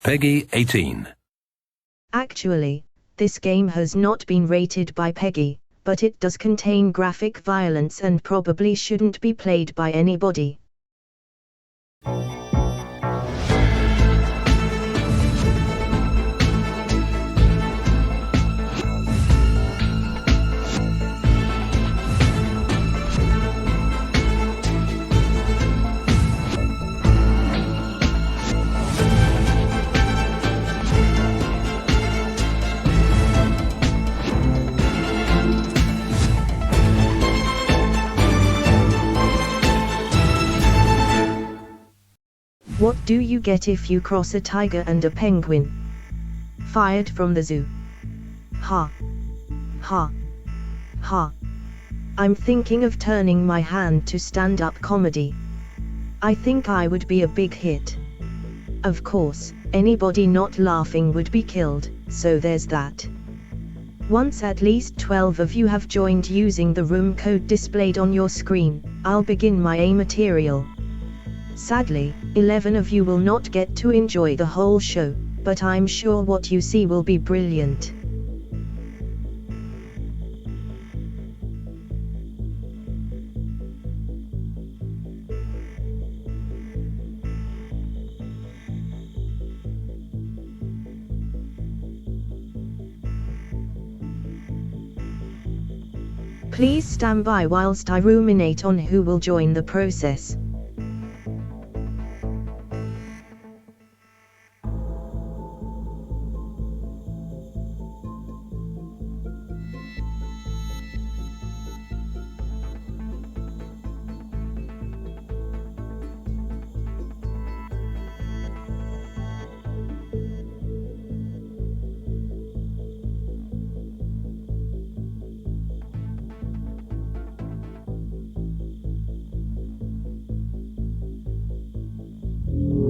Peggy 18. Actually, this game has not been rated by Peggy, but it does contain graphic violence and probably shouldn't be played by anybody. What do you get if you cross a tiger and a penguin? Fired from the zoo. Ha. Ha. Ha. I'm thinking of turning my hand to stand-up comedy. I think I would be a big hit. Of course, anybody not laughing would be killed, so there's that. Once at least 12 of you have joined using the room code displayed on your screen, I'll begin my A material. Sadly, 11 of you will not get to enjoy the whole show, but I'm sure what you see will be brilliant. Please stand by whilst I ruminate on who will join the process.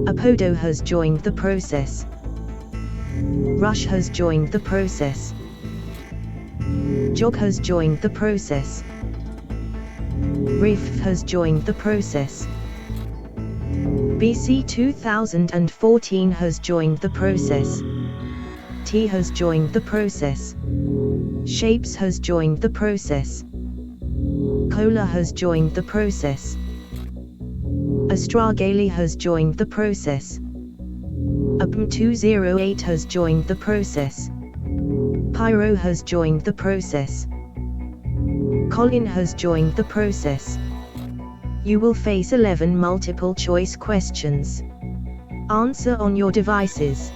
Apodo has joined the process. Rush has joined the process. Jog has joined the process. Riff has joined the process. BC 2014 has joined the process. T has joined the process. Shapes has joined the process. Cola has joined the process. Astragali has joined the process. Abm208 has joined the process. Pyro has joined the process. Colin has joined the process. You will face 11 multiple choice questions. Answer on your devices.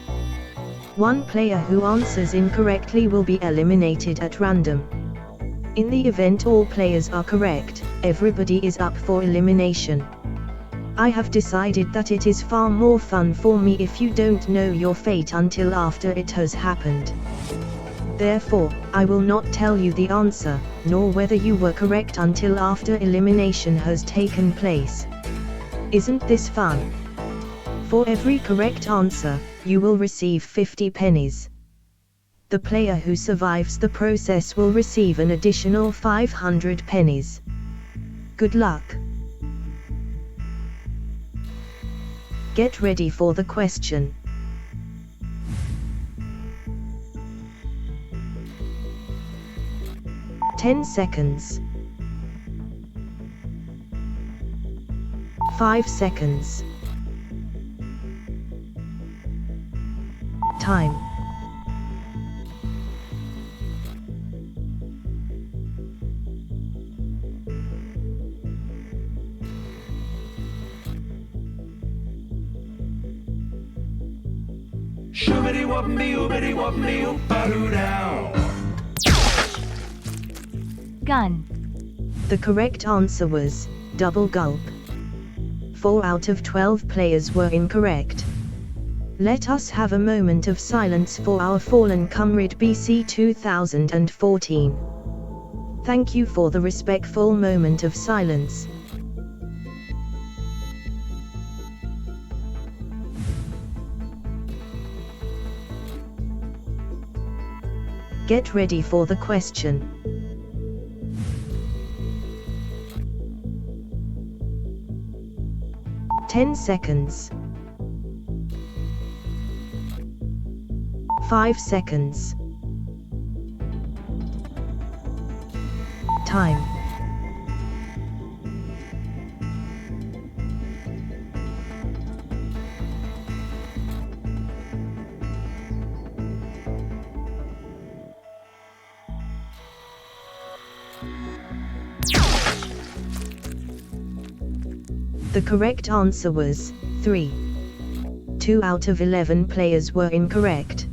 One player who answers incorrectly will be eliminated at random. In the event all players are correct, everybody is up for elimination. I have decided that it is far more fun for me if you don't know your fate until after it has happened. Therefore, I will not tell you the answer, nor whether you were correct until after elimination has taken place. Isn't this fun? For every correct answer, you will receive 50 pennies. The player who survives the process will receive an additional 500 pennies. Good luck. Get ready for the question. "10 seconds. 5 seconds. Time. Shoobity wop me oobity wop me oop-a-doo down. Gun. The correct answer was double gulp. 4 out of 12 players were incorrect. Let us have a moment of silence for our fallen comrade BC 2014. Thank you for the respectful moment of silence. Get ready for the question. "10 seconds. 5 seconds. Time. The correct answer was 3. 2 out of 11 players were incorrect.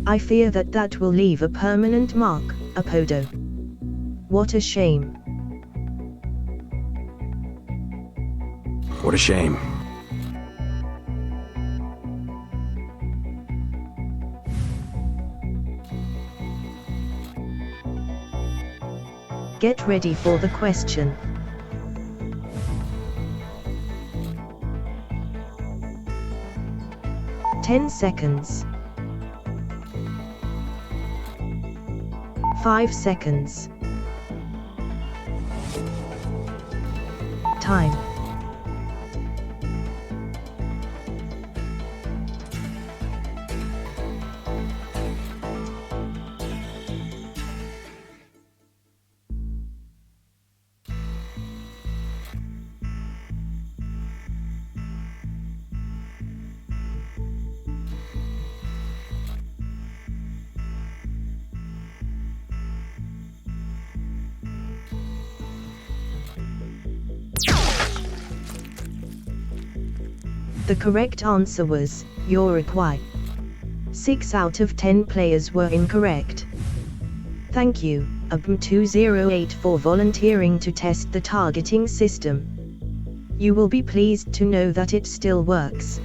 I fear that will leave a permanent mark, Apodo. What a shame. What a shame. Get ready for the question. "10 seconds. 5 seconds. Time. The correct answer was Uruguay. 6 out of 10 players were incorrect. Thank you, ABM208, for volunteering to test the targeting system. You will be pleased to know that it still works.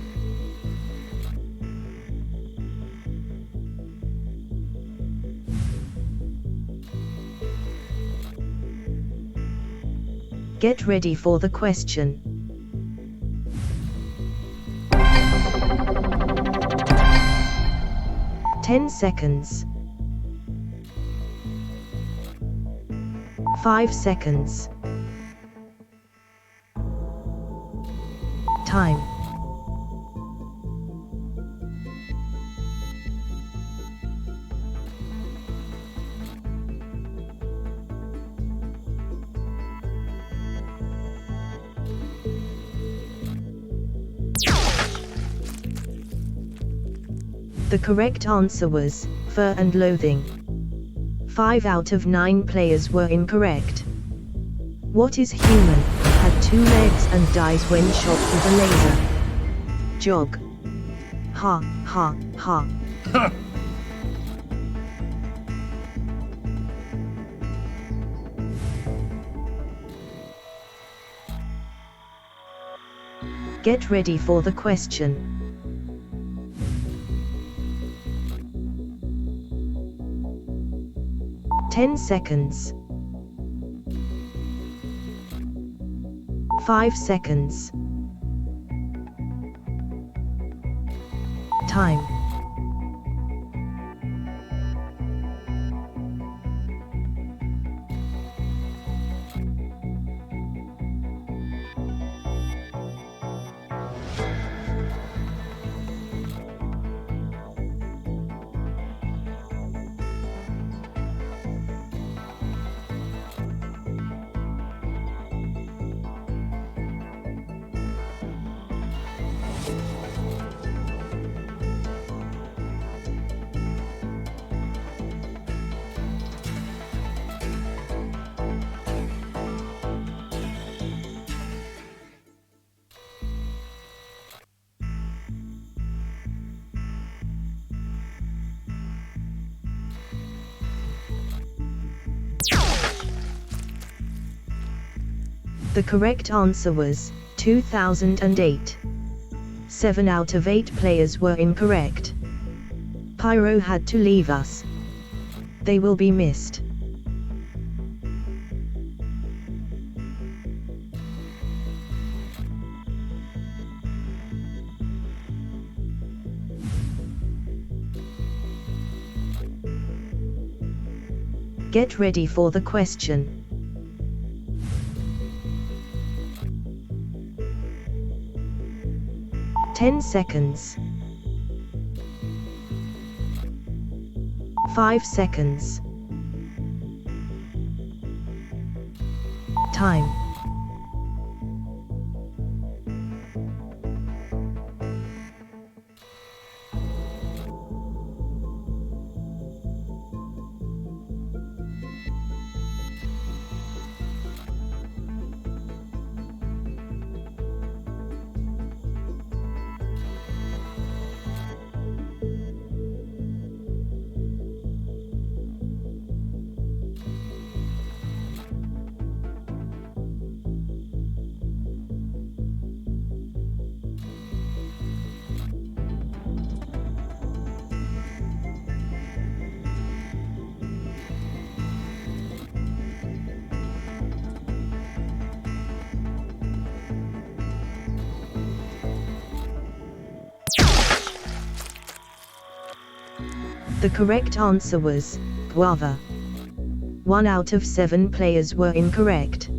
Get ready for the question. "10 seconds. 5 seconds. Time. The correct answer was Fear and Loathing. 5 out of 9 players were incorrect. What is human, had 2 legs and dies when shot with a laser? Jog. Ha, ha, ha. Get ready for the question. 10 seconds. 5 seconds. Time. The correct answer was 2008. 7 out of 8 players were incorrect. Pyro had to leave us. They will be missed. Get ready for the question. 10 seconds. 5 seconds. Time. The correct answer was Guava. 1 out of 7 players were incorrect.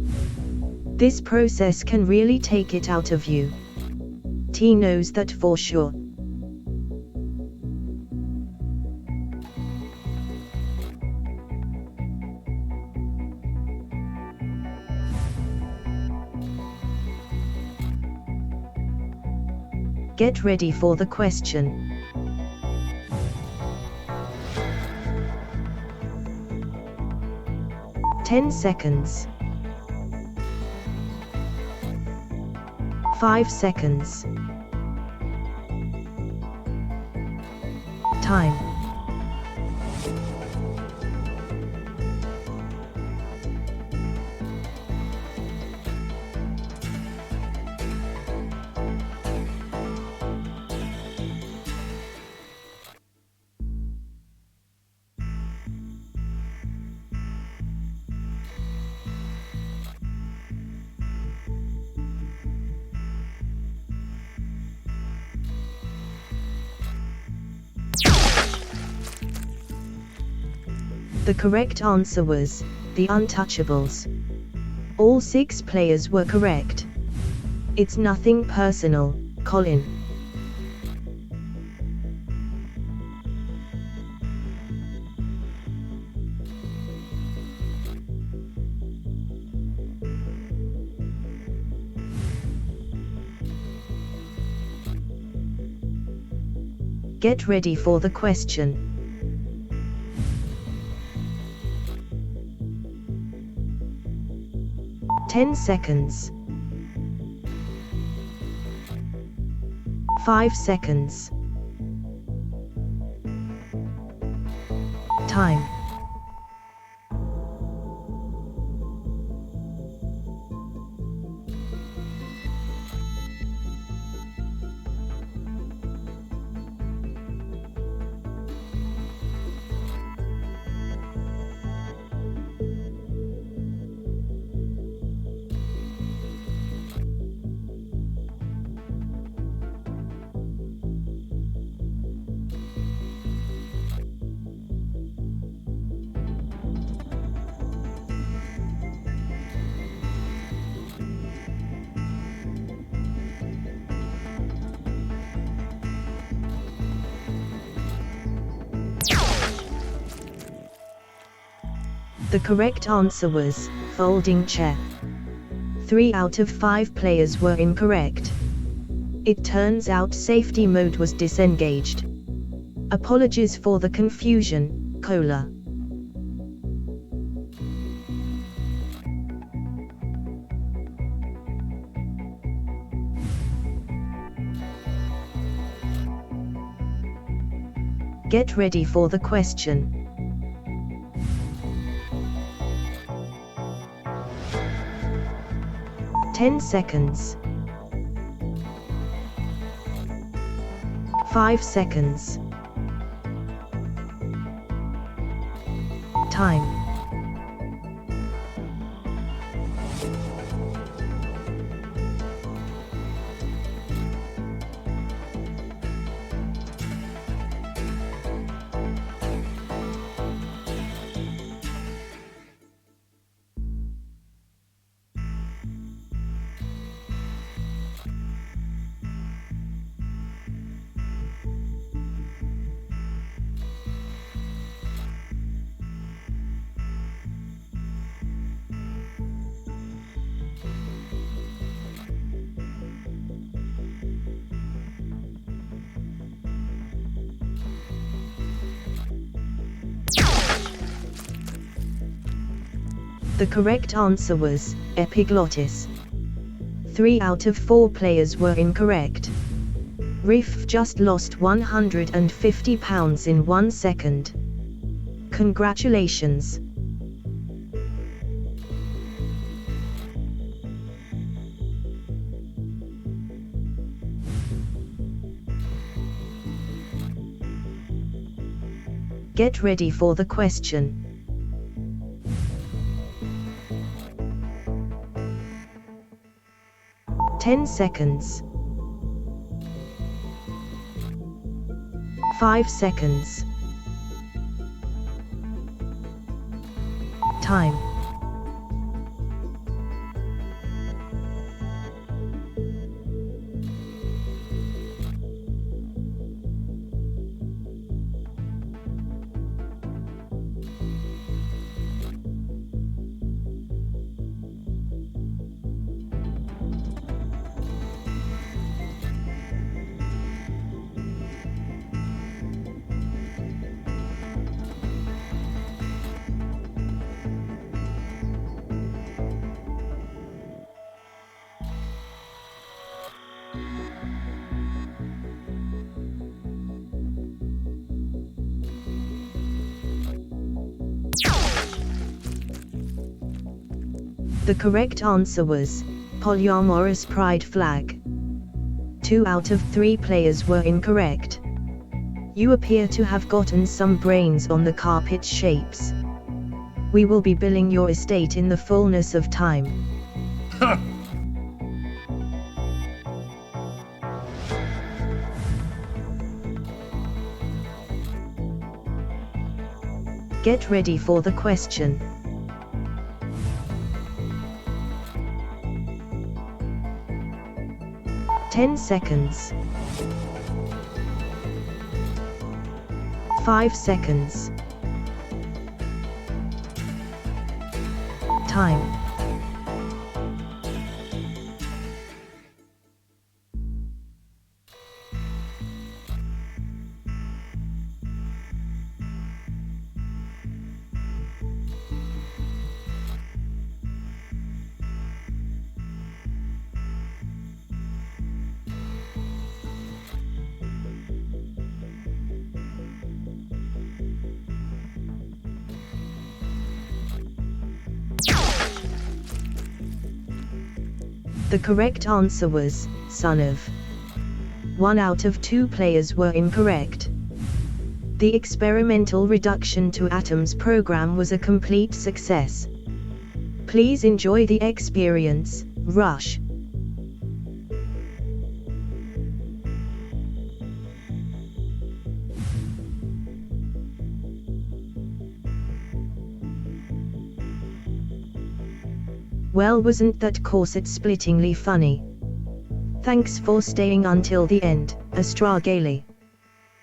This process can really take it out of you. T knows that for sure. Get ready for the question. 10 seconds. 5 seconds. Time. The correct answer was the Untouchables. All 6 players were correct. It's nothing personal, Colin. Get ready for the question. 10 seconds. 5 seconds. Time. The correct answer was folding chair. 3 out of 5 players were incorrect. It turns out safety mode was disengaged. Apologies for the confusion, Cola. Get ready for the question. "10 seconds. 5 seconds. Time. The correct answer was epiglottis. 3 out of 4 players were incorrect. Riff just lost £150 in 1 second. Congratulations. Get ready for the question. "10 seconds. 5 seconds. Time. The correct answer was polyamorous pride flag. 2 out of 3 players were incorrect. You appear to have gotten some brains on the carpet shapes. We will be billing your estate in the fullness of time. Get ready for the question. "10 seconds. 5 seconds. Time. The correct answer was son of. 1 out of 2 players were incorrect. The experimental reduction to atoms program was a complete success. Please enjoy the experience, Rush. Well, wasn't that corset-splittingly funny? Thanks for staying until the end, Astragale.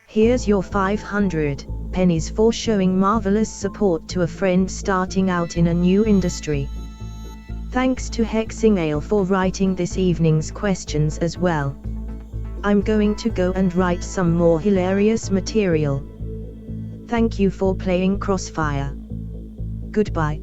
Here's your 500. pennies for showing marvelous support to a friend starting out in a new industry. Thanks to Hexing Ale for writing this evening's questions as well. I'm going to go and write some more hilarious material. Thank you for playing Crossfire. Goodbye.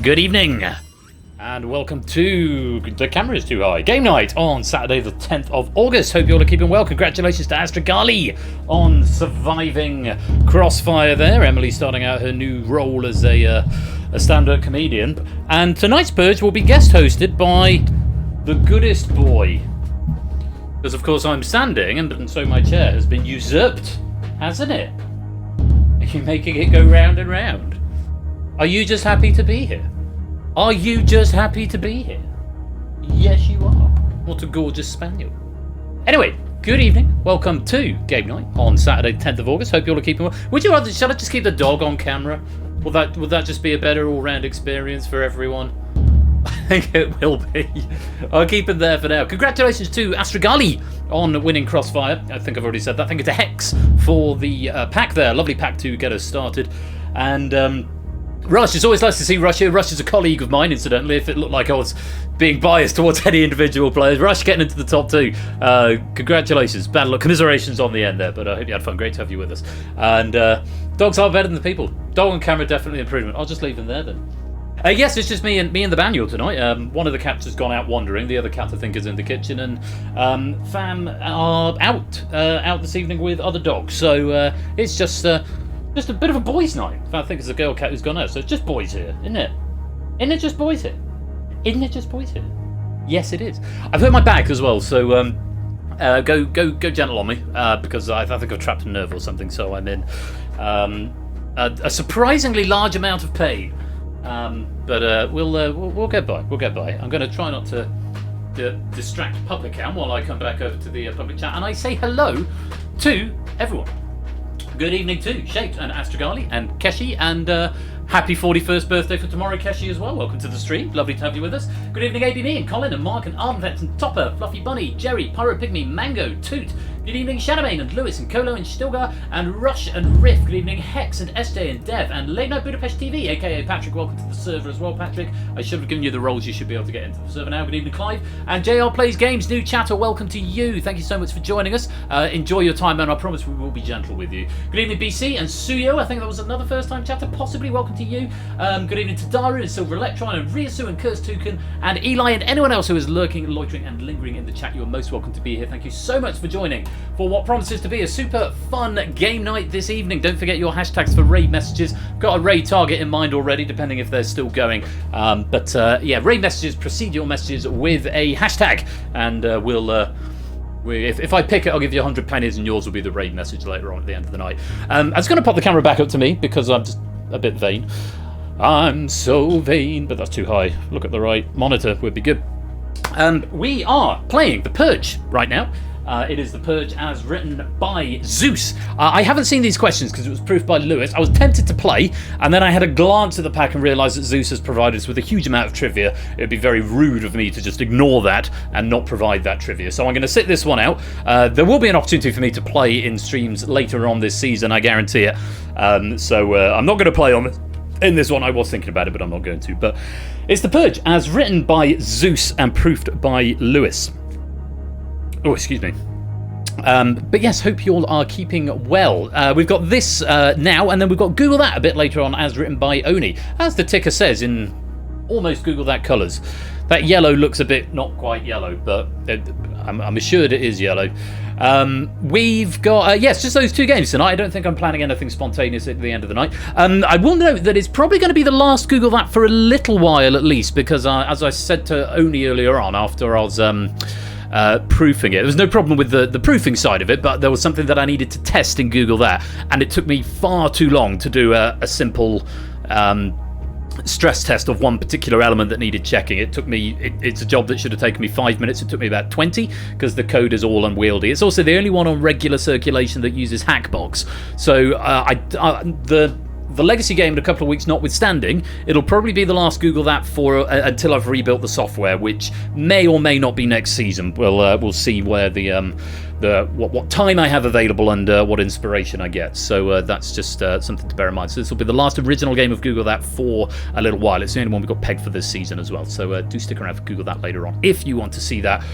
Good evening, and welcome to The Camera is Too High game night on Saturday the 10th of August. Hope you all are keeping well. Congratulations to Astragali on surviving Crossfire there. Emily starting out her new role as a stand-up comedian. And tonight's Purge will be guest hosted by the goodest boy. Because of course I'm standing, and so my chair has been usurped, hasn't it? Are you making it go round and round? Are you just happy to be here? Are you just happy to be here? Yes, you are. What a gorgeous spaniel. Anyway, good evening. Welcome to Game Night on Saturday, 10th of August. Hope you all are keeping well. Would you rather, shall I just keep the dog on camera? Would that just be a better all-round experience for everyone? I think it will be. I'll keep it there for now. Congratulations to Astragali on winning Crossfire. I think I've already said that. Thank you to Hex for the pack there. Lovely pack to get us started. And Rush, it's always nice to see Rush here. Rush is a colleague of mine, incidentally, if it looked like I was being biased towards any individual players. Rush getting into the top two. Congratulations. Bad luck. Commiserations on the end there, but I hope you had fun. Great to have you with us. And dogs are better than the people. Dog and camera definitely improvement. I'll just leave them there then. Yes, it's just me and the Baniel tonight. One of the cats has gone out wandering. The other cat, I think, is in the kitchen. And Fam are out this evening with other dogs. So it's just a bit of a boys' night. I think it's a girl cat who's gone out, so it's just boys here, isn't it? Isn't it just boys here? Isn't it just boys here? Yes, it is. I've hurt my back as well, so go gentle on me because I think I've trapped a nerve or something. So I'm in a surprisingly large amount of pain, but we'll get by. We'll get by. I'm going to try not to distract public cam while I come back over to the public chat, and I say hello to everyone. Good evening to Shaped and Astragali and Keshi, and happy 41st birthday for tomorrow, Keshi, as well. Welcome to the stream. Lovely to have you with us. Good evening, ABB and Colin and Mark and Ardenvet and Topper, Fluffy Bunny, Jerry, Pyro Pygmy, Mango, Toot. Good evening, Shadowbane and Lewis and Kolo and Stilgar and Rush and Riff. Good evening, Hex and SJ and Dev and Late Night Budapest TV, aka Patrick. Welcome to the server as well, Patrick. I should have given you the roles. You should be able to get into the server now. Good evening, Clive. And JR Plays Games, new chatter. Welcome to you. Thank you so much for joining us. Enjoy your time, and I promise we will be gentle with you. Good evening, BC and Suyo. I think that was another first time chatter, possibly. Welcome to you. Good evening to Daru and Silver Electron and Ryasu and Kurz Tukan and Eli and anyone else who is lurking, loitering and lingering in the chat. You are most welcome to be here. Thank you so much for joining for what promises to be a super fun game night this evening. Don't forget your hashtags for raid messages. Got a raid target in mind already, depending if they're still going. Yeah, raid messages, precede your messages with a hashtag, and if I pick it, I'll give you 100 pennies, and yours will be the raid message later on at the end of the night. I'm just going to pop the camera back up to me because I'm just a bit vain. I'm so vain, but that's too high. Look at the right monitor, would be good. We are playing the Purge right now. It is the Purge as written by Zeus. I haven't seen these questions because it was proofed by Lewis. I was tempted to play, and then I had a glance at the pack and realised that Zeus has provided us with a huge amount of trivia. It would be very rude of me to just ignore that and not provide that trivia. So I'm going to sit this one out. There will be an opportunity for me to play in streams later on this season, I guarantee it. So I'm not going to play on in this one. I was thinking about it, but I'm not going to. But it's the Purge as written by Zeus and proofed by Lewis. Oh, excuse me. But yes, hope you all are keeping well. We've got this now, and then we've got Google That a bit later on, as written by Oni. As the ticker says in almost Google That colours. That yellow looks a bit not quite yellow, but I'm assured it is yellow. We've got, yes, just those two games tonight. I don't think I'm planning anything spontaneous at the end of the night. I will note that it's probably going to be the last Google That for a little while at least, because as I said to Oni earlier on, after I was proofing it. There was no problem with the proofing side of it, but there was something that I needed to test in Google That, and it took me far too long to do a simple stress test of one particular element that needed checking. It took me, it's a job that should have taken me 5 minutes. It took me about 20 because the code is all unwieldy. It's also the only one on regular circulation that uses Hackbox. So the legacy game in a couple of weeks notwithstanding, it'll probably be the last Google That for until I've rebuilt the software, which may or may not be next season. We'll see where what time I have available and what inspiration I get. So that's just something to bear in mind. So this will be the last original game of Google That for a little while. It's the only one we got pegged for this season as well. So do stick around for Google That later on if you want to see that.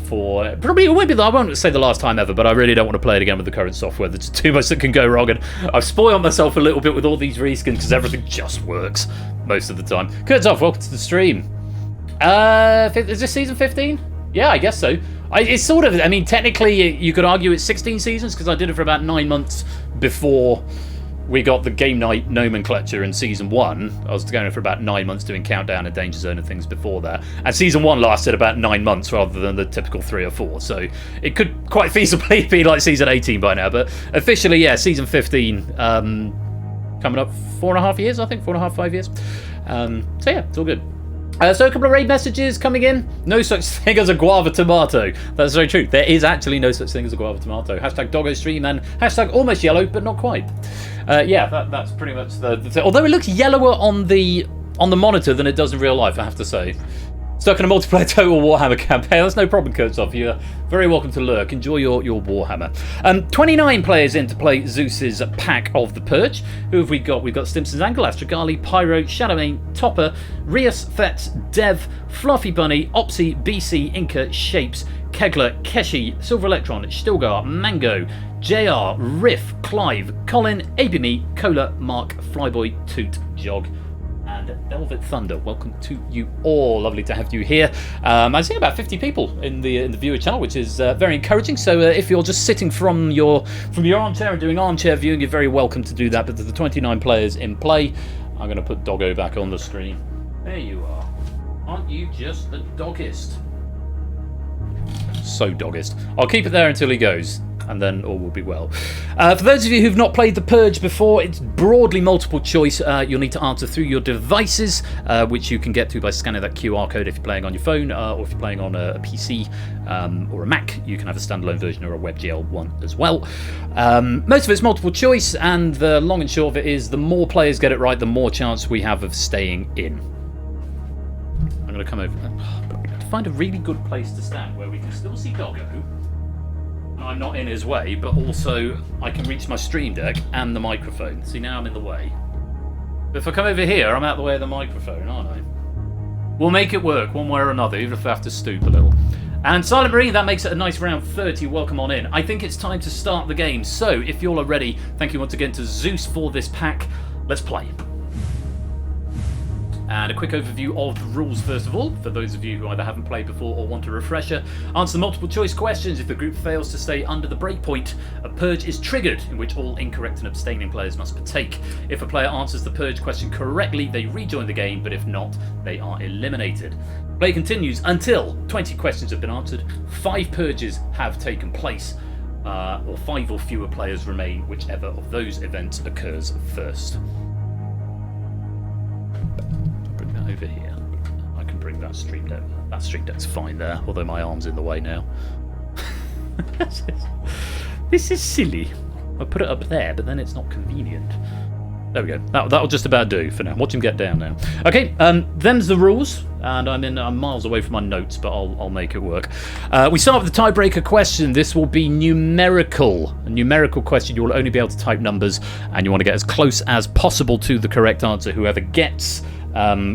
For probably it won't be. I won't say the last time ever, but I really don't want to play it again with the current software. There's too much that can go wrong, and I've spoiled myself a little bit with all these reskins because everything just works most of the time. Kurtzov, welcome to the stream. Is this season 15? Yeah, I guess so. It's sort of, I mean, technically you could argue it's 16 seasons because I did it for about 9 months before we got the game night nomenclature in season 1. I was going for about 9 months doing Countdown and Danger Zone and things before that. And season 1 lasted about 9 months rather than the typical 3 or 4. So it could quite feasibly be like season 18 by now. But officially, yeah, season 15 coming up 4.5 years, I think, 4.5, 5 years. So yeah, it's all good. So a couple of raid messages coming in. No such thing as a guava tomato. That's very true. There is actually no such thing as a guava tomato. Hashtag doggo stream and hashtag almost yellow, but not quite. Yeah, that's pretty much the thing. Although it looks yellower on the monitor than it does in real life, I have to say. Stuck in a multiplayer Total Warhammer campaign. That's no problem, Kurtzov. You're very welcome to lurk. Enjoy your Warhammer. 29 players in to play Zeus's pack of the Purge. Who have we got? We've got Stimson's Angle, Astragali, Pyro, Shadowmane, Topper, Rias, Fetz, Dev, Fluffy Bunny, Opsy, BC, Inca, Shapes, Kegler, Keshi, Silver Electron, Stilgar, Mango, JR, Riff, Clive, Colin, Abimi, Cola, Mark, Flyboy, Toot, Jog, and Velvet Thunder. Welcome to you all. Lovely to have you here. I'm seeing about 50 people in the viewer channel, which is very encouraging. So if you're just sitting from your armchair and doing armchair viewing, you're very welcome to do that. But there's the 29 players in play. I'm going to put Doggo back on the screen. There you are. Aren't you just the doggest. So doggest. I'll keep it there until he goes, and then all will be well. For those of you who've not played the Purge before, it's broadly multiple choice. You'll need to answer through your devices, which you can get to by scanning that QR code if you're playing on your phone, or if you're playing on a PC or a Mac. You can have a standalone version or a WebGL one as well. Most of it's multiple choice, and the long and short of it is the more players get it right, the more chance we have of staying in. I'm going to come over to find a really good place to stand where we can still see Doggo. I'm not in his way, but also I can reach my stream deck and the microphone. See, now I'm in the way. But if I come over here, I'm out the way of the microphone, aren't I? We'll make it work one way or another, even if I have to stoop a little. And Silent Marine, that makes it a nice round 30. Welcome on in. I think it's time to start the game. So, if you all are ready, thank you once again to Zeus for this pack. Let's play. And a quick overview of the rules first of all, for those of you who either haven't played before or want a refresher. Answer the multiple choice questions. If the group fails to stay under the breakpoint, a purge is triggered, in which all incorrect and abstaining players must partake. If a player answers the purge question correctly, they rejoin the game, but if not, they are eliminated. Play continues until 20 questions have been answered, 5 purges have taken place, or 5 or fewer players remain, whichever of those events occurs first. Over here, I can bring that stream deck. That stream deck's fine there, although my arm's in the way now. This is silly. I put it up there, but then it's not convenient. There we go. That'll just about do for now. Watch him get down now. Okay, them's the rules, and I'm miles away from my notes, but I'll make it work. We start with the tiebreaker question. This will be numerical. A numerical question. You will only be able to type numbers, and you want to get as close as possible to the correct answer. Whoever gets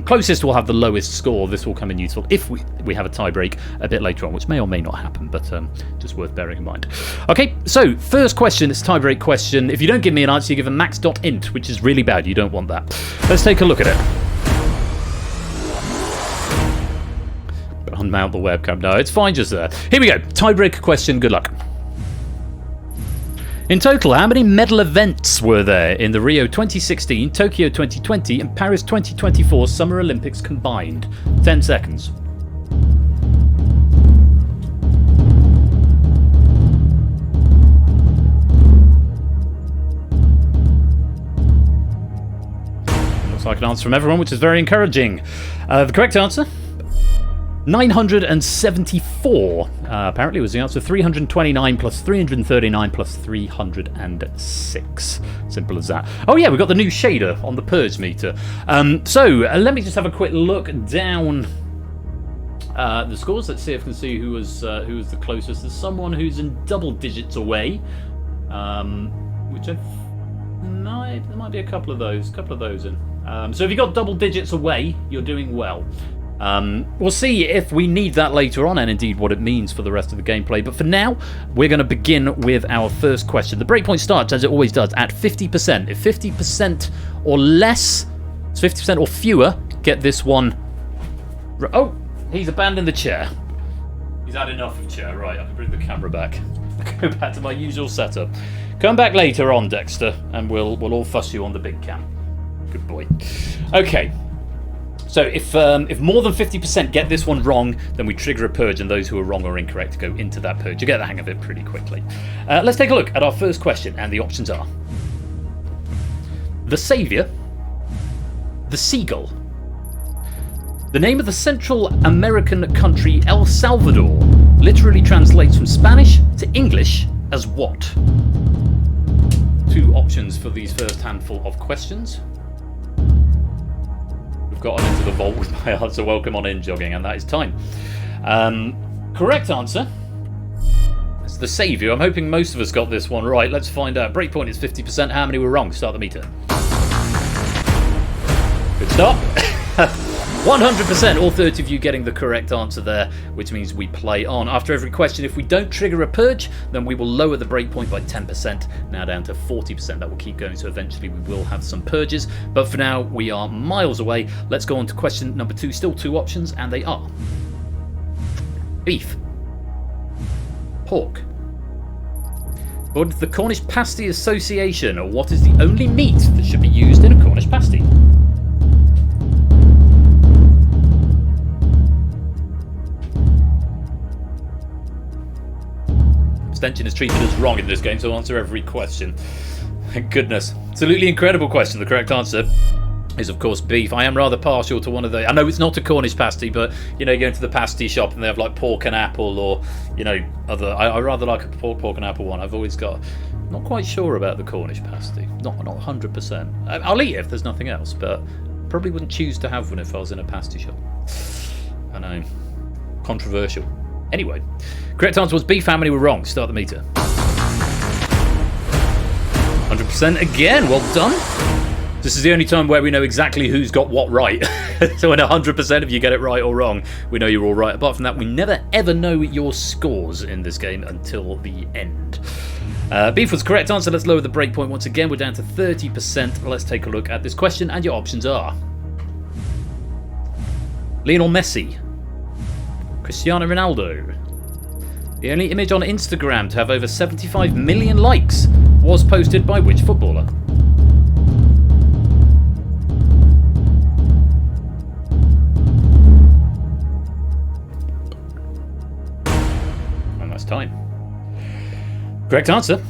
closest will have the lowest score. This will come in useful if we have a tie break a bit later on, which may or may not happen, but just worth bearing in mind. Okay, so first question, it's a tie break question. If you don't give me an answer, you give a max.int, which is really bad. You don't want that. Let's take a look at it. Unmount the webcam. No, it's fine just there. Here we go. Tiebreaker question. Good luck. In total, how many medal events were there in the Rio 2016, Tokyo 2020, and Paris 2024 Summer Olympics combined? 10 seconds. Looks like an answer from everyone, which is very encouraging. The correct answer? 974, apparently, was the answer. 329 plus 339 plus 306. Simple as that. Oh yeah, we've got the new shader on the Purge meter. So let me just have a quick look down the scores. Let's see if I can see who was the closest. There's someone who's in double digits away, which there might be a couple of those in. So if you got double digits away, you're doing well. We'll see if we need that later on and indeed what it means for the rest of the gameplay. But for now, we're going to begin with our first question. The breakpoint starts, as it always does, at 50%. If 50% or less, it's 50% or fewer, get this one. Oh, he's abandoned the chair. He's had enough of chair. Right, I can bring the camera back. Go back to my usual setup. Come back later on, Dexter, and we'll all fuss you on the big cam. Good boy. Okay. So if more than 50% get this one wrong, then we trigger a purge, and those who are wrong or incorrect go into that purge. You get the hang of it pretty quickly. Let's take a look at our first question, and the options are: the Saviour, the Seagull. The name of the Central American country El Salvador literally translates from Spanish to English as what? 2 options for these first handful of questions. Got on into the vault with my answer. Welcome on in, jogging, and that is time. Correct answer. It's the Saviour. I'm hoping most of us got this one right. Let's find out. Breakpoint is 50%. How many were wrong? Start the meter. Good start. 100%. All 30 of you getting the correct answer there, which means we play on. After every question, if we don't trigger a purge, then we will lower the breakpoint by 10%, now down to 40%. That will keep going, so eventually we will have some purges. But for now, we are miles away. Let's go on to question number 2. Still 2 options, and they are: beef, pork. According to the Cornish Pasty Association, what is the only meat that should be used in a Cornish pasty? Abstention is treated as wrong in this game, so answer every question. Thank goodness. Absolutely incredible question. The correct answer is, of course, beef. I am rather partial to one of the... I know it's not a Cornish pasty, but, you know, you go into the pasty shop and they have, like, pork and apple or, you know, other... I rather like a pork and apple one. I've always got... Not quite sure about the Cornish pasty. Not 100%. I'll eat it if there's nothing else, but probably wouldn't choose to have one if I was in a pasty shop. I know. Controversial. Anyway, correct answer was beef. How many were wrong? Start the meter. 100% again. Well done. This is the only time where we know exactly who's got what right. So when 100% of you get it right or wrong, we know you're all right. Apart from that, we never ever know your scores in this game until the end. Beef was the correct answer. Let's lower the breakpoint once again. We're down to 30%. Let's take a look at this question, and your options are Lionel Messi, Cristiano Ronaldo. The only image on Instagram to have over 75 million likes was posted by which footballer? And that's time. Correct answer.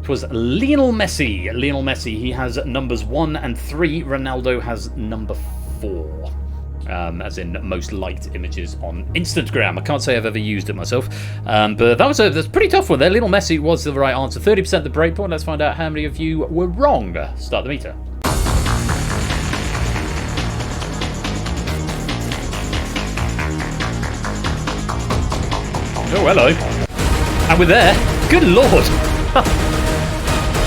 It was Lionel Messi. Lionel Messi, he has numbers 1 and 3. Ronaldo has number 4. As in most liked images on Instagram. I can't say I've ever used it myself, but that's a pretty tough one there. Lionel Messi was the right answer. 30% the breakpoint. Let's find out how many of you were wrong. Start the meter. Oh, hello. And we're there. Good lord.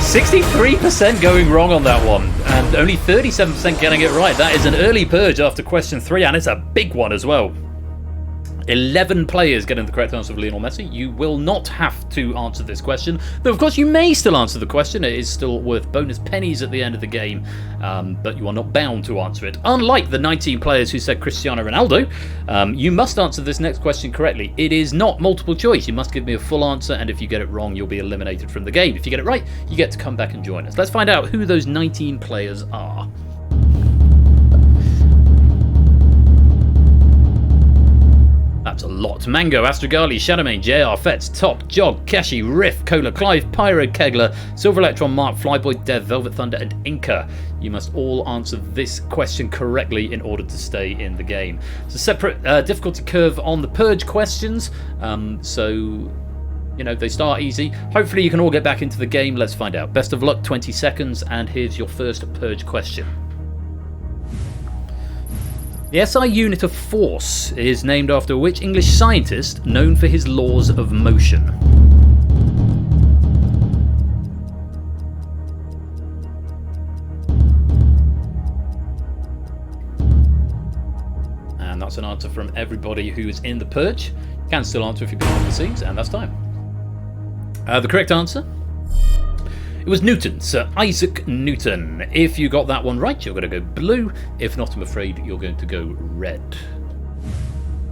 63% going wrong on that one, and only 37% getting it right. That is an early purge after question 3, and it's a big one as well. 11 players getting the correct answer of Lionel Messi. You will not have to answer this question, though of course you may still answer the question. It is still worth bonus pennies at the end of the game, but you are not bound to answer it. Unlike the 19 players who said Cristiano Ronaldo, you must answer this next question correctly. It is not multiple choice. You must give me a full answer, and if you get it wrong, you'll be eliminated from the game. If you get it right, you get to come back and join us. Let's find out who those 19 players are. That's a lot. Mango, Astrogali, Shadowmane, JR, Fetz, Top, Jog, Kashi, Riff, Cola, Clive, Pyro, Kegler, Silver Electron, Mark, Flyboy, Dev, Velvet Thunder, and Inca. You must all answer this question correctly in order to stay in the game. It's a separate difficulty curve on the Purge questions, so, you know, they start easy. Hopefully you can all get back into the game. Let's find out. Best of luck, 20 seconds, and here's your first Purge question. The SI unit of force is named after which English scientist known for his laws of motion? And that's an answer from everybody who is in the Purge. You can still answer if you've been on the scenes, and that's time. The correct answer? It was Newton, Sir Isaac Newton. If you got that one right, you're going to go blue. If not, I'm afraid you're going to go red.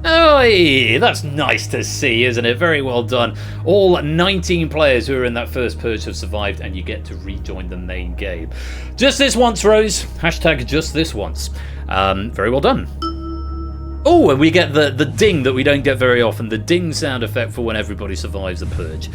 Oh, that's nice to see, isn't it? Very well done. All 19 players who were in that first Purge have survived, and you get to rejoin the main game. Just this once, Rose. Hashtag just this once. Very well done. Oh, and we get the ding that we don't get very often, the ding sound effect for when everybody survives the Purge.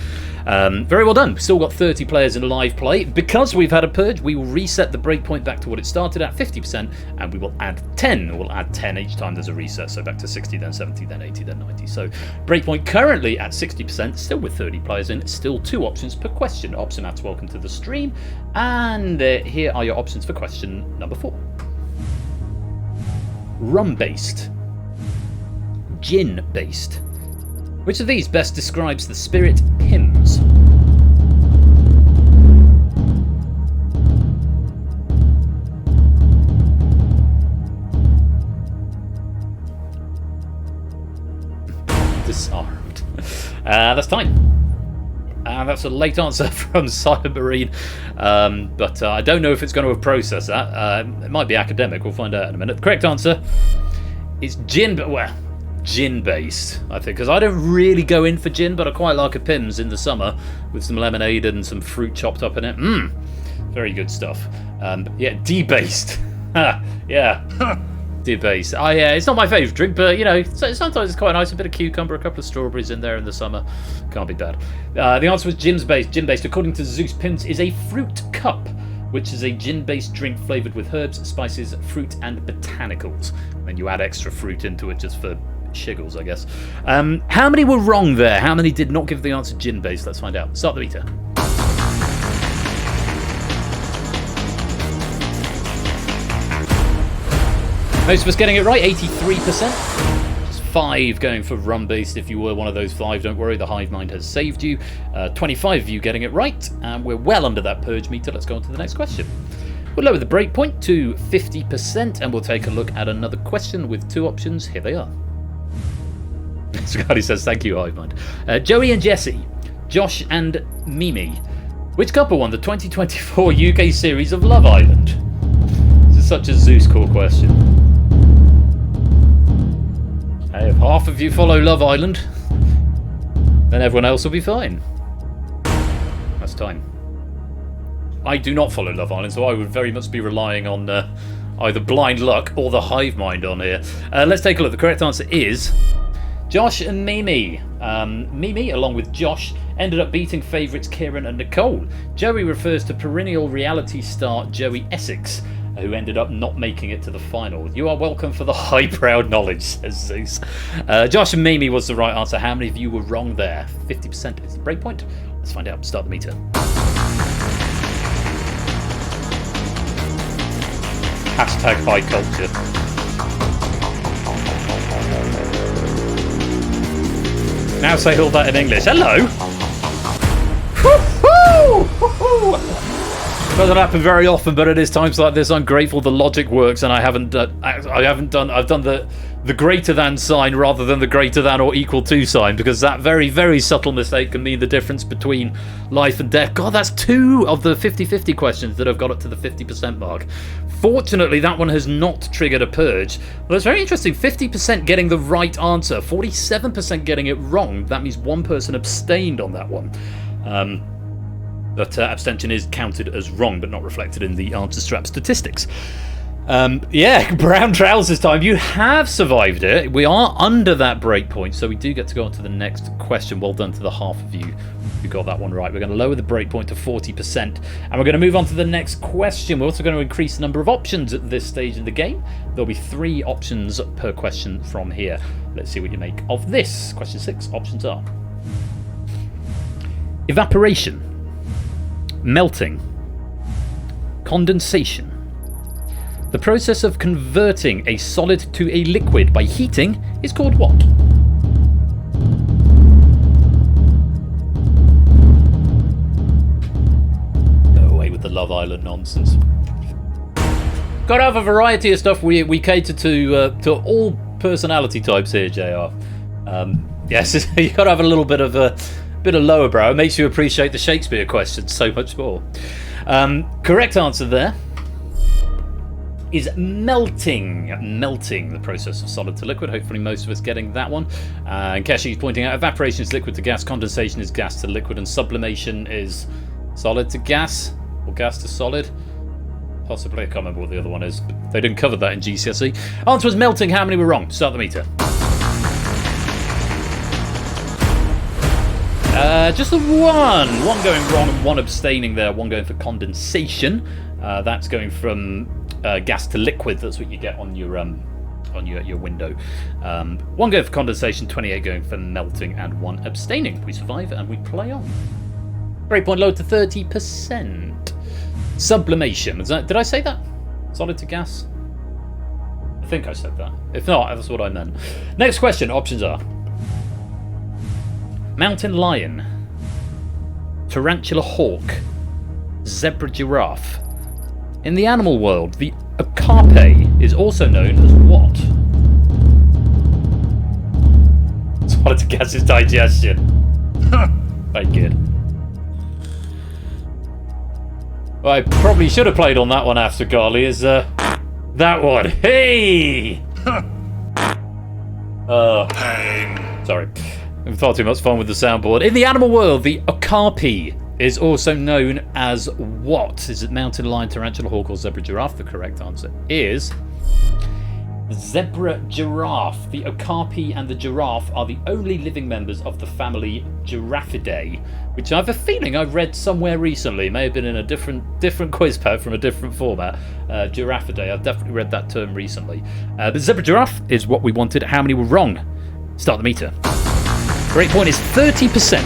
Very well done. We've still got 30 players in live play. Because we've had a Purge, we will reset the breakpoint back to what it started at, 50%, and we will add 10. We'll add 10 each time there's a reset, so back to 60, then 70, then 80, then 90. So breakpoint currently at 60%, still with 30 players in, still 2 options per question. Opsimats, welcome to the stream. And here are your options for question number 4. Rum-based. Gin-based. Which of these best describes the spirit Pims? Disarmed. That's time. That's a late answer from Silent Marine, but I don't know if it's going to have processed that. It might be academic. We'll find out in a minute. The correct answer is gin, but well, gin-based, I think, because I don't really go in for gin, but I quite like a Pims in the summer with some lemonade and some fruit chopped up in it. Very good stuff. Yeah, D-based. Yeah. debase. It's not my favourite drink, but you know, sometimes it's quite nice. A bit of cucumber, a couple of strawberries in there in the summer. Can't be bad. The answer was gin-based. Gin-based, according to Zeus Pimps, is a fruit cup, which is a gin-based drink flavoured with herbs, spices, fruit, and botanicals. And you add extra fruit into it just for shiggles, I guess. How many were wrong there? How many did not give the answer gin-based? Let's find out. Start the meter. Most of us getting it right, 83%. Just 5 going for rum-based. If you were one of those 5, don't worry, the hive mind has saved you. 25 of you getting it right, and we're well under that purge meter. Let's go on to the next question. We'll lower the breakpoint to 50%, and we'll take a look at another question with 2 options. Here they are. Scotty says, thank you, hive mind. Joey and Jesse, Josh and Mimi. Which couple won the 2024 UK series of Love Island? This is such a Zeus core question. Hey, if half of you follow Love Island, then everyone else will be fine. That's time. I do not follow Love Island, so I would very much be relying on either blind luck or the hive mind on here. Let's take a look. The correct answer is Josh and Mimi. Mimi, along with Josh, ended up beating favourites Kieran and Nicole. Joey refers to perennial reality star Joey Essex, who ended up not making it to the final. You are welcome for the high-proud knowledge, says Zeus. Josh and Mimi was the right answer. How many of you were wrong there? 50% is the breakpoint. Let's find out. Start the meter. Hashtag high culture. Now say all that in English. Hello! Woo-hoo! Doesn't happen very often, but it is times like this. I'm grateful the logic works, and I've done the greater than sign rather than the greater than or equal to sign, because that very, very subtle mistake can mean the difference between life and death. God, that's 2 of the 50-50 questions that have got up to the 50% mark. Fortunately, that one has not triggered a purge. Well, it's very interesting. 50% getting the right answer, 47% getting it wrong. That means one person abstained on that one. But abstention is counted as wrong, but not reflected in the answer strap statistics. Brown trousers time. You have survived it. We are under that break point, so we do get to go on to the next question. Well done to the half of you who got that one right. We're going to lower the break point to 40%, and we're going to move on to the next question. We're also going to increase the number of options at this stage in the game. There'll be 3 options per question from here. Let's see what you make of this. Question 6. Options are evaporation, melting, condensation. The process of converting a solid to a liquid by heating is called what? Go away with the Love Island nonsense. Got to have a variety of stuff. We cater to all personality types here, JR. Yes, you got to have a little bit of lower brow. It makes you appreciate the Shakespeare questions so much more. Correct answer there is melting. Melting, the process of solid to liquid. Hopefully most of us getting that one. And Keshi's pointing out evaporation is liquid to gas, condensation is gas to liquid, and sublimation is solid to gas, or gas to solid. Possibly, I can't remember what the other one is. But they didn't cover that in GCSE. Answer was melting. How many were wrong? Start the meter. Just the one going wrong and one abstaining there. One going for condensation. That's going from gas to liquid. That's what you get on your window. One going for condensation, 28 going for melting, and one abstaining. We survive and we play on. Breakpoint low to 30%. Sublimation. Did I say that? Solid to gas? I think I said that. If not, that's what I meant. Next question. Options are mountain lion, tarantula hawk, zebra giraffe. In the animal world, the okapi is also known as what? Solid to gas is digestion. Very good. Well, I probably should have played on that one after Garley, is that one. Hey! Pain. Sorry. I'm far too much fun with the soundboard. In the animal world, the okapi is also known as what? Is it mountain lion, tarantula hawk, or zebra giraffe? The correct answer is Zebra giraffe. The okapi and the giraffe are the only living members of the family Giraffidae, which I have a feeling I've read somewhere recently. May have been in a different quiz pack from a different format. Giraffidae. I've definitely read that term recently. The zebra giraffe is what we wanted. How many were wrong? Start the meter. Great point is 30%.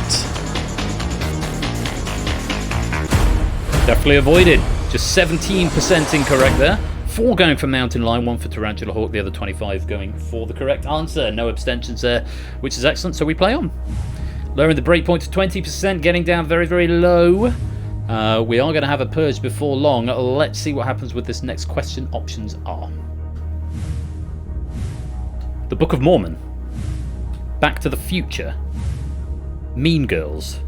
Definitely avoided. Just 17% incorrect there. 4 going for mountain lion, 1 for tarantula hawk, the other 25 going for the correct answer. No abstentions there, which is excellent, so we play on. Lowering the breakpoint to 20%, getting down very, very low. We are going to have a purge before long. Let's see what happens with this next question. Options are The Book of Mormon, Back to the Future, Mean Girls,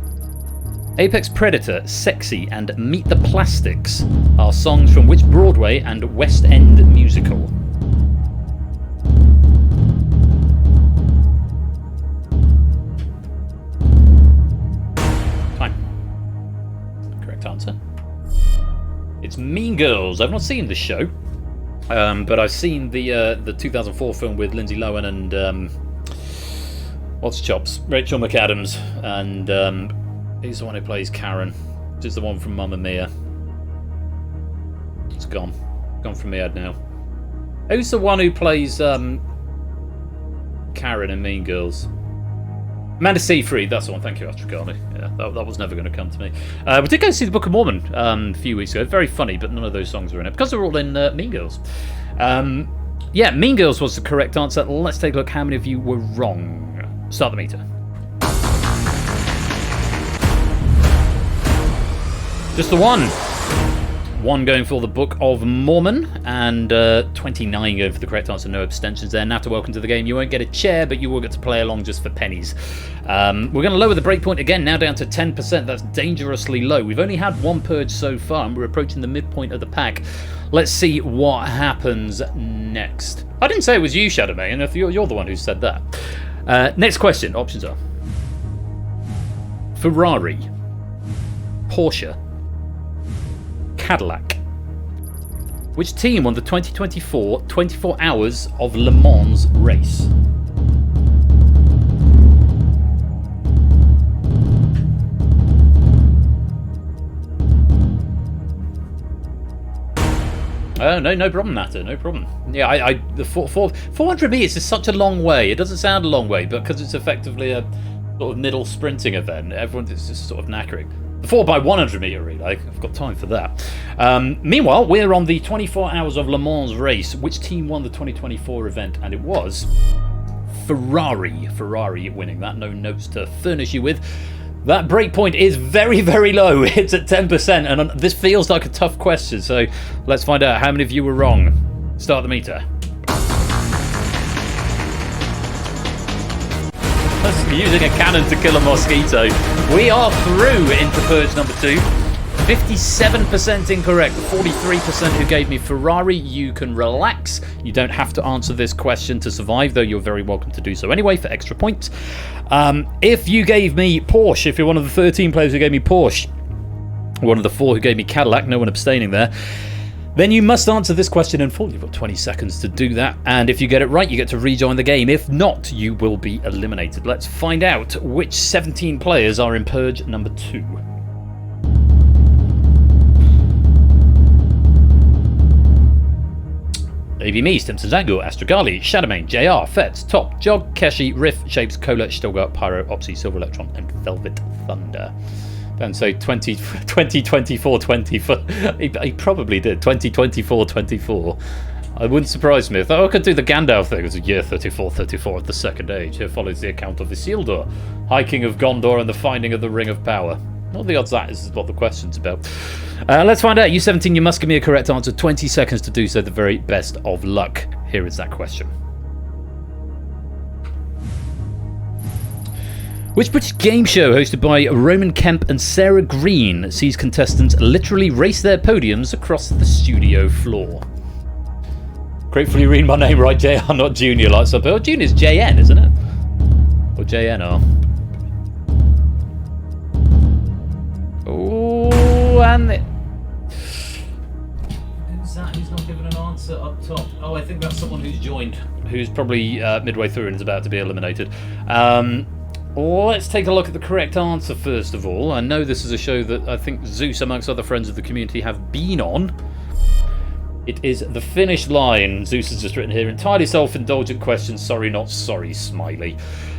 Apex Predator, Sexy, and Meet the Plastics are songs from which Broadway and West End musical? Time. Correct answer. It's Mean Girls. I've not seen this show, but I've seen the 2004 film with Lindsay Lohan and what's chops? Rachel McAdams and. He's the one who plays Karen. This is the one from Mamma Mia. It's gone. Gone from my head now. Who's the one who plays Karen in Mean Girls? Amanda Seyfried, that's the one. Thank you, Astrogani. Yeah, that was never going to come to me. We did go see the Book of Mormon a few weeks ago. Very funny, but none of those songs were in it because they're all in Mean Girls. Yeah, Mean Girls was the correct answer. Let's take a look. How many of you were wrong? Start the meter. Just the one. 1 going for the Book of Mormon, and 29 going for the correct answer. No abstentions there. Nata, welcome to the game. You won't get a chair, but you will get to play along just for pennies. We're going to lower the breakpoint again, now down to 10%. That's dangerously low. We've only had 1 purge so far, and we're approaching the midpoint of the pack. Let's see what happens next. I didn't say it was you, Shadowmay, and if you're the one who said that. Next question. Options are Ferrari, Porsche, Cadillac. Which team won the 2024 24 Hours of Le Mans race? Oh, no problem, Nata, no problem. Yeah, the 400 meters is such a long way. It doesn't sound a long way, but because it's effectively a sort of middle sprinting event, everyone is just sort of knackering. The 4x100 meter relay, I've got time for that. Meanwhile, we're on the 24 Hours of Le Mans race. Which team won the 2024 event? And it was Ferrari. Ferrari winning that. No notes to furnish you with. That breakpoint is very, very low. It's at 10%, and this feels like a tough question. So let's find out how many of you were wrong. Start the meter. Using a cannon to kill a mosquito. We are through into Purge number 2. 57% incorrect. 43% who gave me Ferrari. You can relax. You don't have to answer this question to survive, though you're very welcome to do so anyway for extra points. If you gave me Porsche, if you're one of the 13 players who gave me Porsche, one of the 4 who gave me Cadillac, no one abstaining there, then you must answer this question in full. You've got 20 seconds to do that, and if you get it right, you get to rejoin the game. If not, you will be eliminated. Let's find out which 17 players are in Purge number 2. ABME, Stimson Zango, Astrogali, Shadowmane, JR, Fetz, Top, Jog, Keshi, Riff, Shapes, Cola, Stilgar, Pyro, Opsy, Silver Electron, and Velvet Thunder. Don't say 2024, 24. He probably did. 2024, 24. It wouldn't surprise me. I could do the Gandalf thing. It's a year 34, 34 of the Second Age. Here follows the account of Isildur, High King of Gondor, and the finding of the Ring of Power. What are the odds that is what the question's about? Let's find out. You 17, you must give me a correct answer. 20 seconds to do so. The very best of luck. Here is that question. Which British game show hosted by Roman Kemp and Sarah Green sees contestants literally race their podiums across the studio floor? Gratefully read my name right, JR, not Junior like some people. Oh, Junior's JN, isn't it? Or JNR. Oh, and who's that? Who's not given an answer? answer up top. Oh, I think that's someone who's joined, who's probably midway through and is about to be eliminated. Let's take a look at the correct answer first of all. I know this is a show that I think Zeus, amongst other friends of the community, have been on. It is The Finish Line. Zeus has just written here, entirely self-indulgent question, sorry not sorry, smiley.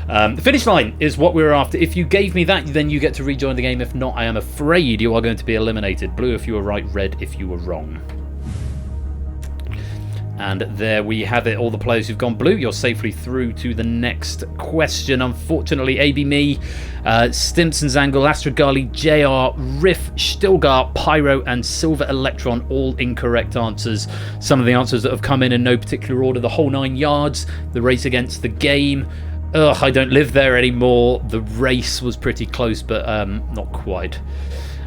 The Finish Line is what we were after. If you gave me that, then you get to rejoin the game. If not, I am afraid you are going to be eliminated. Blue if you were right, red if you were wrong. And there we have it. All the players who've gone blue, you're safely through to the next question. Unfortunately, AB Me, Stimpson's Angle, Astrogali, JR, Riff, Stilgar, Pyro, and Silver Electron, all incorrect answers. Some of the answers that have come in no particular order. The whole 9 yards, the race against the game. Ugh, I don't live there anymore. The race was pretty close, but not quite.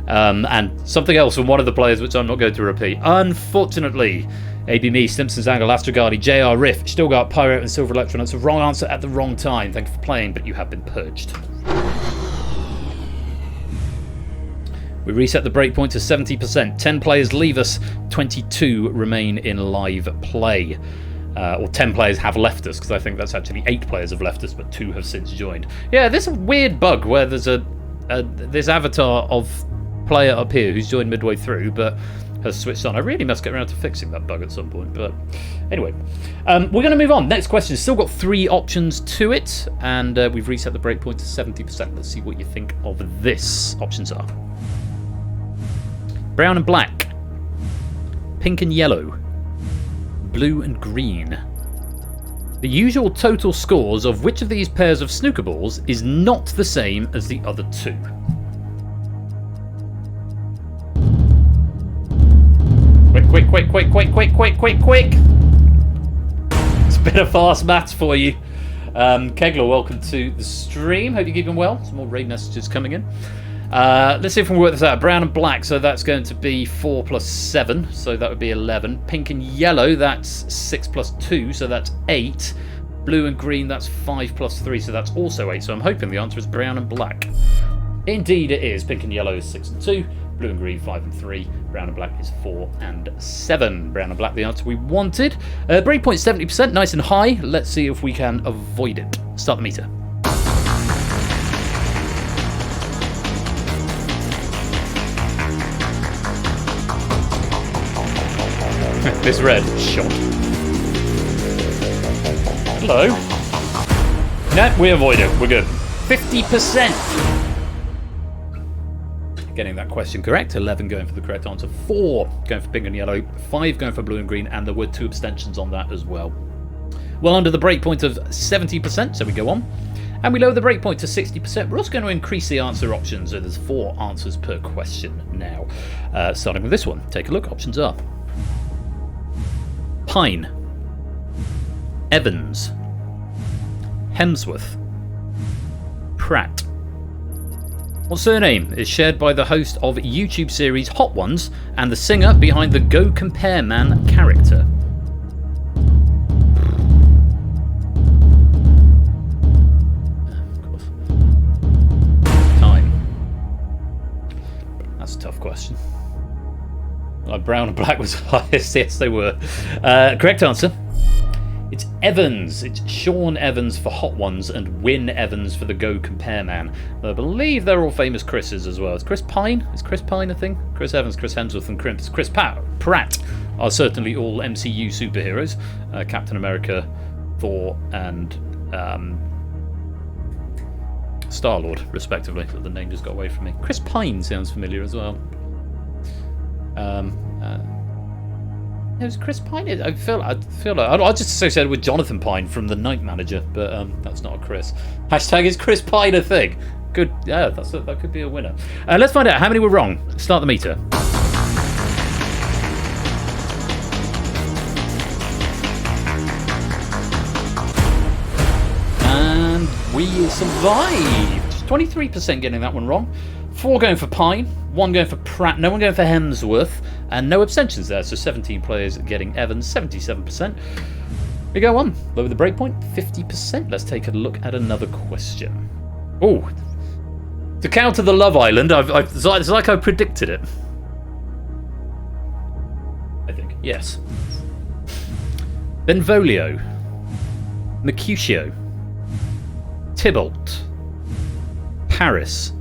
And something else from one of the players, which I'm not going to repeat. Unfortunately, AB Me, Stimpson's Angle, Astrogali, JR, Riff, Stilgar, Pyro, and Silver Electron. That's the wrong answer at the wrong time. Thank you for playing, but you have been purged. We reset the breakpoint to 70%. 10 players leave us, 22 remain in live play. Or 10 players have left us, because I think that's actually 8 players have left us, but 2 have since joined. Yeah, there's a weird bug where there's this avatar of player up here who's joined midway through, but has switched on. I really must get around to fixing that bug at some point, but anyway. We're going to move on. Next question. Still got 3 options to it, and we've reset the breakpoint to 70%. Let's see what you think of this. Options are brown and black, pink and yellow, blue and green. The usual total scores of which of these pairs of snooker balls is not the same as the other 2? Quick. It's a bit of fast maths for you. Kegler, welcome to the stream. Hope you're keeping well. Some more raid messages coming in. Let's see if we can work this out. Brown and black, so that's going to be 4 plus 7, so that would be 11. Pink and yellow, that's 6 plus 2, so that's 8. Blue and green, that's 5 plus 3, so that's also 8. So I'm hoping the answer is brown and black. Indeed it is. Pink and yellow is 6 and 2. Blue and green, 5 and 3. Brown and black is 4 and 7. Brown and black, the answer we wanted. Breakpoint 70%, nice and high. Let's see if we can avoid it. Start the meter. This red shot. Hello. No, we avoid it. We're good. 50%. Getting that question correct. 11 going for the correct answer. 4 going for pink and yellow. 5 going for blue and green. And there were 2 abstentions on that as well. Well under the breakpoint of 70%, so we go on. And we lower the breakpoint to 60%. We're also going to increase the answer options, so there's 4 answers per question now. Starting with this one. Take a look. Options are Pine, Evans, Hemsworth, Pratt. What surname is shared by the host of YouTube series Hot Ones and the singer behind the Go Compare Man character? Of course. Time. That's a tough question. Brown and black was highest. Yes, they were. Correct answer. It's Evans. It's Sean Evans for Hot Ones and Win Evans for the Go Compare Man. I believe they're all famous Chris's as well. Is Chris Pine? Is Chris Pine a thing? Chris Evans, Chris Hemsworth, and Chris Pratt are certainly all MCU superheroes. Captain America, Thor, and Star-Lord, respectively. The name just got away from me. Chris Pine sounds familiar as well. It was Chris Pine. I feel like I just associated with Jonathan Pine from The Night Manager, but that's not a Chris. Hashtag is Chris Pine a thing? Good. Yeah, that could be a winner. Let's find out how many were wrong. Start the meter. And we survived. 23% getting that one wrong. 4 going for Pine, 1 going for Pratt, no one going for Hemsworth, and no abstentions there, so 17 players getting Evans, 77%. We go on, lower the breakpoint, 50%. Let's take a look at another question. Oh, to counter the Love Island, it's like I predicted it. I think, yes. Benvolio, Mercutio, Tybalt, Paris.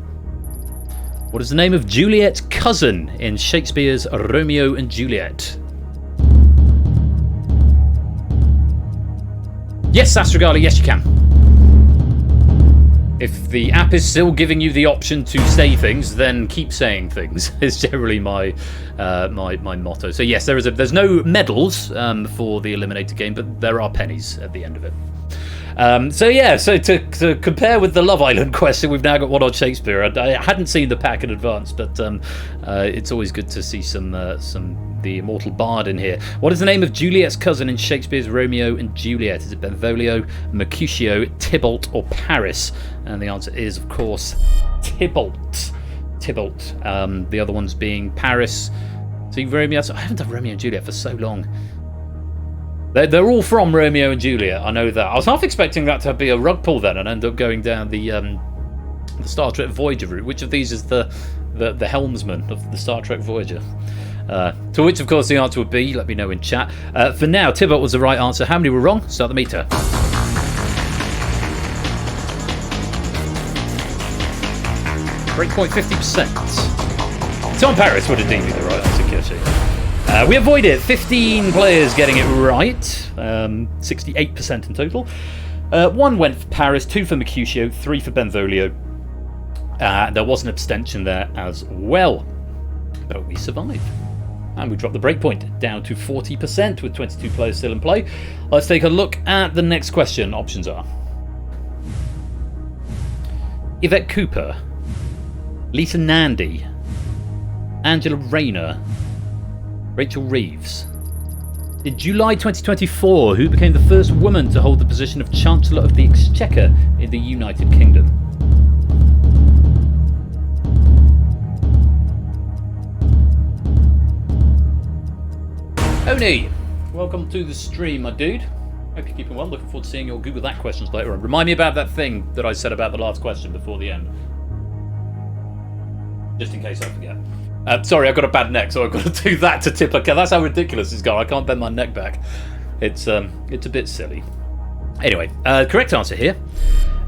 What is the name of Juliet's cousin in Shakespeare's Romeo and Juliet? Yes, Astrogali, yes you can. If the app is still giving you the option to say things, then keep saying things. Is generally my my motto. So yes, there's no medals for the eliminated game, but there are pennies at the end of it. So to compare with the Love Island question, we've now got one on Shakespeare. I hadn't seen the pack in advance, but it's always good to see some the immortal bard in here. What is the name of Juliet's cousin in Shakespeare's Romeo and Juliet? Is it Benvolio, Mercutio, Tybalt, or Paris? And the answer is, of course, Tybalt. Tybalt. The other ones being Paris. See, Romeo. I haven't done Romeo and Juliet for so long. They're all from Romeo and Juliet. I know that. I was half expecting that to be a rug pull then, and end up going down the Star Trek Voyager route. Which of these is the helmsman of the Star Trek Voyager? To which, of course, the answer would be, let me know in chat. For now, Tybalt was the right answer. How many were wrong? Start the meter. Breakpoint 50%. Tom Paris would indeed be the right answer, Kirsty. We avoided 15 players getting it right. 68% in total. 1 went for Paris, 2 for Mercutio, 3 for Benvolio. There was an abstention there as well. But we survived. And we dropped the breakpoint down to 40% with 22 players still in play. Let's take a look at the next question. Options are Yvette Cooper, Lisa Nandy, Angela Rayner, Rachel Reeves. In July 2024, who became the first woman to hold the position of Chancellor of the Exchequer in the United Kingdom? Oni, welcome to the stream, my dude. Hope you're keeping well. Looking forward to seeing your Google That questions later on. Remind me about that thing that I said about the last question before the end. Just in case I forget. Sorry, I've got a bad neck, so I've got to do that to tip a cat. That's how ridiculous it's gone. I can't bend my neck back. It's a bit silly. Anyway, correct answer here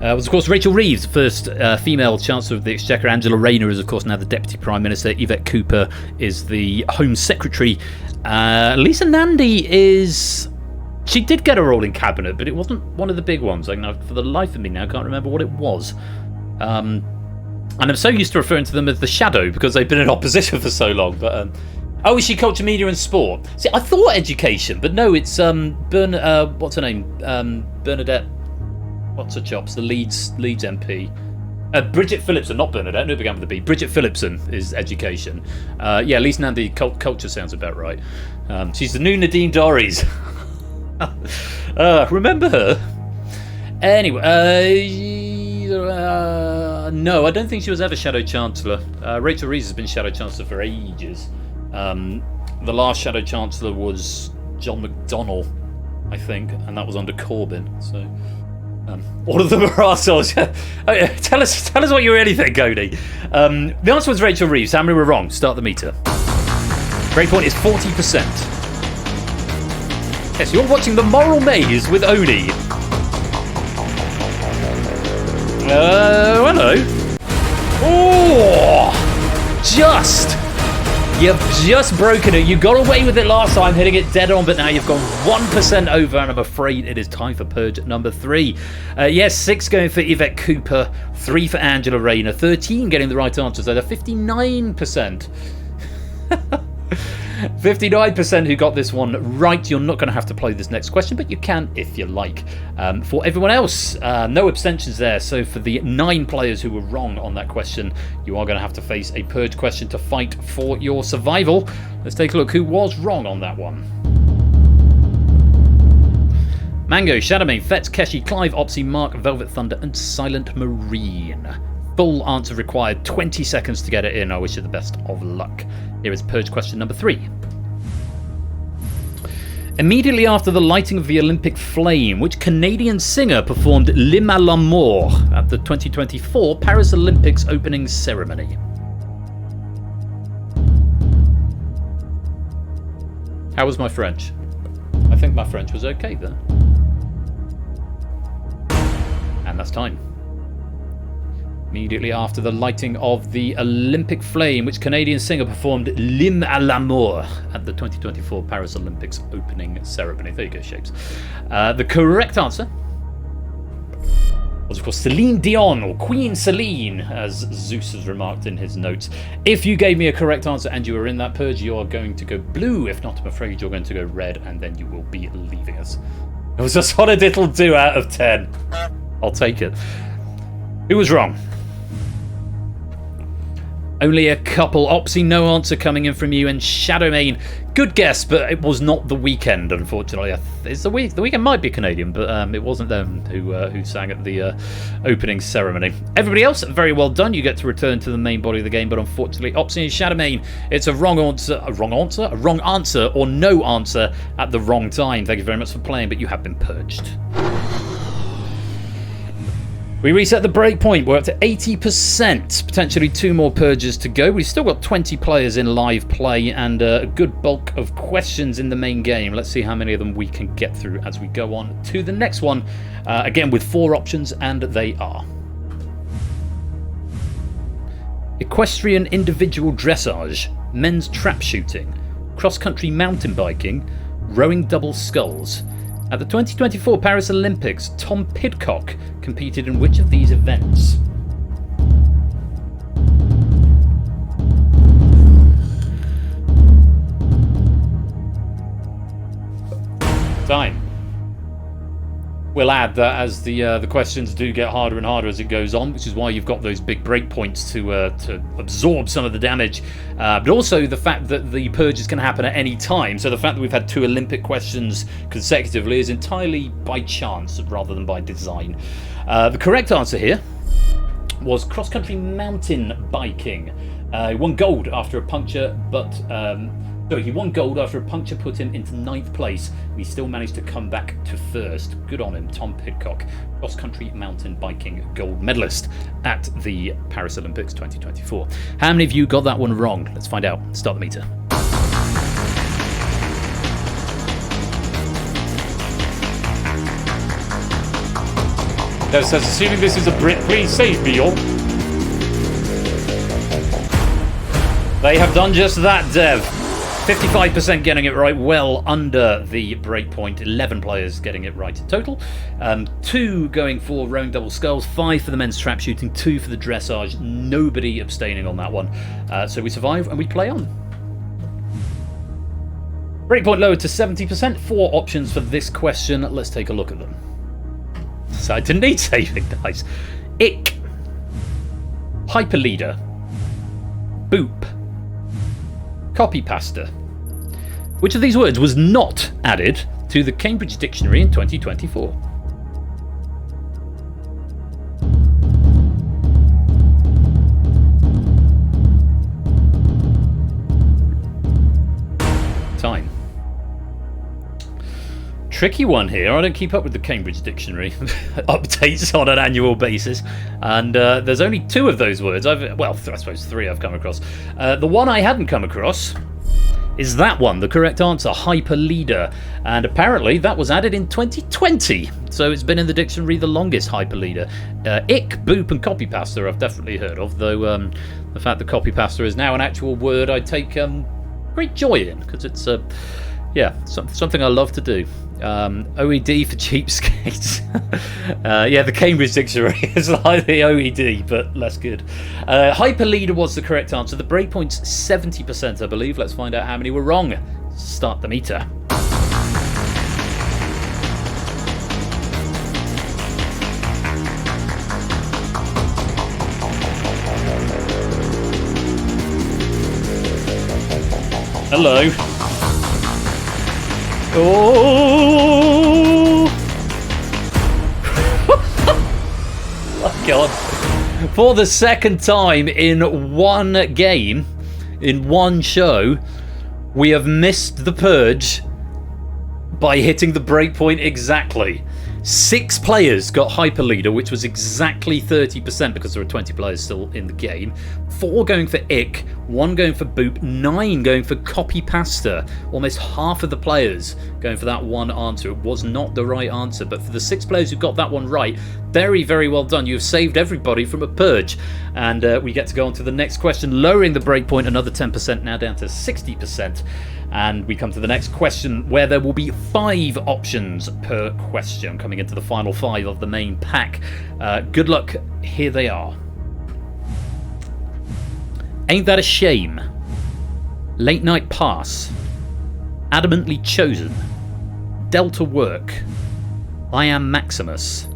was, of course, Rachel Reeves, first female Chancellor of the Exchequer. Angela Rayner is, of course, now the Deputy Prime Minister. Yvette Cooper is the Home Secretary. Lisa Nandy is... She did get a role in Cabinet, but it wasn't one of the big ones. For the life of me now, I can't remember what it was. And I'm so used to referring to them as the Shadow because they've been in opposition for so long. But oh, is she Culture, Media and Sport? See, I thought Education, but no, it's what's her name? Bernadette. What's her chops? The Leeds MP. Bridget Phillipson, not Bernadette. No, began with a B. Bridget Phillipson is Education. Yeah, Lisa Nandy, Culture sounds about right. She's the new Nadine Dorries. Remember her? Anyway, no, I don't think she was ever Shadow Chancellor. Rachel Reeves has been Shadow Chancellor for ages. The last Shadow Chancellor was John McDonnell, I think, and that was under Corbyn. So all of them are arseholes. Tell us what you really think, Cody. The answer was Rachel Reeves. How many were wrong? Start the meter. Breakpoint is 40%. Yes, you're watching The Moral Maze with Oni. Hello. Oh, you've just broken it. You got away with it last time, hitting it dead on, but now you've gone 1% over, and I'm afraid it is time for Purge number 3. Yes, 6 going for Yvette Cooper, 3 for Angela Rayner, 13 getting the right answers. So they're 59%. 59% who got this one right. You're not going to have to play this next question, but you can if you like. For everyone else, no abstentions there. So for the 9 players who were wrong on that question, you are going to have to face a Purge question to fight for your survival. Let's take a look who was wrong on that one. Mango, Shadowmane, Fetz, Keshi, Clive, Opsy, Mark, Velvet Thunder, and Silent Marine. Full answer required, 20 seconds to get it in. I wish you the best of luck. Here is Purge question number 3. Immediately after the lighting of the Olympic flame, which Canadian singer performed L'Hymne à l'amour at the 2024 Paris Olympics opening ceremony? How was my French? I think my French was okay there. And that's time. Immediately after the lighting of the Olympic flame, which Canadian singer performed L'Hymne à l'amour at the 2024 Paris Olympics opening ceremony. There you go, Shapes. The correct answer was, of course, Celine Dion, or Queen Celine, as Zeus has remarked in his notes. If you gave me a correct answer and you were in that purge, you are going to go blue. If not, I'm afraid you're going to go red, and then you will be leaving us. It was a solid little 2 out of 10. I'll take it. Who was wrong? Only a couple. Opsy, no answer coming in from you, and Shadowmane, good guess, but it was not The Weeknd, unfortunately. It's The Weeknd might be Canadian, but it wasn't them who sang at the opening ceremony. Everybody else, very well done. You get to return to the main body of the game, but unfortunately, Opsy and Shadowmane, it's a wrong answer, or no answer at the wrong time. Thank you very much for playing, but you have been purged. We reset the breakpoint. We're up to 80%. Potentially 2 more purges to go. We've still got 20 players in live play and a good bulk of questions in the main game. Let's see how many of them we can get through as we go on to the next one. Again, with 4 options, and they are: equestrian individual dressage, men's trap shooting, cross-country mountain biking, rowing double sculls. At the 2024 Paris Olympics, Tom Pidcock competed in which of these events? Time. We'll add that as the questions do get harder and harder as it goes on, which is why you've got those big breakpoints to absorb some of the damage. But also the fact that the purges can happen at any time. So the fact that we've had 2 Olympic questions consecutively is entirely by chance rather than by design. The correct answer here was cross-country mountain biking. He won gold after a puncture, but he won gold after a puncture put him into 9th place. He still managed to come back to 1st. Good on him, Tom Pidcock, cross-country mountain biking gold medalist at the Paris Olympics 2024. How many of you got that one wrong? Let's find out. Start the meter. Dev says, assuming this is a Brit, please save me, y'all. They have done just that, Dev. 55% getting it right, well under the breakpoint. 11 players getting it right in total. 2 going for rowing double sculls, 5 for the men's trap shooting, 2 for the dressage. Nobody abstaining on that one. So we survive and we play on. Breakpoint lowered to 70%. 4 options for this question. Let's take a look at them. So I didn't need saving, guys. Ick. Hyperleader. Boop. Copy pasta. Which of these words was not added to the Cambridge Dictionary in 2024? Time. Tricky one here. I don't keep up with the Cambridge Dictionary updates on an annual basis, and there's only 2 of those words. I suppose 3 I've come across. The one I hadn't come across is that one, the correct answer, hyper leader, and apparently that was added in 2020, so it's been in the dictionary the longest, hyper leader. Ick, boop, and copy pasta I've definitely heard of, though the fact that copy pasta is now an actual word I take great joy in, because it's something I love to do. OED for cheapskates. The Cambridge Dictionary is like the OED, but less good. Hyperleader was the correct answer. The breakpoint's 70%, I believe. Let's find out how many were wrong. Start the meter. Hello. Oh! Oh God. For the second time in one game, in one show, we have missed the purge by hitting the breakpoint exactly. 6 players got Hyper Leader, which was exactly 30% because there were 20 players still in the game. 4 going for Ick, 1 going for Boop, 9 going for Copy Pasta. Almost half of the players going for that one answer. It was not the right answer, but for the 6 players who got that one right, very, very well done. You have saved everybody from a purge. And we get to go on to the next question, lowering the breakpoint another 10%, now down to 60%. And we come to the next question, where there will be 5 options per question coming into the final 5 of the main pack. Good luck. Here they are. Ain't That a Shame? Late Night Pass. Adamantly Chosen. Delta Work. I Am Maximus.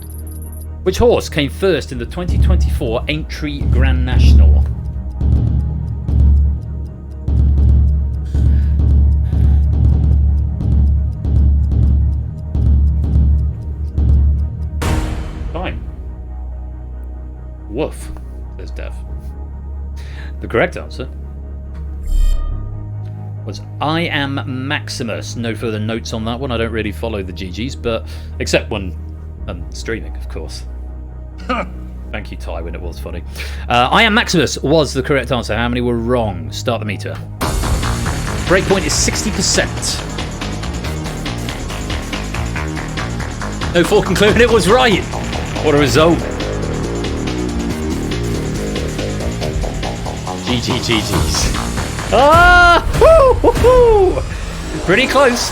Which horse came first in the 2024 Aintree Grand National? Fine. Woof, says Dev. The correct answer was I Am Maximus. No further notes on that one. I don't really follow the GGs, but except when I'm streaming, of course. Thank you, Ty, when it was funny. I Am Maximus was the correct answer. How many were wrong? Start the meter. Breakpoint is 60%. No for concluding it was right. What a result. GGGGs. Ah! Woo, woo, woo. Pretty close.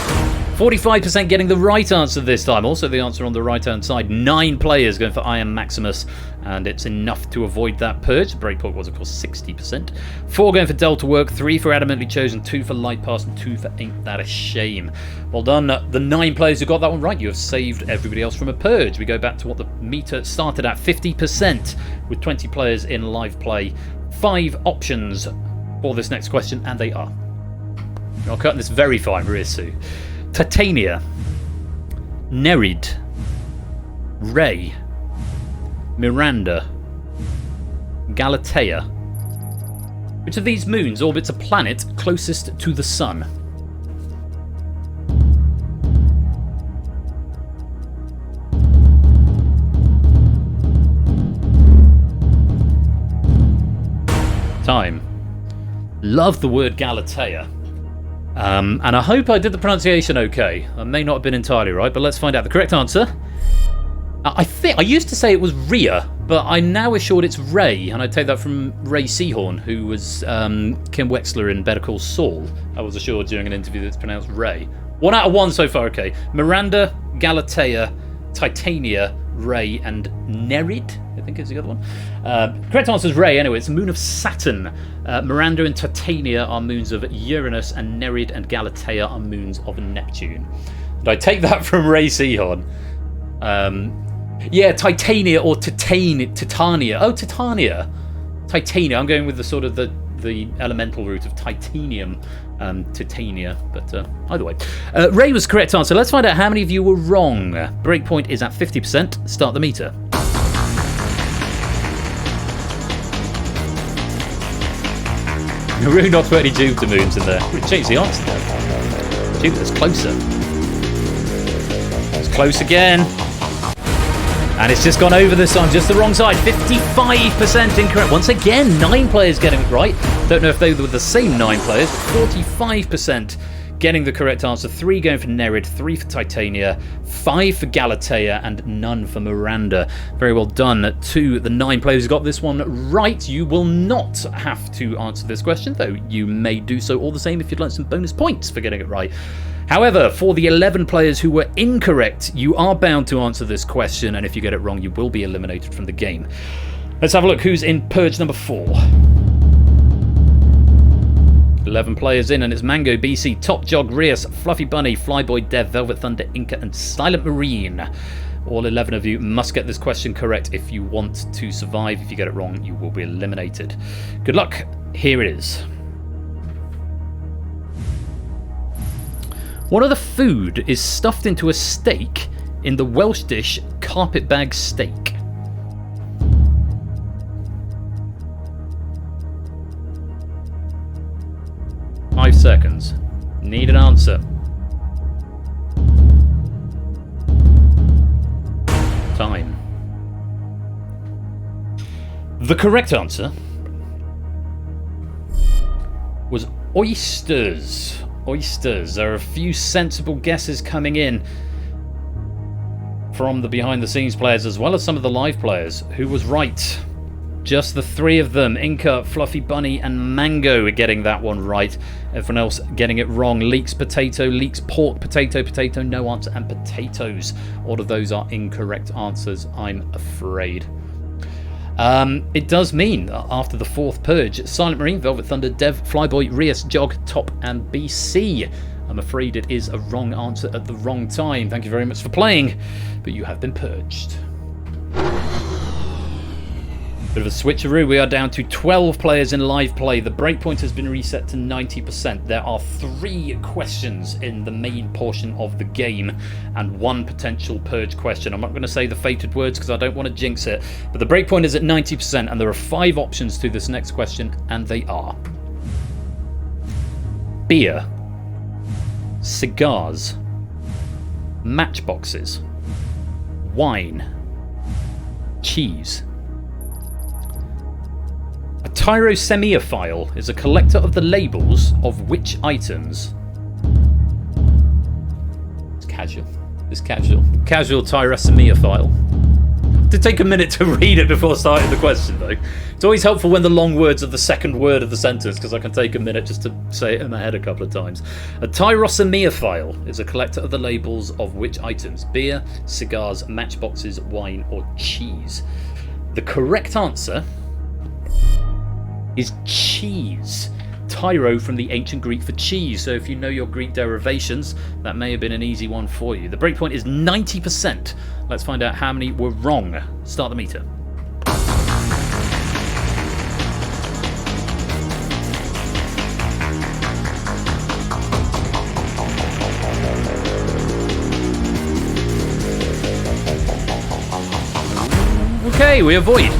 45% getting the right answer this time. Also the answer on the right-hand side. 9 players going for I Am Maximus. And it's enough to avoid that purge. The breakpoint was, of course, 60%. 4 going for Delta Work. 3 for Adamantly Chosen. 2 for Light Pass. And 2 for Ain't That a Shame. Well done. The 9 players who got that one right. You have saved everybody else from a purge. We go back to what the meter started at. 50% with 20 players in live play. 5 options for this next question. And they are. I'll cut this very fine, Risu. Titania, Nereid, Ray, Miranda, Galatea. Which of these moons orbits a planet closest to the Sun? Time. Love the word Galatea. And I hope I did the pronunciation okay. I may not have been entirely right, but let's find out. The correct answer, I think I used to say it was Rhea, but I'm now assured it's Ray, and I take that from Ray Seahorn, who was Kim Wexler in Better Call Saul. I was assured during an interview that it's pronounced Ray. 1 out of 1 so far. Okay, Miranda, Galatea, Titania, Ray, and Nereid, I think is the other one. Correct answer is Ray. Anyway, it's the moon of Saturn. Miranda and Titania are moons of Uranus, and Nereid and Galatea are moons of Neptune. And I take that from Ray Seahorn. Yeah, Titania or Titania. Oh, Titania. Titania. I'm going with the sort of the elemental root of titanium, Titania, but either way. Ray was the correct answer. Let's find out how many of you were wrong. Breakpoint is at 50%. Start the meter. We're not put any Jupiter moons in there. We changed the answer there. Jupiter's closer. It's close again. And it's just gone over this time, just the wrong side. 55% incorrect. Once again, 9 players getting it right. Don't know if they were the same 9 players, but 45% getting the correct answer. 3 going for Nereid, 3 for Titania, 5 for Galatea, and none for Miranda. Very well done to the 9 players who got this one right. You will not have to answer this question, though you may do so all the same if you'd like some bonus points for getting it right. However, for the 11 players who were incorrect, you are bound to answer this question, and if you get it wrong, you will be eliminated from the game. Let's have a look who's in Purge number 4. 11 players in, and it's Mango, BC, Top Jog, Rias, Fluffy Bunny, Flyboy, Dev, Velvet Thunder, Inca, and Silent Marine. All 11 of you must get this question correct if you want to survive. If you get it wrong, you will be eliminated. Good luck. Here it is. What other food is stuffed into a steak in the Welsh dish carpetbag steak? Five seconds. Need an answer. The correct answer was oysters. Oysters. There are a few sensible guesses coming in from the behind-the-scenes players as well as some of the live players. Who was right? Just the three of them. Inca, Fluffy Bunny, and Mango are getting that one right. Everyone else getting it wrong. Leeks potato, leeks pork, potato, potato, no answer, and potatoes. All of those are incorrect answers, I'm afraid. It does mean that after the fourth purge, Silent Marine, Velvet Thunder, Dev, Flyboy, Rias, Jog, Top, and BC. I'm afraid it is a wrong answer at the wrong time. Thank you very much for playing, but you have been purged. Bit of a switcheroo. We are down to 12 players in live play. The breakpoint has been reset to 90%. There are 3 questions in the main portion of the game and 1 potential purge question. I'm not going to say the fated words because I don't want to jinx it, but the breakpoint is at 90% and there are 5 options to this next question, and they are: beer, cigars, matchboxes, wine, cheese. A tyrosemiophile is a collector of the labels of which items? It's casual. It's casual. Casual tyrosemiophile. To take a minute to read it before starting the question, though. It's always helpful when the long words are the second word of the sentence, because I can take a minute just to say it in my head a couple of times. A tyrosemiophile is a collector of the labels of which items? Beer, cigars, matchboxes, wine, or cheese. The correct answer is cheese. Tyro from the ancient Greek for cheese. So if you know your Greek derivations, that may have been an easy one for you. The breakpoint is 90%. Let's find out how many were wrong. Start the meter. Okay, we avoid.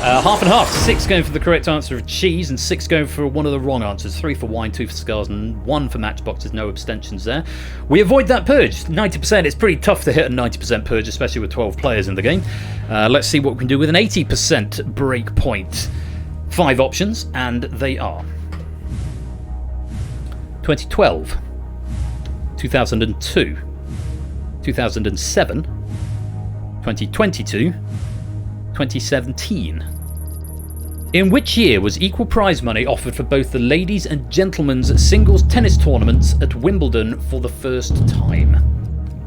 Half and half. 6 going for the correct answer of cheese and 6 going for one of the wrong answers. 3 for wine, 2 for cigars, and 1 for matchboxes. No abstentions there. We avoid that purge. 90%. It's pretty tough to hit a 90% purge, especially with 12 players in the game. Let's see what we can do with an 80% break point. 5 options, and they are: 2012, 2002, 2007, 2022, 2017. In which year was equal prize money offered for both the ladies' and gentlemen's singles tennis tournaments at Wimbledon for the first time?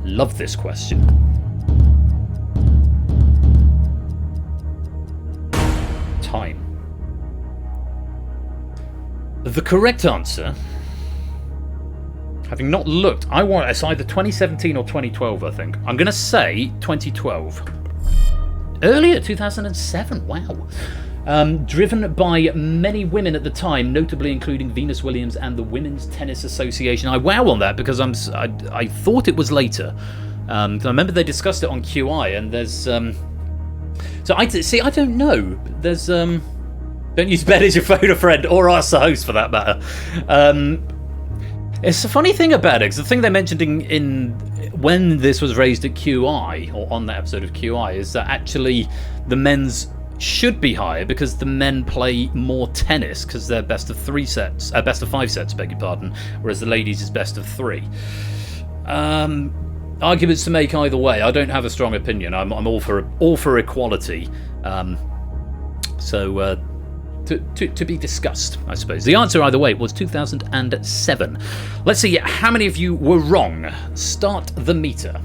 Love this question. Time. The correct answer, having not looked, it's either 2017 or 2012, I think. I'm going to say 2012. Earlier, 2007, wow. Driven by many women at the time, notably including Venus Williams and the Women's Tennis Association. I wow on that because I thought it was later. I remember they discussed it on QI, and there's... So I don't know. There's... Don't use Ben as your phone a friend, or ask the host for that matter. It's a funny thing about it, because the thing they mentioned in when this was raised at QI, or on that episode of QI, is that actually the men's should be higher because the men play more tennis because they're best of 5 sets, beg your pardon, whereas the ladies is best of 3. Arguments to make either way. I don't have a strong opinion. I'm all for equality. To be discussed, I suppose. The answer either way was 2007. Let's see how many of you were wrong. Start the meter.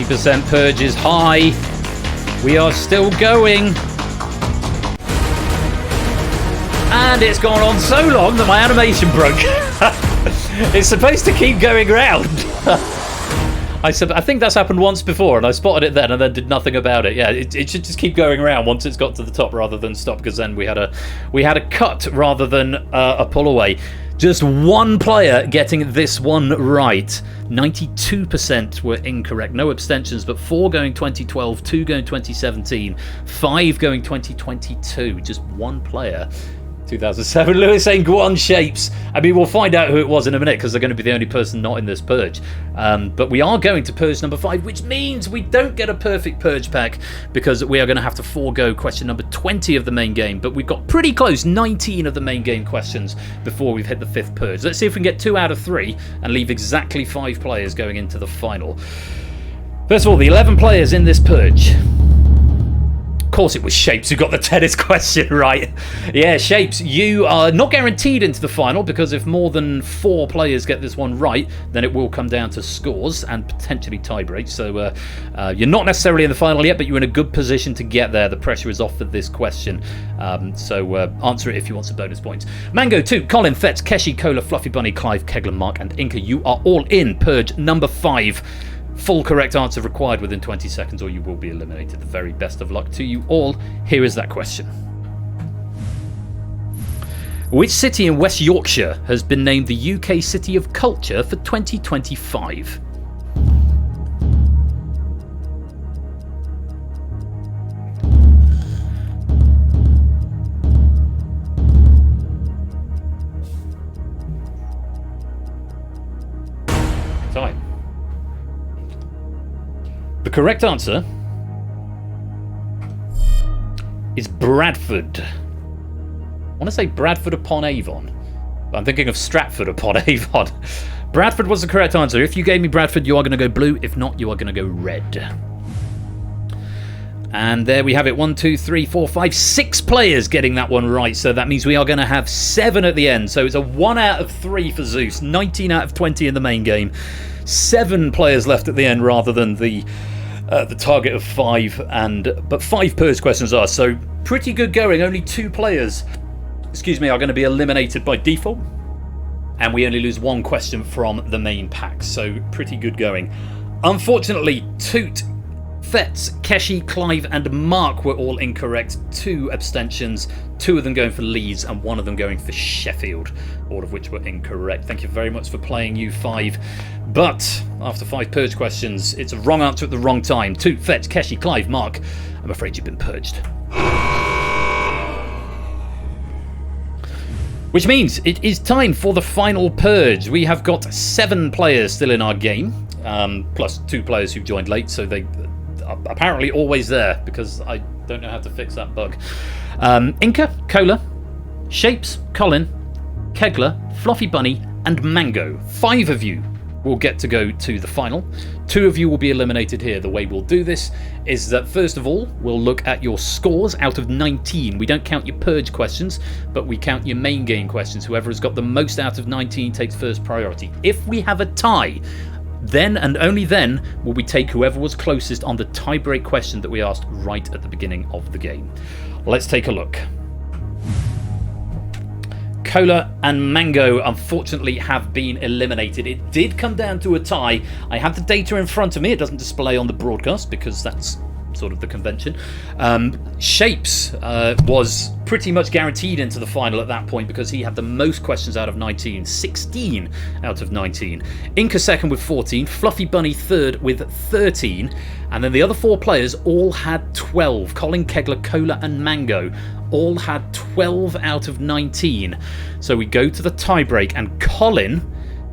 %. Purge is high. We are still going. And it's gone on so long that my animation broke. It's supposed to keep going round. I think that's happened once before, and I spotted it then and then did nothing about it. Yeah, it should just keep going around once it's got to the top rather than stop, because then we had a cut rather than a pull away. Just one player getting this one right. 92% were incorrect. No abstentions, but 4 going 2012, 2 going 2017, 5 going 2022. Just one player. 2007. Lewis saying, go on, Shapes. I mean, we'll find out who it was in a minute because they're going to be the only person not in this Purge. But we are going to Purge number 5, which means we don't get a perfect Purge pack because we are going to have to forego question number 20 of the main game. But we've got pretty close, 19 of the main game questions before we've hit the 5th Purge. Let's see if we can get 2 out of 3 and leave exactly 5 players going into the final. First of all, the 11 players in this Purge. Of course it was Shapes who got the tennis question right. Yeah, Shapes, you are not guaranteed into the final because if more than 4 players get this one right, then it will come down to scores and potentially tie breaks. So you're not necessarily in the final yet, but you're in a good position to get there. The pressure is off for this question. So answer it if you want some bonus points. Mango 2, Colin, Fetz, Keshi, Cola, Fluffy Bunny, Clive, Kegler, Mark and Inca. You are all in Purge number 5. Full correct answer required within 20 seconds or you will be eliminated. The very best of luck to you all. Here is that question. Which city in West Yorkshire has been named the UK City of Culture for 2025? Time. The correct answer is Bradford. I want to say Bradford upon Avon, but I'm thinking of Stratford upon Avon. Bradford was the correct answer. If you gave me Bradford, you are going to go blue. If not, you are going to go red. And there we have it. 1, 2, 3, 4, 5, 6 players getting that one right. So that means we are going to have 7 at the end. So it's a 1 out of 3 for Zeus. 19 out of 20 in the main game. 7 players left at the end rather than the target of 5, but 5 Purge questions are, so pretty good going. Only 2 players, are going to be eliminated by default, and we only lose 1 question from the main pack, so pretty good going. Unfortunately, Toot, Fetz, Keshi, Clive and Mark were all incorrect. 2 abstentions, 2 of them going for Leeds and 1 of them going for Sheffield, all of which were incorrect. Thank you very much for playing, you 5. But after 5 Purge questions, it's a wrong answer at the wrong time. Toot, Fetz, Keshi, Clive, Mark, I'm afraid you've been purged. Which means it is time for the final Purge. We have got 7 players still in our game, plus 2 players who joined late, so they are apparently always there because I don't know how to fix that bug. Inca, Cola, Shapes, Colin, Kegler, Fluffy Bunny and Mango. 5 of you will get to go to the final. 2 of you will be eliminated here. The way we'll do this is that first of all, we'll look at your scores out of 19. We don't count your Purge questions, but we count your main game questions. Whoever has got the most out of 19 takes first priority. If we have a tie, then and only then will we take whoever was closest on the tie-break question that we asked right at the beginning of the game. Let's take a look. Cola and Mango unfortunately have been eliminated. It did come down to a tie. I have the data in front of me. It doesn't display on the broadcast because that's sort of the convention. Shapes was pretty much guaranteed into the final at that point because he had the most questions out of 19. 16 out of 19. Inca second with 14. Fluffy Bunny third with 13. And then the other 4 players all had 12. Colin, Kegler, Cola and Mango all had 12 out of 19. So we go to the tie-break, and Colin,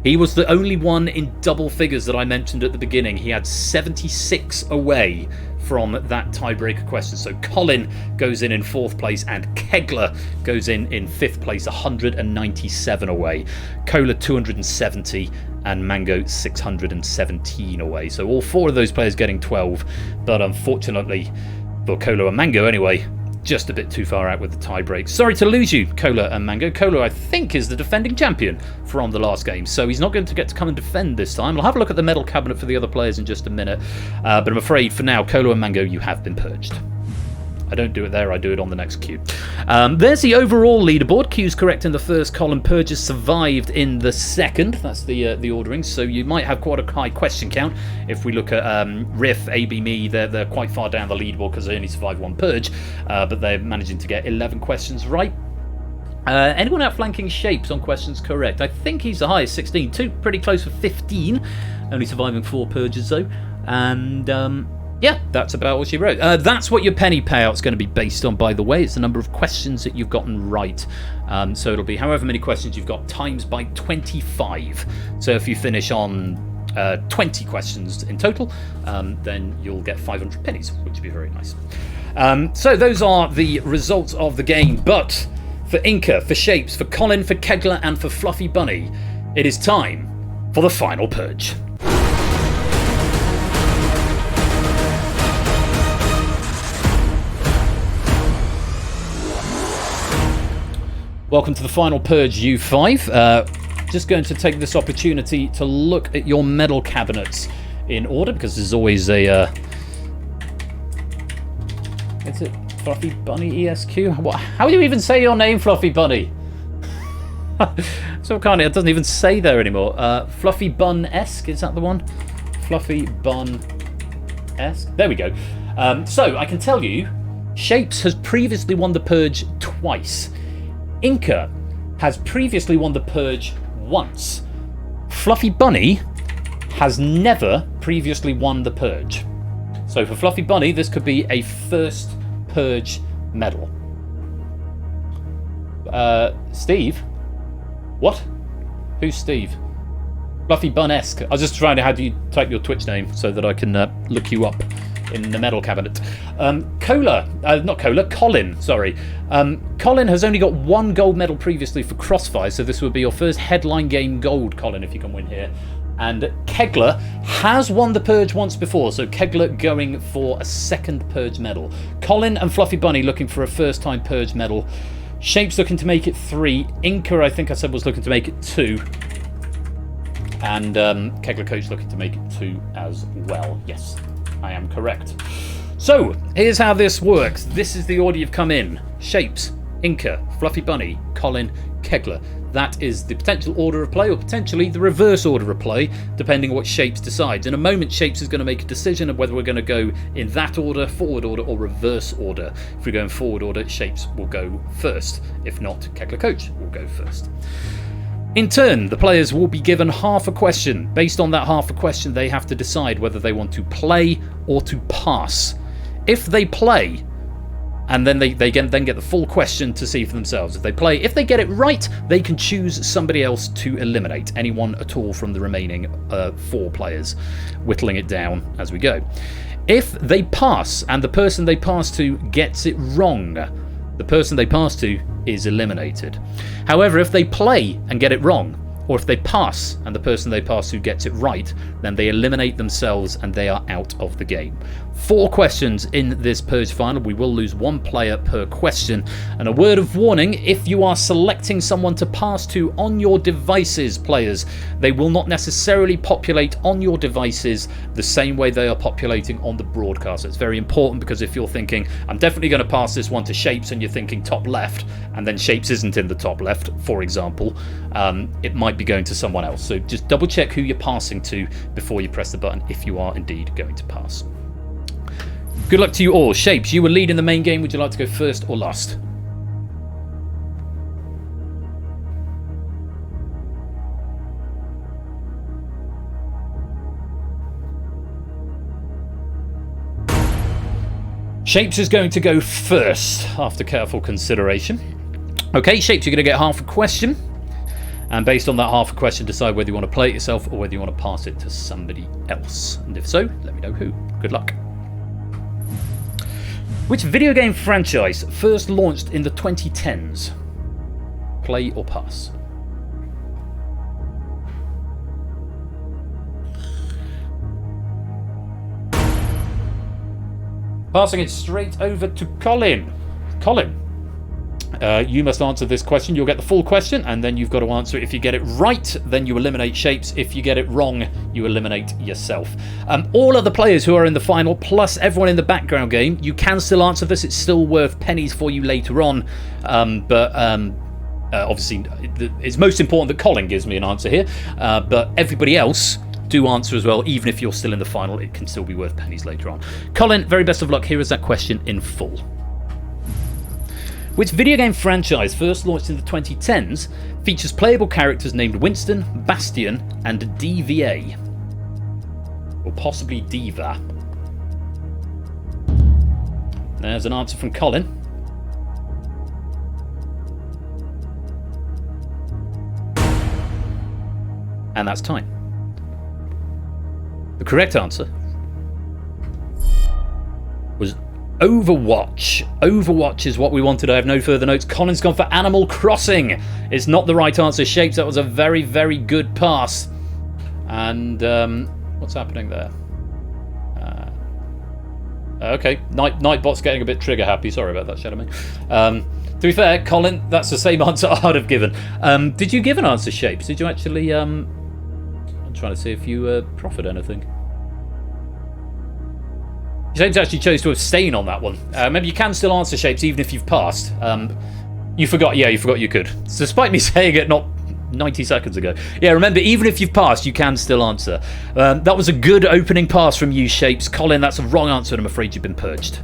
he was the only one in double figures that I mentioned at the beginning. He had 76 away from that tiebreaker question. So Colin goes in 4th place and Kegler goes in 5th place, 197 away. Cola 270 and Mango 617 away. So all 4 of those players getting 12, but unfortunately for Cola and Mango anyway, just a bit too far out with the tie break. Sorry to lose you, Cola and Mango. Cola, I think, is the defending champion from the last game, so he's not going to get to come and defend this time. I'll have a look at the medal cabinet for the other players in just a minute, but I'm afraid for now, Cola and Mango, you have been purged. I don't do it there, I do it on the next cue. There's the overall leaderboard. Q's correct in the first column, Purges survived in the second. That's the ordering, so you might have quite a high question count. If we look at Riff, AB Me, they're quite far down the leaderboard because they only survived 1 Purge, but they're managing to get 11 questions right. Anyone outflanking Shapes on questions correct? I think he's the highest, 16. 2 pretty close for 15. Only surviving 4 purges though. And yeah, that's about what she wrote. That's what your penny payout's going to be based on, by the way. It's the number of questions that you've gotten right. So it'll be however many questions you've got times by 25. So if you finish on 20 questions in total, then you'll get 500 pennies, which would be very nice. So those are the results of the game. But for Inca, for Shapes, for Colin, for Kegler, and for Fluffy Bunny, it is time for the final purge. Welcome to the final purge, U5. Just going to take this opportunity to look at your medal cabinets in order, because there's always a... Is it Fluffy Bunny ESQ? How do you even say your name, Fluffy Bunny? So it doesn't even say there anymore. Fluffy Bun-esque, is that the one? Fluffy Bun-esque. There we go. So I can tell you, Shapes has previously won the purge twice. Inca has previously won the purge once. Fluffy Bunny has never previously won the purge. So for Fluffy Bunny, this could be a first purge medal. Steve? What? Who's Steve? Fluffy Bun-esque. I was just trying to how do you type your Twitch name so that I can look you up in the medal cabinet. Colin, sorry. Colin has only got 1 gold medal previously for Crossfire, so this would be your first headline game gold, Colin, if you can win here. And Kegler has won the purge once before, so Kegler going for a second purge medal. Colin and Fluffy Bunny looking for a first time purge medal. Shapes looking to make it 3. Inca, I think I said, was looking to make it 2. And Kegler Coach looking to make it 2 as well. Yes, I am correct. So, here's how this works. This is the order you've come in. Shapes, Inca, Fluffy Bunny, Colin, Kegler. That is the potential order of play, or potentially the reverse order of play, depending on what Shapes decides. In a moment, Shapes is going to make a decision of whether we're going to go in that order, forward order, or reverse order. If we go in forward order, Shapes will go first. If not, Kegler Coach will go first. In turn, the players will be given half a question. Based on that half a question, they have to decide whether they want to play or to pass. If they play, and then they then get the full question to see for themselves. If they get it right, they can choose somebody else to eliminate, anyone at all from the remaining 4 players, whittling it down as we go. If they pass, and the person they pass to gets it wrong, the person they pass to is eliminated. However, if they play and get it wrong, or if they pass and the person they pass to gets it right, then they eliminate themselves and they are out of the game. 4 questions in this purge final. We will lose 1 player per question. And a word of warning, if you are selecting someone to pass to on your devices, players, they will not necessarily populate on your devices the same way they are populating on the broadcast. It's very important, because if you're thinking, I'm definitely going to pass this one to Shapes, and you're thinking top left, and then Shapes isn't in the top left, for example, it might be going to someone else. So just double check who you're passing to before you press the button, if you are indeed going to pass. Good luck to you all. Shapes, you will lead in the main game. Would you like to go first or last? Shapes is going to go first after careful consideration. Okay, Shapes, you're going to get half a question. And based on that half a question, decide whether you want to play it yourself or whether you want to pass it to somebody else. And if so, let me know who. Good luck. Which video game franchise first launched in the 2010s? Play or pass? Passing it straight over to Colin. Colin, you must answer this question. You'll get the full question, and then you've got to answer it. If you get it right, then you eliminate Shapes. If you get it wrong, you eliminate yourself. All other players who are in the final, plus everyone in the background game, you can still answer this. It's still worth pennies for you later on. Obviously, it's most important that Colin gives me an answer here. But everybody else do answer as well. Even if you're still in the final, it can still be worth pennies later on. Colin, very best of luck. Here is that question in full. Which video game franchise, first launched in the 2010s, features playable characters named Winston, Bastion, and DVA? Or possibly Diva. There's an answer from Colin. And that's time. The correct answer was Overwatch. Overwatch is what we wanted. I have no further notes. Colin's gone for Animal Crossing. It's not the right answer. Shapes, that was a very, very good pass. And what's happening there? Okay, Nightbot's getting a bit trigger happy. Sorry about that, Shadowman. To be fair, Colin, that's the same answer I'd have given. Did you give an answer, Shapes? Did you actually... I'm trying to see if you proffered anything. Shapes actually chose to abstain on that one. Maybe you can still answer, Shapes, even if you've passed. You forgot, yeah, you forgot you could. Despite me saying it not 90 seconds ago. Yeah, remember, even if you've passed, you can still answer. That was a good opening pass from you, Shapes. Colin, that's a wrong answer, and I'm afraid you've been purged.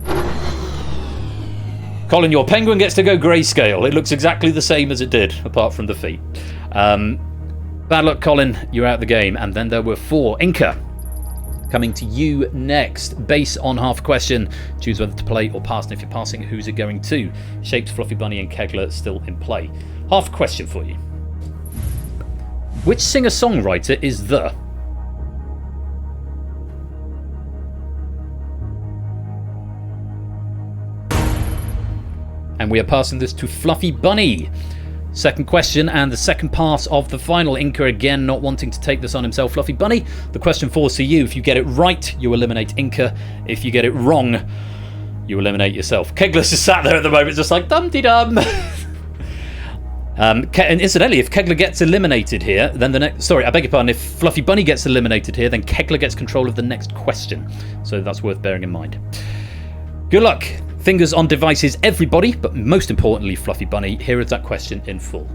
Colin, your penguin gets to go grayscale. It looks exactly the same as it did, apart from the feet. Bad luck, Colin. You're out of the game. And then there were 4. Inca, coming to you next. Base on half a question. Choose whether to play or pass, and if you're passing, who's it going to? Shapes, Fluffy Bunny, and Kegler still in play. Half a question for you. Which singer-songwriter is the... And we are passing this to Fluffy Bunny. Second question and the second pass of the final. Inca again not wanting to take this on himself. Fluffy Bunny, the question falls to you. If you get it right, you eliminate Inca. If you get it wrong, you eliminate yourself. Kegler's just sat there at the moment just like dum-de-dum. And incidentally, if Kegler gets eliminated here, then the next... Sorry, I beg your pardon. If Fluffy Bunny gets eliminated here, then Kegler gets control of the next question. So that's worth bearing in mind. Good luck. Fingers on devices, everybody, but most importantly, Fluffy Bunny. Here is that question in full.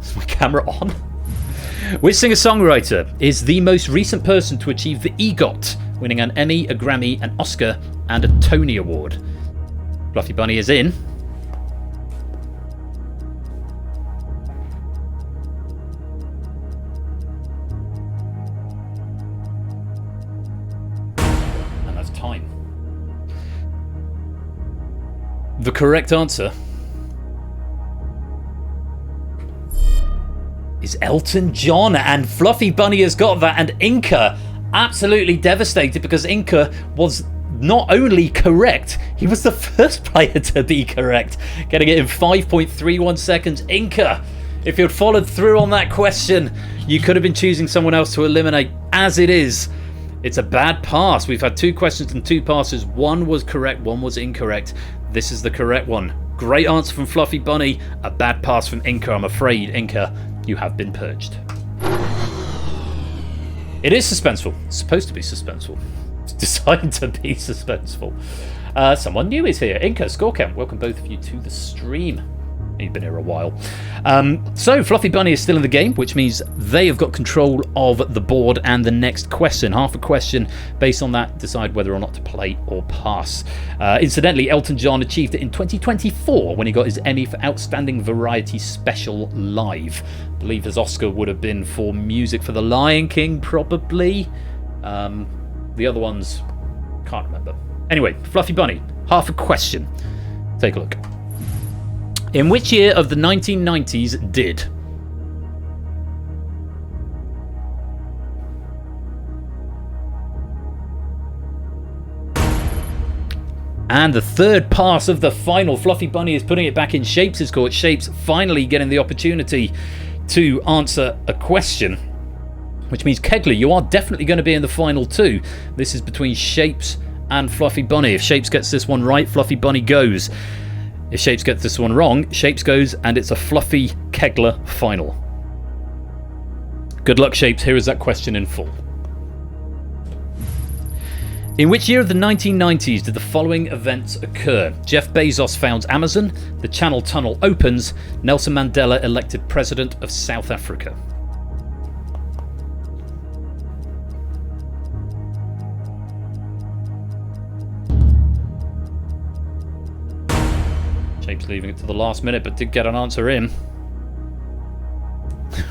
Is my camera on? Which singer-songwriter is the most recent person to achieve the EGOT, winning an Emmy, a Grammy, an Oscar, and a Tony Award? Fluffy Bunny is in. And that's time. The correct answer is Elton John, and Fluffy Bunny has got that, and Inca absolutely devastated because Inca was not only correct, he was the first player to be correct, getting it in 5.31 seconds. Inca, if you'd followed through on that question, you could have been choosing someone else to eliminate. As it is, it's a bad pass. We've had 2 questions and 2 passes. One was correct, one was incorrect. This is the correct one. Great answer from Fluffy Bunny. A bad pass from Inca. I'm afraid, Inca, you have been purged. It is suspenseful. It's supposed to be suspenseful. It's designed to be suspenseful. Someone new is here. Inca, score count. Welcome both of you to the stream. You've been here a while. So Fluffy Bunny is still in the game, which means they have got control of the board and the next question. Half a question. Based on that, decide whether or not to play or pass. Incidentally, Elton John achieved it in 2024 when he got his Emmy for Outstanding Variety Special Live. I believe his Oscar would have been for music for The Lion King, probably. The other ones, can't remember. Anyway, Fluffy Bunny, half a question. Take a look. In which year of the 1990s did... And the third pass of the final. Fluffy Bunny is putting it back in Shapes' court. Shapes finally getting the opportunity to answer a question. Which means, Kegler, you are definitely going to be in the final 2. This is between Shapes and Fluffy Bunny. If Shapes gets this one right, Fluffy Bunny goes. If Shapes gets this one wrong, Shapes goes, and it's a Fluffy Kegler final. Good luck, Shapes. Here is that question in full. In which year of the 1990s did the following events occur? Jeff Bezos founds Amazon, the Channel Tunnel opens, Nelson Mandela elected President of South Africa. Shapes leaving it to the last minute, but did get an answer in.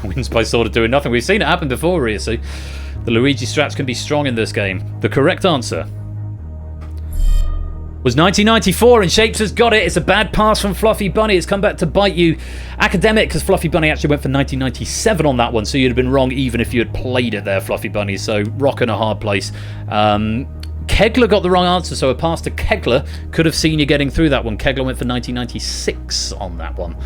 Wins by sort of doing nothing. We've seen it happen before, Riosu. The Luigi strats can be strong in this game. The correct answer was 1994, and Shapes has got it. It's a bad pass from Fluffy Bunny. It's come back to bite you. Academic, because Fluffy Bunny actually went for 1997 on that one, so you'd have been wrong even if you had played it there, Fluffy Bunny. So rock in a hard place. Kegler got the wrong answer, so a pass to Kegler could have seen you getting through that one. Kegler went for 1996 on that one.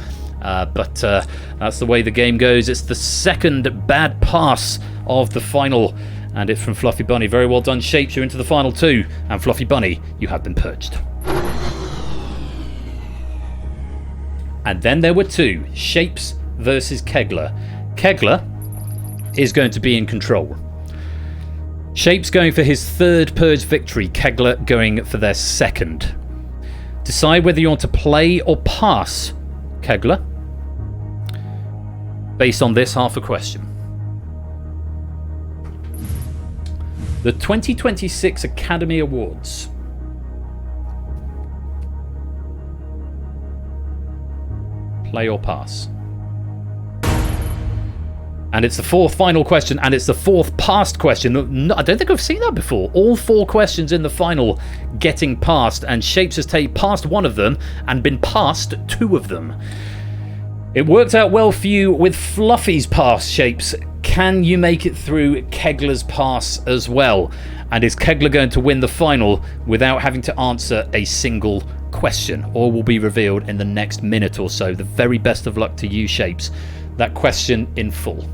But that's the way the game goes. It's the second bad pass of the final, and it's from Fluffy Bunny. Very well done, Shapes. You're into the final two, and Fluffy Bunny, you have been purged. And then there were two, Shapes versus Kegler. Kegler is going to be in control. Shapes going for his third Purge victory, Kegler going for their second. Decide whether you want to play or pass, Kegler, based on this half a question. The 2026 Academy Awards. Play or pass? And it's the fourth final question, and it's the fourth past question. I don't think I've seen that before. All four questions in the final getting passed, and Shapes has passed one of them and been passed two of them. It worked out well for you with Fluffy's pass, Shapes. Can you make it through Kegler's pass as well? And is Kegler going to win the final without having to answer a single question? Or will be revealed in the next minute or so. The very best of luck to you, Shapes. That question in full.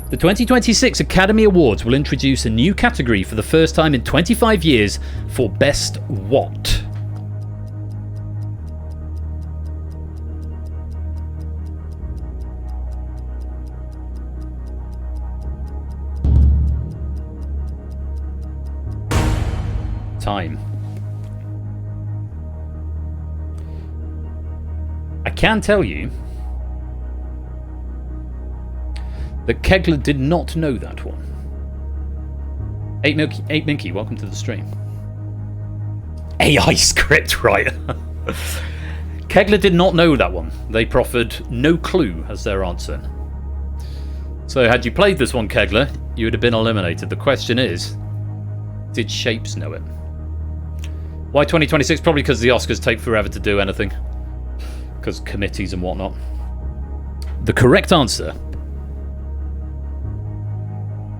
The 2026 Academy Awards will introduce a new category for the first time in 25 years for Best What? Time. I can tell you that Kegler did not know that one. 8 Minky, welcome to the stream. AI script writer. Kegler did not know that one. They proffered no clue as their answer. So had you played this one, Kegler, you would have been eliminated. The question is, did Shapes know it? Why 2026? Probably because the Oscars take forever to do anything. Because committees and whatnot. The correct answer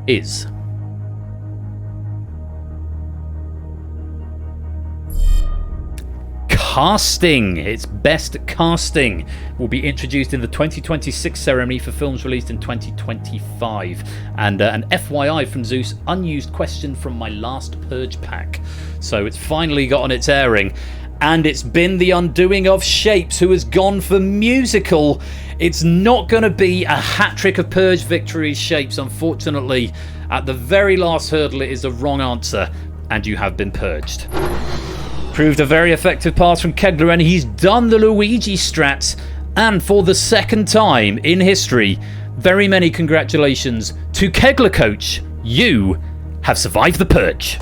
is casting. It's best casting will be introduced in the 2026 ceremony for films released in 2025. And an FYI from Zeus, unused question from my last Purge pack. So it's finally got on its airing. And it's been the undoing of Shapes, who has gone for musical. It's not going to be a hat-trick of Purge victories, Shapes. Unfortunately, at the very last hurdle, it is the wrong answer, and you have been purged. Proved a very effective pass from Kegler, and he's done the Luigi strats. And for the second time in history, very many congratulations to Kegler Coach. You have survived the Purge.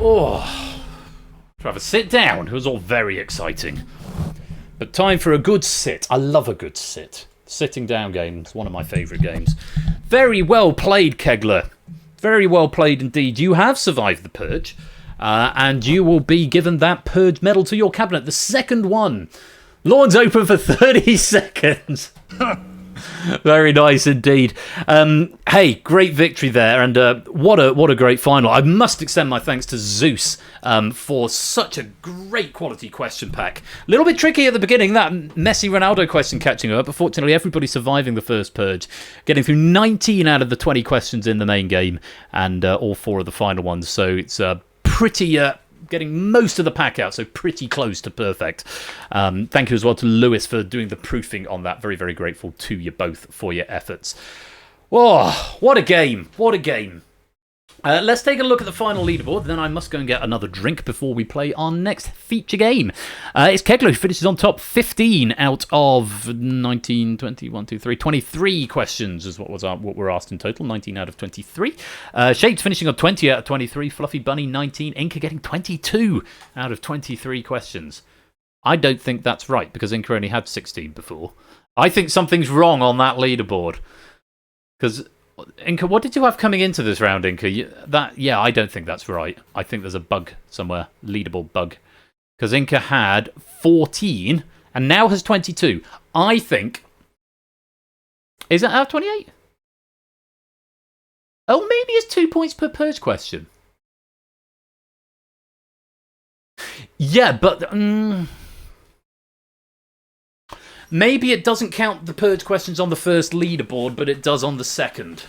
Oh, rather sit down. It was all very exciting. But time for a good sit. I love a good sit. Sitting down game is one of my favourite games. Very well played, Kegler. Very well played indeed. You have survived the Purge. And you will be given that Purge medal to your cabinet. The second one. Lord's open for 30 seconds. Very nice indeed. Hey, great victory there, and what a great final. I must extend my thanks to Zeus for such a great quality question pack. A little bit tricky at the beginning, that Messi Ronaldo question catching up, but fortunately everybody surviving the first Purge, getting through 19 out of the 20 questions in the main game, and all 4 of the final ones. So it's pretty... getting most of the pack out, so pretty close to perfect. Thank you as well to Lewis for doing the proofing on that. Very, very grateful to you both for your efforts. Oh, what a game. What a game. Let's take a look at the final leaderboard, then I must go and get another drink before we play our next feature game. It's Kegler who finishes on top, 15 out of 19, 20, 1, 2, 3, 23 questions is what we're asked in total, 19 out of 23. Shades finishing on 20 out of 23, Fluffy Bunny 19, Inca getting 22 out of 23 questions. I don't think that's right, because Inca only had 16 before. I think something's wrong on that leaderboard, because... Inca, what did you have coming into this round, Inca? Yeah, I don't think that's right. I think there's a bug somewhere, leaderboard bug. Because Inca had 14 and now has 22. I think... Is that out of 28? Oh, maybe it's 2 points per Purge question. Yeah, but... Maybe it doesn't count the Purge questions on the first leaderboard, but it does on the second.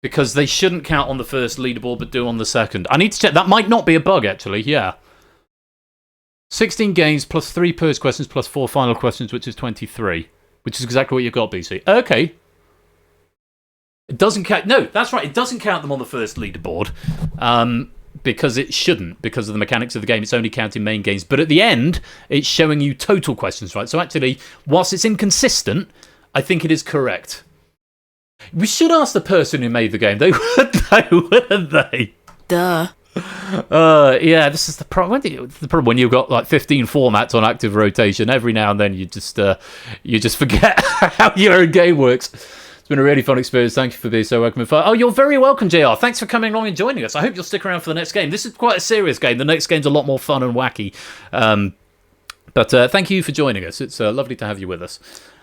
Because they shouldn't count on the first leaderboard, but do on the second. I need to check. That might not be a bug, actually, yeah. 16 games plus 3 Purge questions plus 4 final questions, which is 23. Which is exactly what you've got, BC. Okay. It doesn't count... No, that's right. It doesn't count them on the first leaderboard. Because it shouldn't, because of the mechanics of the game. It's only counting main games. But at the end, it's showing you total questions, right? So actually, whilst it's inconsistent, I think it is correct. We should ask the person who made the game. They would know, wouldn't they? Duh. Yeah, this is the problem. The problem when you've got like 15 formats on active rotation. Every now and then you just forget how your own game works. It's been a really fun experience. Thank you for being so welcome. Oh, you're very welcome, JR. Thanks for coming along and joining us. I hope you'll stick around for the next game. This is quite a serious game. The next game's a lot more fun and wacky. But thank you for joining us. It's lovely to have you with us.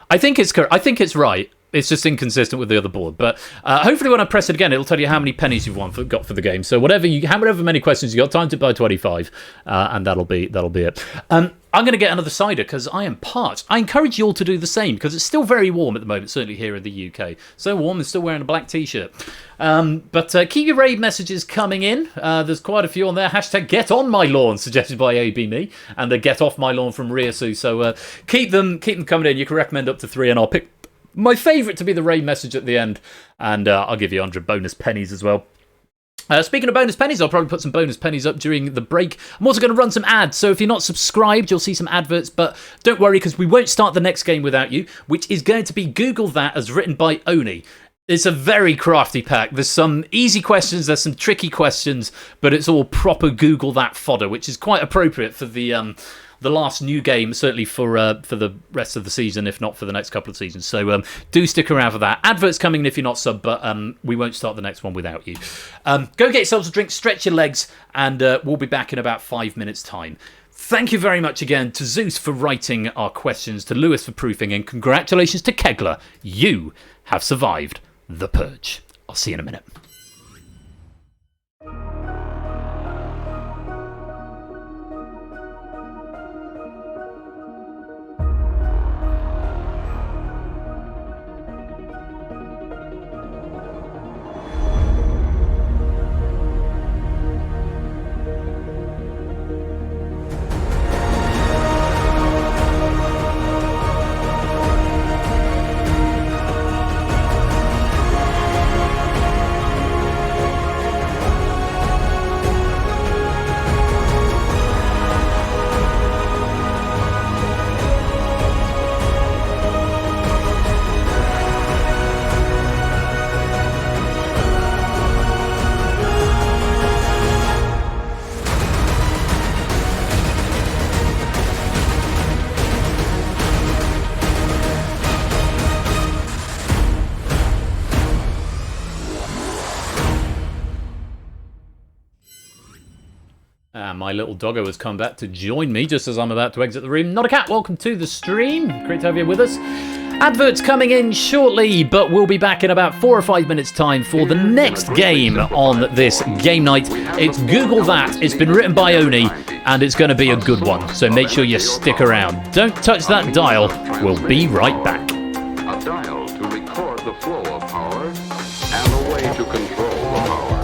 I think it's correct. I think it's right. It's just inconsistent with the other board. But hopefully when I press it again, it'll tell you how many pennies you've got for the game. So however many questions you got, times it by 25. And that'll be it. I'm going to get another cider because I am parched. I encourage you all to do the same because it's still very warm at the moment, certainly here in the UK. So warm, I'm still wearing a black t-shirt. But keep your raid messages coming in. There's quite a few on there. Hashtag get on my lawn, suggested by AB Me. And the get off my lawn from Riasu. So keep them coming in. You can recommend up to 3 and I'll pick my favourite to be the raid message at the end. And I'll give you 100 bonus pennies as well. Speaking of bonus pennies, I'll probably put some bonus pennies up during the break. I'm also going to run some ads, so if you're not subscribed, you'll see some adverts, but don't worry, because we won't start the next game without you, which is going to be Google That, as written by Oni. It's a very crafty pack. There's some easy questions, there's some tricky questions, but it's all proper Google That fodder, which is quite appropriate for the last new game, certainly for the rest of the season, if not for the next couple of seasons. So do stick around for that. Adverts coming in if you're not sub, but we won't start the next one without you. Go get yourselves a drink, stretch your legs, and we'll be back in about 5 minutes' time. Thank you very much again to Zeus for writing our questions, to Lewis for proofing, and congratulations to Kegler. You have survived the Purge. I'll see you in a minute. My little doggo has come back to join me just as I'm about to exit the room. Not a cat, welcome to the stream. Great to have you with us. Adverts coming in shortly, but we'll be back in about 4 or 5 minutes' time for the next game on this game night. It's Google That. It's been written by Oni, and it's going to be a good one. So make sure you stick around. Don't touch that dial. We'll be right back. A dial to record the flow of power and a way to control the power.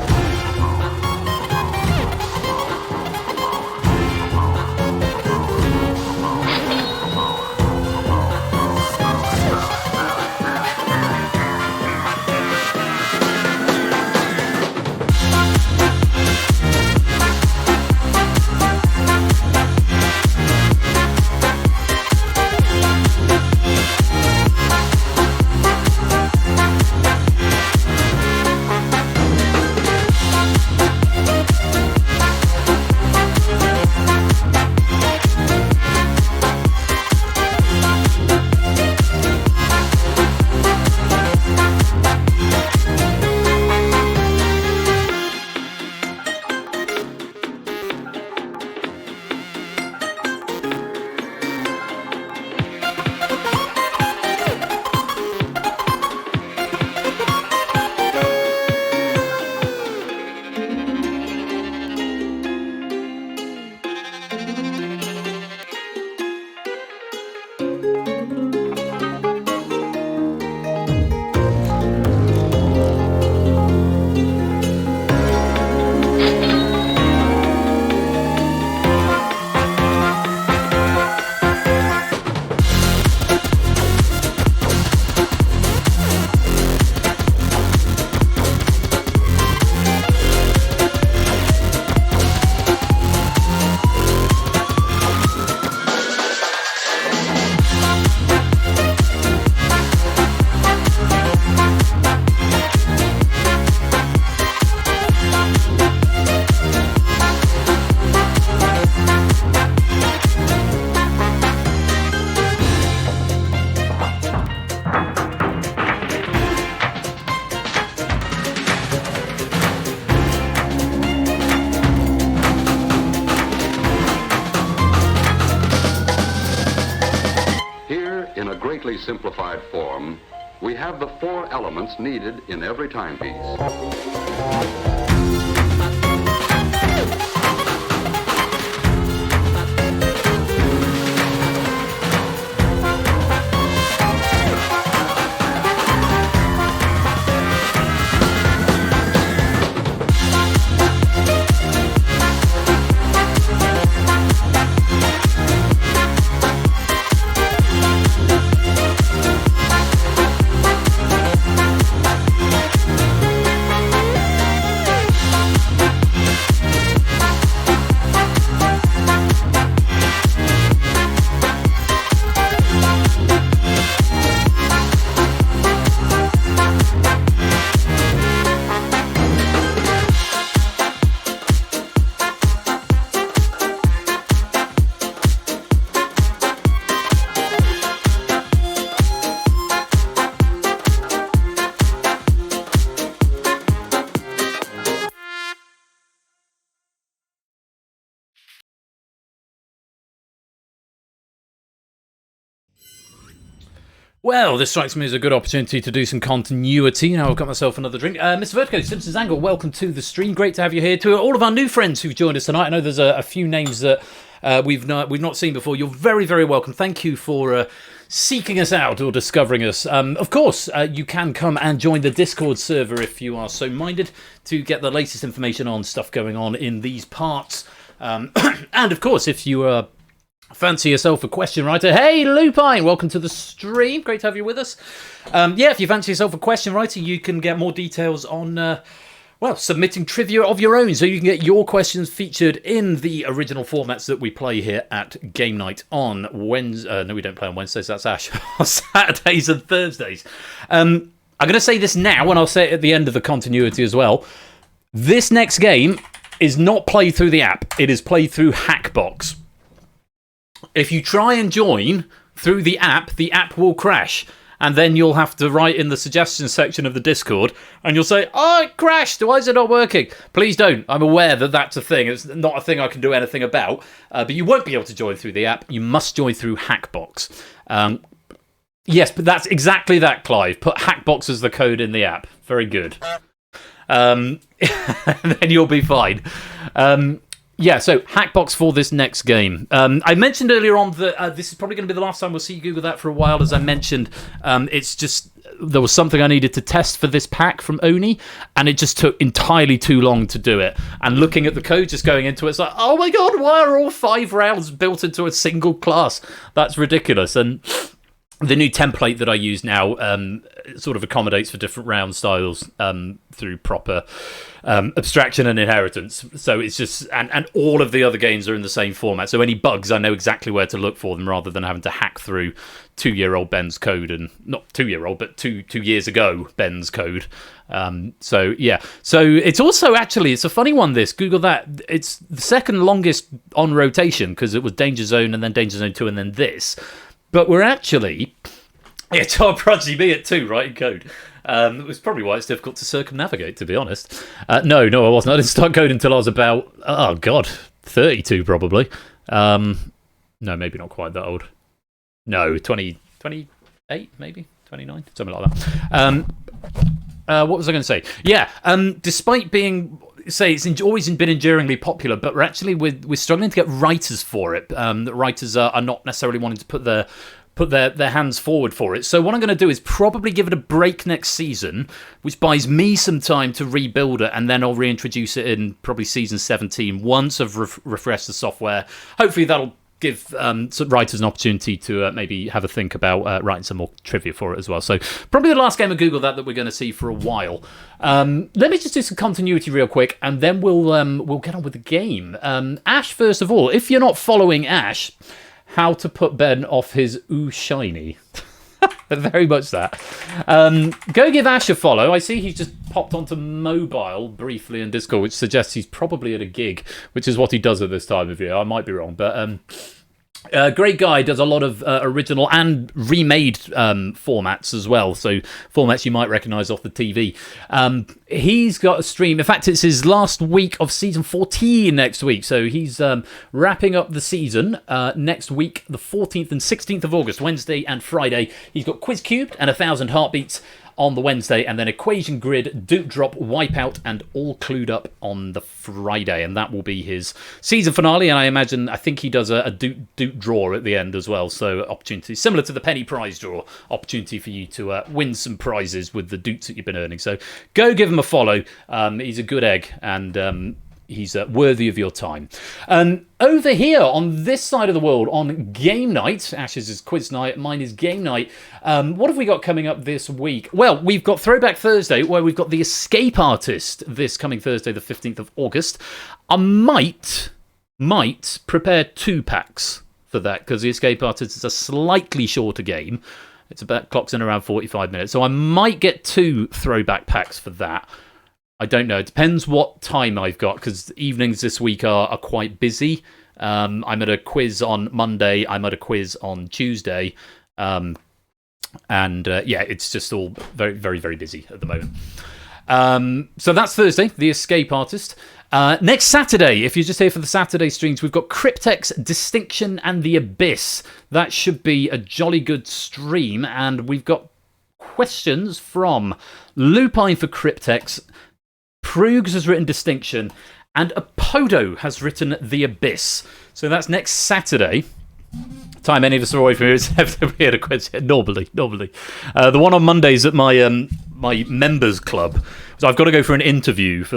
greatly simplified form, we have the 4 elements needed in every timepiece. Well, this strikes me as a good opportunity to do some continuity. Now I've got myself another drink. Mr. Vertigo, Simpsons Angle, welcome to the stream. Great to have you here. To all of our new friends who've joined us tonight, I know there's a few names that we've not seen before. You're very, very welcome. Thank you for seeking us out or discovering us. Of course, you can come and join the Discord server if you are so minded to get the latest information on stuff going on in these parts. And of course, if you are fancy yourself a question writer, hey Lupine, welcome to the stream, great to have you with us. If you fancy yourself a question writer, you can get more details on submitting trivia of your own, so you can get your questions featured in the original formats that we play here at Game Night on Wednesday. No, we don't play on Wednesdays, that's Ash. On Saturdays and Thursdays. I'm going to say this now, and I'll say it at the end of the continuity as well. This next game is not played through the app, it is played through Hackbox. If you try and join through the app will crash. And then you'll have to write in the suggestions section of the Discord, and you'll say, oh, it crashed, why is it not working? Please don't. I'm aware that that's a thing. It's not a thing I can do anything about. But you won't be able to join through the app. You must join through Hackbox. Yes, but that's exactly that, Clive. Put Hackbox as the code in the app. Very good. Then you'll be fine. So Hackbox for this next game. I mentioned earlier on that this is probably going to be the last time we'll see Google that for a while. As I mentioned, it's just there was something I needed to test for this pack from Oni, and it just took entirely too long to do it. And looking at the code, just going into it, it's like, oh my god, why are all 5 rounds built into a single class? That's ridiculous. And the new template that I use now sort of accommodates for different round styles through proper abstraction and inheritance. So it's just, and all of the other games are in the same format. So any bugs, I know exactly where to look for them rather than having to hack through 2-year-old Ben's code, and not 2-year-old, but 2 years ago Ben's code. So it's also actually, it's a funny one, this. Google that. It's the second longest on rotation because it was Danger Zone and then Danger Zone 2 and then this. But we're actually, it's our Prodigy me at 2, right, in code. It was probably why it's difficult to circumnavigate, to be honest. No, I wasn't. I didn't start coding until I was about, 32 probably. No, maybe not quite that old. No, 28 maybe, 29, something like that. What was I going to say? Yeah, despite being, say, it's always been enduringly popular, but we're struggling to get writers for it. The writers are not necessarily wanting to put their hands forward for it. So what I'm going to do is probably give it a break next season, which buys me some time to rebuild it, and then I'll reintroduce it in probably season 17 once I've refreshed the software. Hopefully that'll give some writers an opportunity to maybe have a think about writing some more trivia for it as well. So probably the last game of Google that we're going to see for a while. Let me just do some continuity real quick, and then we'll get on with the game. Ash, first of all, if you're not following Ash, how to put Ben off his ooh shiny. Very much that. Go give Ash a follow. I see he's just popped onto mobile briefly in Discord, which suggests he's probably at a gig, which is what he does at this time of year. I might be wrong, but Great guy, does a lot of original and remade formats as well, so formats you might recognise off the TV. He's got a stream, in fact it's his last week of season 14 next week, so he's wrapping up the season next week, the 14th and 16th of August, Wednesday and Friday. He's got Quiz Cubed and 1,000 Heartbeats on the Wednesday, and then Equation Grid, Duke Drop, Wipeout, and All Clued Up on the Friday, and that will be his season finale. And I think he does a Duke draw at the end as well, so opportunity similar to the penny prize draw, opportunity for you to win some prizes with the Dukes that you've been earning. So go give him a follow. He's a good egg, and he's worthy of your time. Over here on this side of the world, on game night, Ash's is quiz night, mine is game night. What have we got coming up this week? Well, we've got Throwback Thursday, where we've got the Escape Artist this coming Thursday, the 15th of August. I might prepare 2 packs for that, because the Escape Artist is a slightly shorter game. It's about clocks in around 45 minutes, so I might get 2 throwback packs for that. I don't know. It depends what time I've got, because evenings this week are quite busy. I'm at a quiz on Monday. I'm at a quiz on Tuesday. Yeah, it's just all very, very, very busy at the moment. So that's Thursday, the Escape Artist. Next Saturday, if you're just here for the Saturday streams, we've got Cryptex, Distinction, and The Abyss. That should be a jolly good stream. And we've got questions from Lupine for Cryptex, Prugs has written Distinction, and Apodo has written The Abyss. So that's next Saturday. Time any of us are away from here is we had a quiz normally. The one on Mondays at my my members club. So I've got to go for an interview for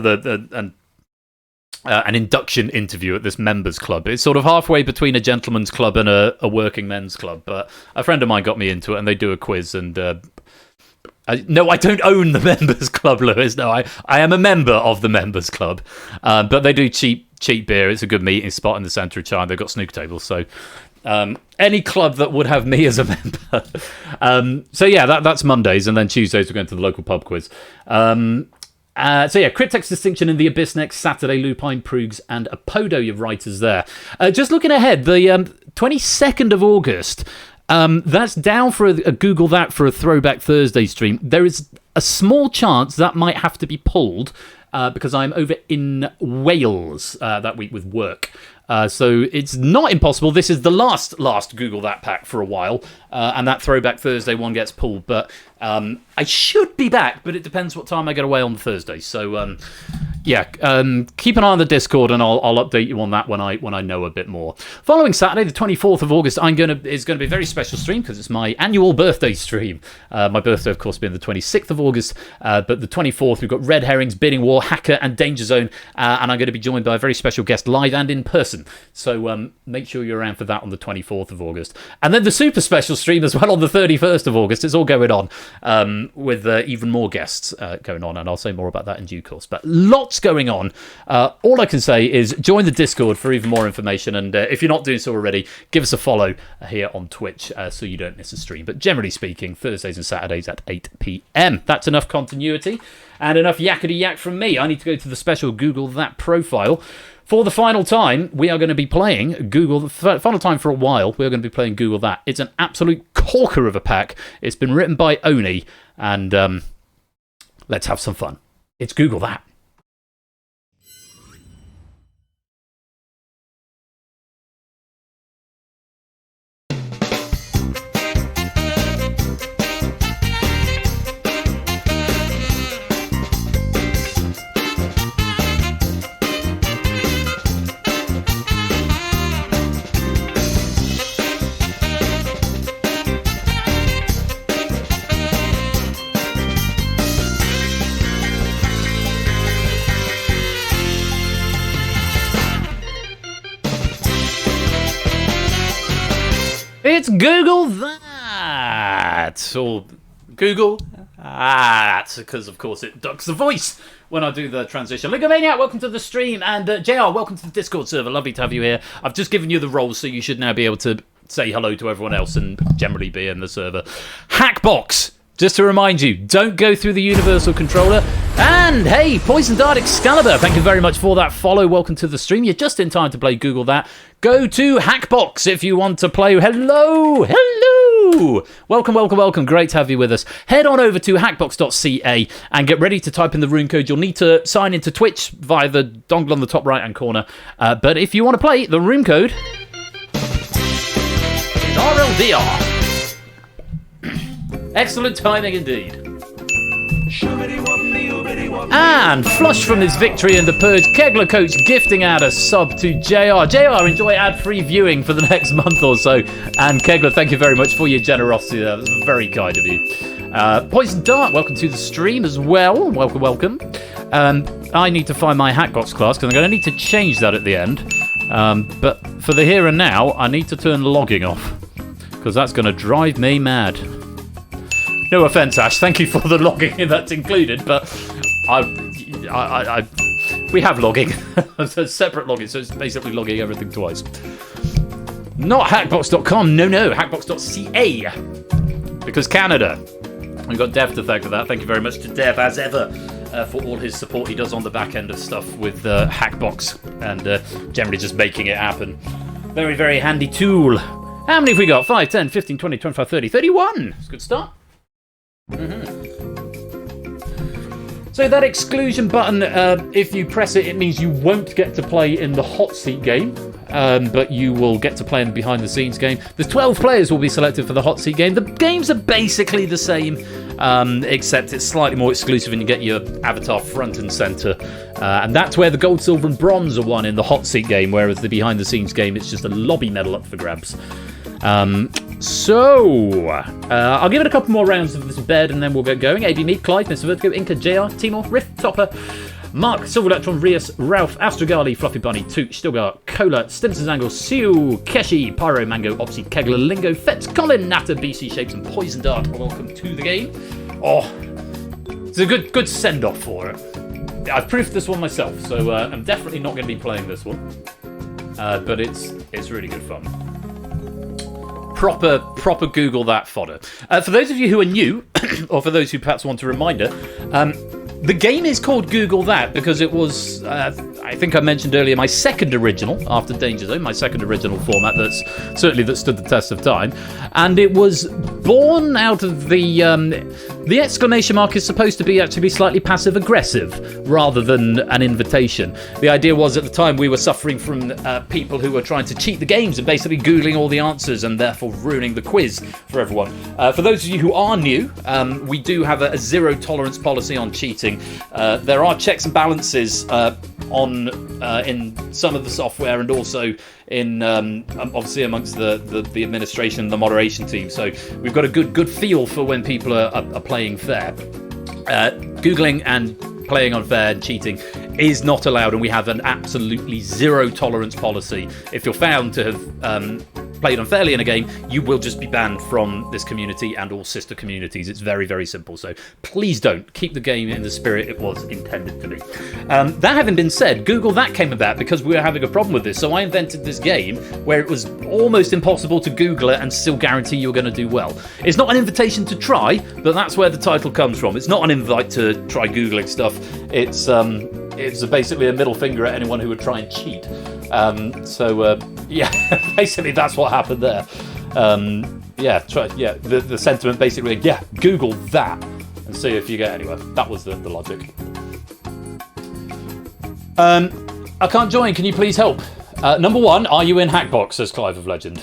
an induction interview at this members club. It's sort of halfway between a gentleman's club and a working men's club. But a friend of mine got me into it, and they do a quiz. And no, I don't own the members club, Lewis. No, I am a member of the members club. But they do cheap beer. It's a good meeting spot in the centre of China. They've got snooker tables. So any club that would have me as a member. So yeah, that's Mondays, and then Tuesdays we're going to the local pub quiz. So yeah, Cryptex, Distinction, and The Abyss next Saturday. Lupine, Prugs, and Apodo, your writers there. Just looking ahead, the 22nd of August. That's down for a Google that for a Throwback Thursday stream. There is a small chance that might have to be pulled because I'm over in Wales that week with work. So it's not impossible. This is the last Google that pack for a while, and that Throwback Thursday one gets pulled. But I should be back, but it depends what time I get away on Thursday. So yeah, keep an eye on the Discord, and I'll update you on that when I know a bit more. Following Saturday, the 24th of August, is going to be a very special stream because it's my annual birthday stream. My birthday, of course, being the 26th of August, but the 24th, we've got Red Herrings, Bidding War, Hacker, and Danger Zone, and I'm going to be joined by a very special guest live and in person. So make sure you're around for that on the 24th of August. And then the super special stream as well on the 31st of August. It's all going on with even more guests going on, and I'll say more about that in due course. But lots going on. All I can say is join the Discord for even more information, and if you're not doing so already, give us a follow here on Twitch so you don't miss a stream. But generally speaking, Thursdays and Saturdays at 8 p.m. That's enough continuity and enough yakety yak from me. I need to go to the special Google That profile. For the final time, we are going to be playing Google, the final time for a while, we're going to be playing Google That. It's an absolute corker of a pack. It's been written by Oni, and let's have some fun. It's Google That. It's Google That! Or Google That, because of course it ducks the voice when I do the transition. Ligomaniac, welcome to the stream, and JR, welcome to the Discord server. Lovely to have you here. I've just given you the roles, so you should now be able to say hello to everyone else and generally be in the server. Hackbox, Just to remind you, don't go through the universal controller. And hey, Poison Dart Excalibur, thank you very much for that follow. Welcome to the stream. You're just in time to play Google that. Go to Hackbox if you want to play. Hello. Welcome. Great to have you with us. Head on over to hackbox.ca and get ready to type in the room code. You'll need to sign into Twitch via the dongle on the top right-hand corner. But if you want to play, the room code is RLDR. Excellent timing indeed. And flush from his victory in the Purge, Kegler Coach gifting out a sub to JR. JR, enjoy ad-free viewing for the next month or so. And Kegler, thank you very much for your generosity there. That was very kind of you. Poison Dart, welcome to the stream as well. Welcome. I need to find my Hackbox class because I'm going to need to change that at the end. But for the here and now, I need to turn logging off because that's going to drive me mad. No offense, Ash. Thank you for the logging that's included, but we have logging. It's a separate logging, so it's basically logging everything twice. Not hackbox.com. No, hackbox.ca. Because Canada. We've got Dev to thank for that. Thank you very much to Dev, as ever, for all his support he does on the back end of stuff with Hackbox and generally just making it happen. Very, very handy tool. How many have we got? 5, 10, 15, 20, 25, 30, 31. It's a good start. So that exclusion button, if you press it, it means you won't get to play in the hot seat game, but you will get to play in the behind the scenes game. The 12 players will be selected for the hot seat game. The games are basically the same, except it's slightly more exclusive and you get your avatar front and center. And that's where the gold, silver and bronze are won in the hot seat game, whereas the behind the scenes game, it's just a lobby medal up for grabs. I'll give it a couple more rounds of this bed and then we'll get going. AB Meat, Clyde, Mr. Vertigo, Inca, JR, Timor, Riff, Topper, Mark, Silver Electron, Rias, Ralph, Astrogali, Fluffy Bunny, Toot, Stilgar, Cola, Stimpson's Angle, Siu, Keshi, Pyro, Mango, Opsy, Kegler, Lingo, Fetz, Colin, Natter, BC Shapes and Poison Dart. Welcome to the game. Oh, it's a good send-off for it. I've proofed this one myself, so I'm definitely not going to be playing this one. But it's really good fun. Proper Google that fodder. For those of you who are new, or for those who perhaps want a reminder, the game is called Google That because it was, I think I mentioned earlier, my second original after Danger Zone, my second original format that stood the test of time, and it was born out of the exclamation mark is supposed to be actually slightly passive aggressive rather than an invitation. The idea was at the time we were suffering from people who were trying to cheat the games and basically Googling all the answers and therefore ruining the quiz for everyone. For those of you who are new, we do have a zero tolerance policy on cheating. There are checks and balances in some of the software and also in obviously amongst the administration and the moderation team. So we've got a good feel for when people are playing fair. Googling and playing unfair and cheating is not allowed, and we have an absolutely zero tolerance policy. If you're found to have played unfairly in a game, you will just be banned from this community and all sister communities. It's very, very simple. So please don't. Keep the game in the spirit it was intended to be. That having been said, Google That came about because we were having a problem with this. So I invented this game where it was almost impossible to Google it and still guarantee you're going to do well. It's not an invitation to try, but that's where the title comes from. It's not an invite to try Googling stuff. It's basically a middle finger at anyone who would try and cheat. Basically that's what happened there. The sentiment basically, Google that and see if you get anywhere. That was the logic. I can't join, can you please help? Number one, are you in Hackbox, says Clive of Legend?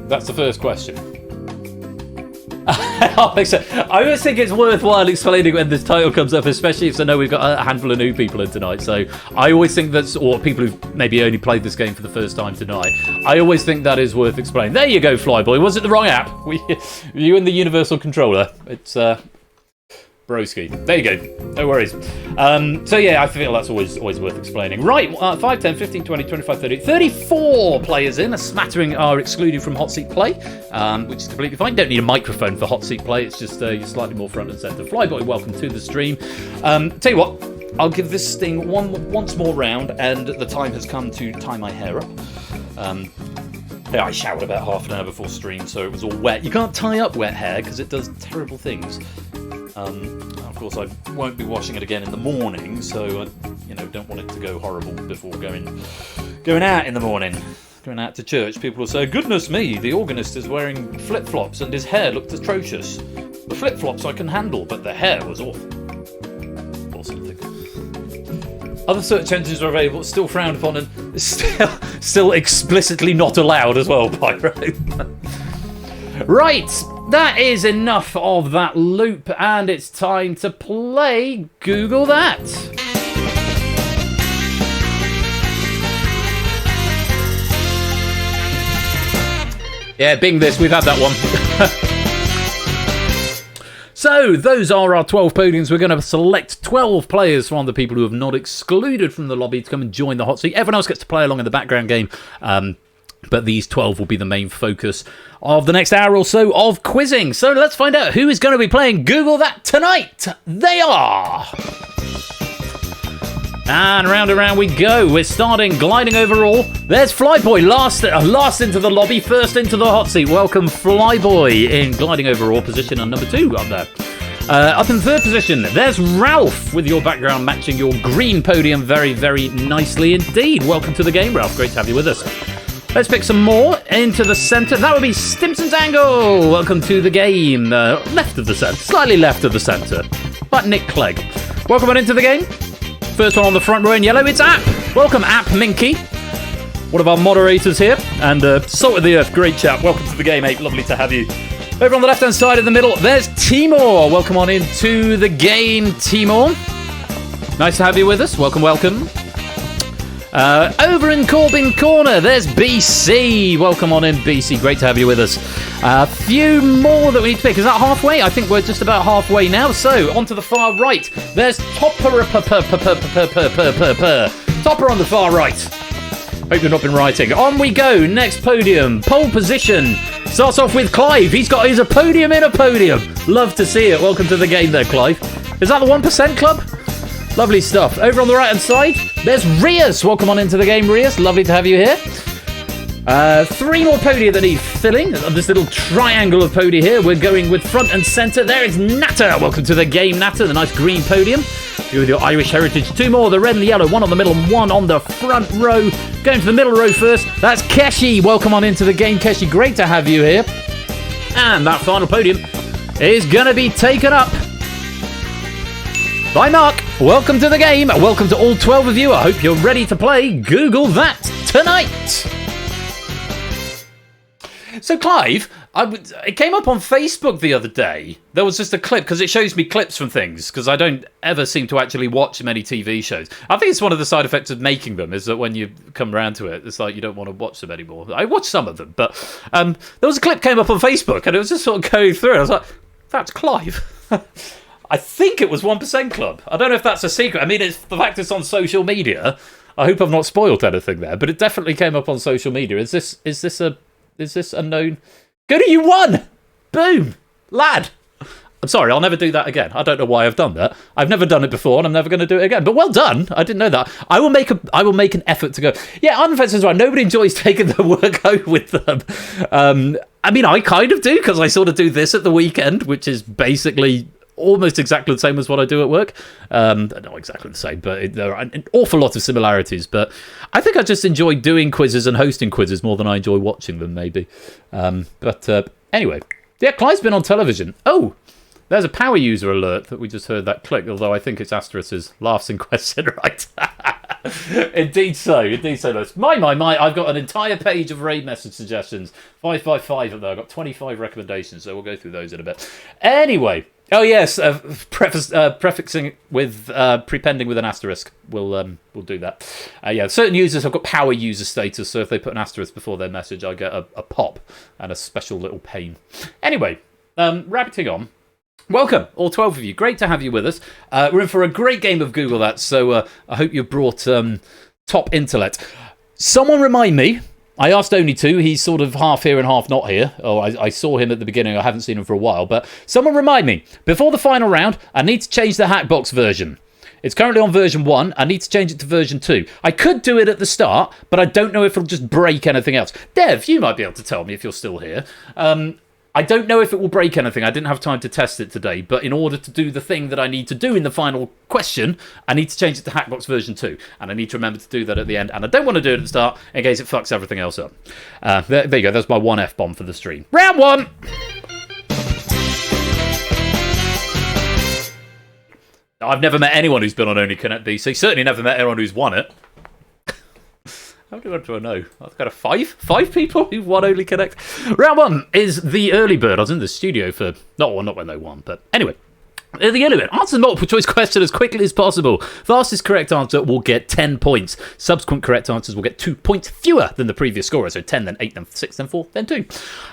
That's the first question. I always think it's worthwhile explaining when this title comes up, especially if I know we've got a handful of new people in tonight. So I always think that's, or people who've maybe only played this game for the first time tonight, I always think that is worth explaining. There you go, Flyboy. Was it the wrong app? You in the Universal Controller. It's broski. There you go. No worries. I feel that's always worth explaining. Right, 5, 10, 15, 20, 25, 30, 34 players in. A smattering are excluded from hot seat play, which is completely fine. Don't need a microphone for hot seat play. It's just you're slightly more front and centre. Flyboy, welcome to the stream. Tell you what, I'll give this thing once more round, and the time has come to tie my hair up. Yeah, I showered about half an hour before stream, so it was all wet. You can't tie up wet hair because it does terrible things. Of course, I won't be washing it again in the morning, so I, don't want it to go horrible before going out in the morning. Going out to church, people will say, "Goodness me, the organist is wearing flip-flops and his hair looked atrocious. The flip-flops I can handle, but the hair was awful." Or something. Other search engines are available, still frowned upon, and still explicitly not allowed as well, Pyro. Right, that is enough of that loop, and it's time to play Google That. Yeah, bing this, we've had that one. So, those are our 12 podiums. We're going to select 12 players from the people who have not excluded from the lobby to come and join the hot seat. Everyone else gets to play along in the background game, but these 12 will be the main focus of the next hour or so of quizzing. So, let's find out who is going to be playing Google That tonight. They are... And round and round we go. We're starting gliding overall. There's Flyboy, last into the lobby, first into the hot seat. Welcome, Flyboy, in gliding overall position on number 2 up there. Up in third position, there's Ralph, with your background matching your green podium very, very nicely indeed. Welcome to the game, Ralph. Great to have you with us. Let's pick some more into the centre. That would be Stimson's Angle. Welcome to the game. Left of the centre, slightly left of the centre. But Nick Clegg. Welcome on into the game. First one on the front row in yellow, it's App. Welcome, App Minky. One of our moderators here. And Salt of the Earth, great chap. Welcome to the game, Ape. Lovely to have you. Over on the left-hand side in the middle, there's Timor. Welcome on into the game, Timor. Nice to have you with us. Welcome, welcome. Over in Corbin Corner, there's BC. Welcome on in, BC. Great to have you with us. A few more that we need to pick. Is that halfway? I think we're just about halfway now. So, on to the far right. There's Topper. Topper on the far right. Hope you've not been writing. On we go. Next podium. Pole position. Starts off with Clive. He's a podium in a podium. Love to see it. Welcome to the game there, Clive. Is that the 1% club? Lovely stuff. Over on the right-hand side, there's Rias. Welcome on into the game, Rias. Lovely to have you here. 3 more podia that need filling. This little triangle of podia here. We're going with front and centre. There is Natter. Welcome to the game, Natter. The nice green podium. You with your Irish heritage. 2 more, the red and the yellow. 1 on the middle and 1 on the front row. Going to the middle row first. That's Keshi. Welcome on into the game, Keshi. Great to have you here. And that final podium is going to be taken up by Mark. Welcome to the game. Welcome to all 12 of you. I hope you're ready to play Google That tonight. So, Clive, it came up on Facebook the other day. There was just a clip, because it shows me clips from things, because I don't ever seem to actually watch many TV shows. I think it's one of the side effects of making them, is that when you come around to it, it's like you don't want to watch them anymore. I watch some of them, but there was a clip came up on Facebook, and it was just sort of going through, and I was like, that's Clive. I think it was 1% Club. I don't know if that's a secret. I mean, it's the fact it's on social media. I hope I've not spoiled anything there, but it definitely came up on social media. Is this a known? Good, you won! Boom, lad. I'm sorry, I'll never do that again. I don't know why I've done that. I've never done it before, and I'm never going to do it again. But well done. I didn't know that. I will make an effort to go. Yeah, Unfenced is right. Nobody enjoys taking the work home with them. I mean, I kind of do, because I sort of do this at the weekend, which is basically almost exactly the same as what I do at work. Not exactly the same, but there are an awful lot of similarities. But I think I just enjoy doing quizzes and hosting quizzes more than I enjoy watching them, maybe. Anyway, yeah, Clive's been on television. Oh, there's a power user alert that we just heard that click, although I think it's Asterisk's laughs in question, right? Indeed so. My, I've got an entire page of raid message suggestions. 555 up there. I've got 25 recommendations, so we'll go through those in a bit. Anyway, oh yes, prefixing with, prepending with an asterisk. We'll do that. Yeah, certain users have got power user status, so if they put an asterisk before their message, I get a pop and a special little pane. Anyway, rabbiting on. Welcome, all 12 of you. Great to have you with us. We're in for a great game of Google That, so I hope you've brought top intellect. Someone remind me. I asked Only Two. He's sort of half here and half not here. Oh, I saw him at the beginning. I haven't seen him for a while. But someone remind me. Before the final round, I need to change the Hackbox version. It's currently on version 1. I need to change it to version 2. I could do it at the start, but I don't know if it'll just break anything else. Dev, you might be able to tell me if you're still here. I don't know if it will break anything. I didn't have time to test it today, but in order to do the thing that I need to do in the final question, I need to change it to Hackbox version 2, and I need to remember to do that at the end, and I don't want to do it at the start in case it fucks everything else up. There you go. That's my 1 F-bomb for the stream. Round 1! I've never met anyone who's been on Only Connect BC. Certainly never met anyone who's won it. How do I know? I've got five people who've won Only Connect. Round 1 is the early bird. I was in the studio for not when they won, but anyway. The early bird. Answer the multiple choice question as quickly as possible. Fastest correct answer will get 10 points. Subsequent correct answers will get 2 points fewer than the previous scorer. So 10, then 8, then 6, then 4, then 2.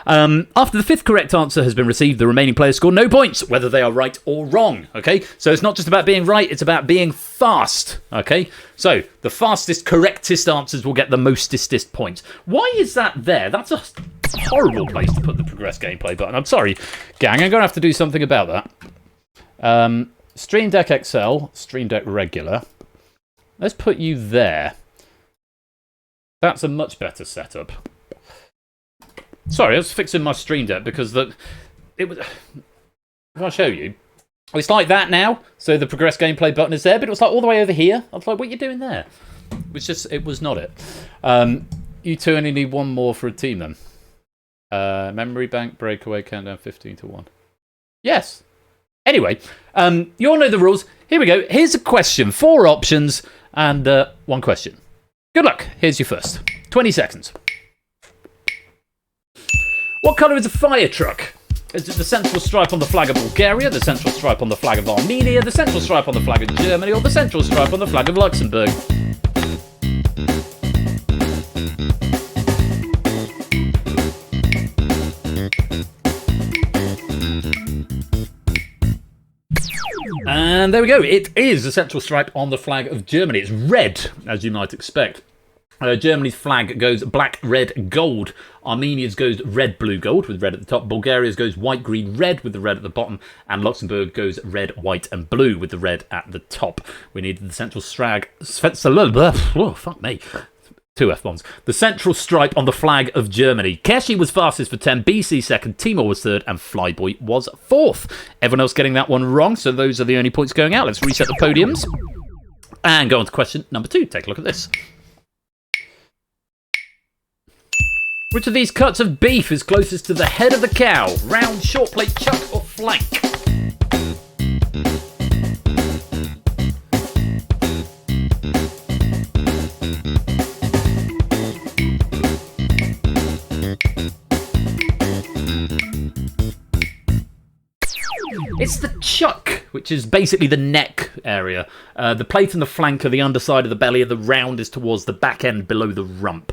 After the 5th correct answer has been received, the remaining players score no points, whether they are right or wrong. Okay, so it's not just about being right, it's about being fast. Okay, so the fastest, correctest answers will get the mostest points. Why is that there? That's a horrible place to put the progress gameplay button. I'm sorry, gang, I'm going to have to do something about that. Stream Deck XL, Stream Deck Regular. Let's put you there. That's a much better setup. Sorry, I was fixing my Stream Deck because it was. If I show you, it's like that now. So the progress gameplay button is there, but it was like all the way over here. I was like, "What are you doing there?" It was not it. You two only need 1 more for a team then. Memory bank breakaway countdown 15 to 1. Yes. Anyway, you all know the rules. Here we go. Here's a question. 4 options and 1 question. Good luck. Here's your first. 20 seconds. What colour is a fire truck? Is it the central stripe on the flag of Bulgaria, the central stripe on the flag of Armenia, the central stripe on the flag of Germany, or the central stripe on the flag of Luxembourg? And there we go. It is the central stripe on the flag of Germany. It's red, as you might expect. Germany's flag goes black, red, gold. Armenia's goes red, blue, gold with red at the top. Bulgaria's goes white, green, red with the red at the bottom. And Luxembourg goes red, white, and blue with the red at the top. We needed the central stripe. Oh, fuck me. 2 F-bombs. The central stripe on the flag of Germany. Keshi was fastest for 10, BC second, Timor was third, and Flyboy was 4th. Everyone else getting that one wrong, so those are the only points going out. Let's reset the podiums and go on to question number 2. Take a look at this. Which of these cuts of beef is closest to the head of the cow? Round, short plate, chuck, or flank? It's the chuck, which is basically the neck area. The plate and the flank are the underside of the belly, and the round is towards the back end below the rump.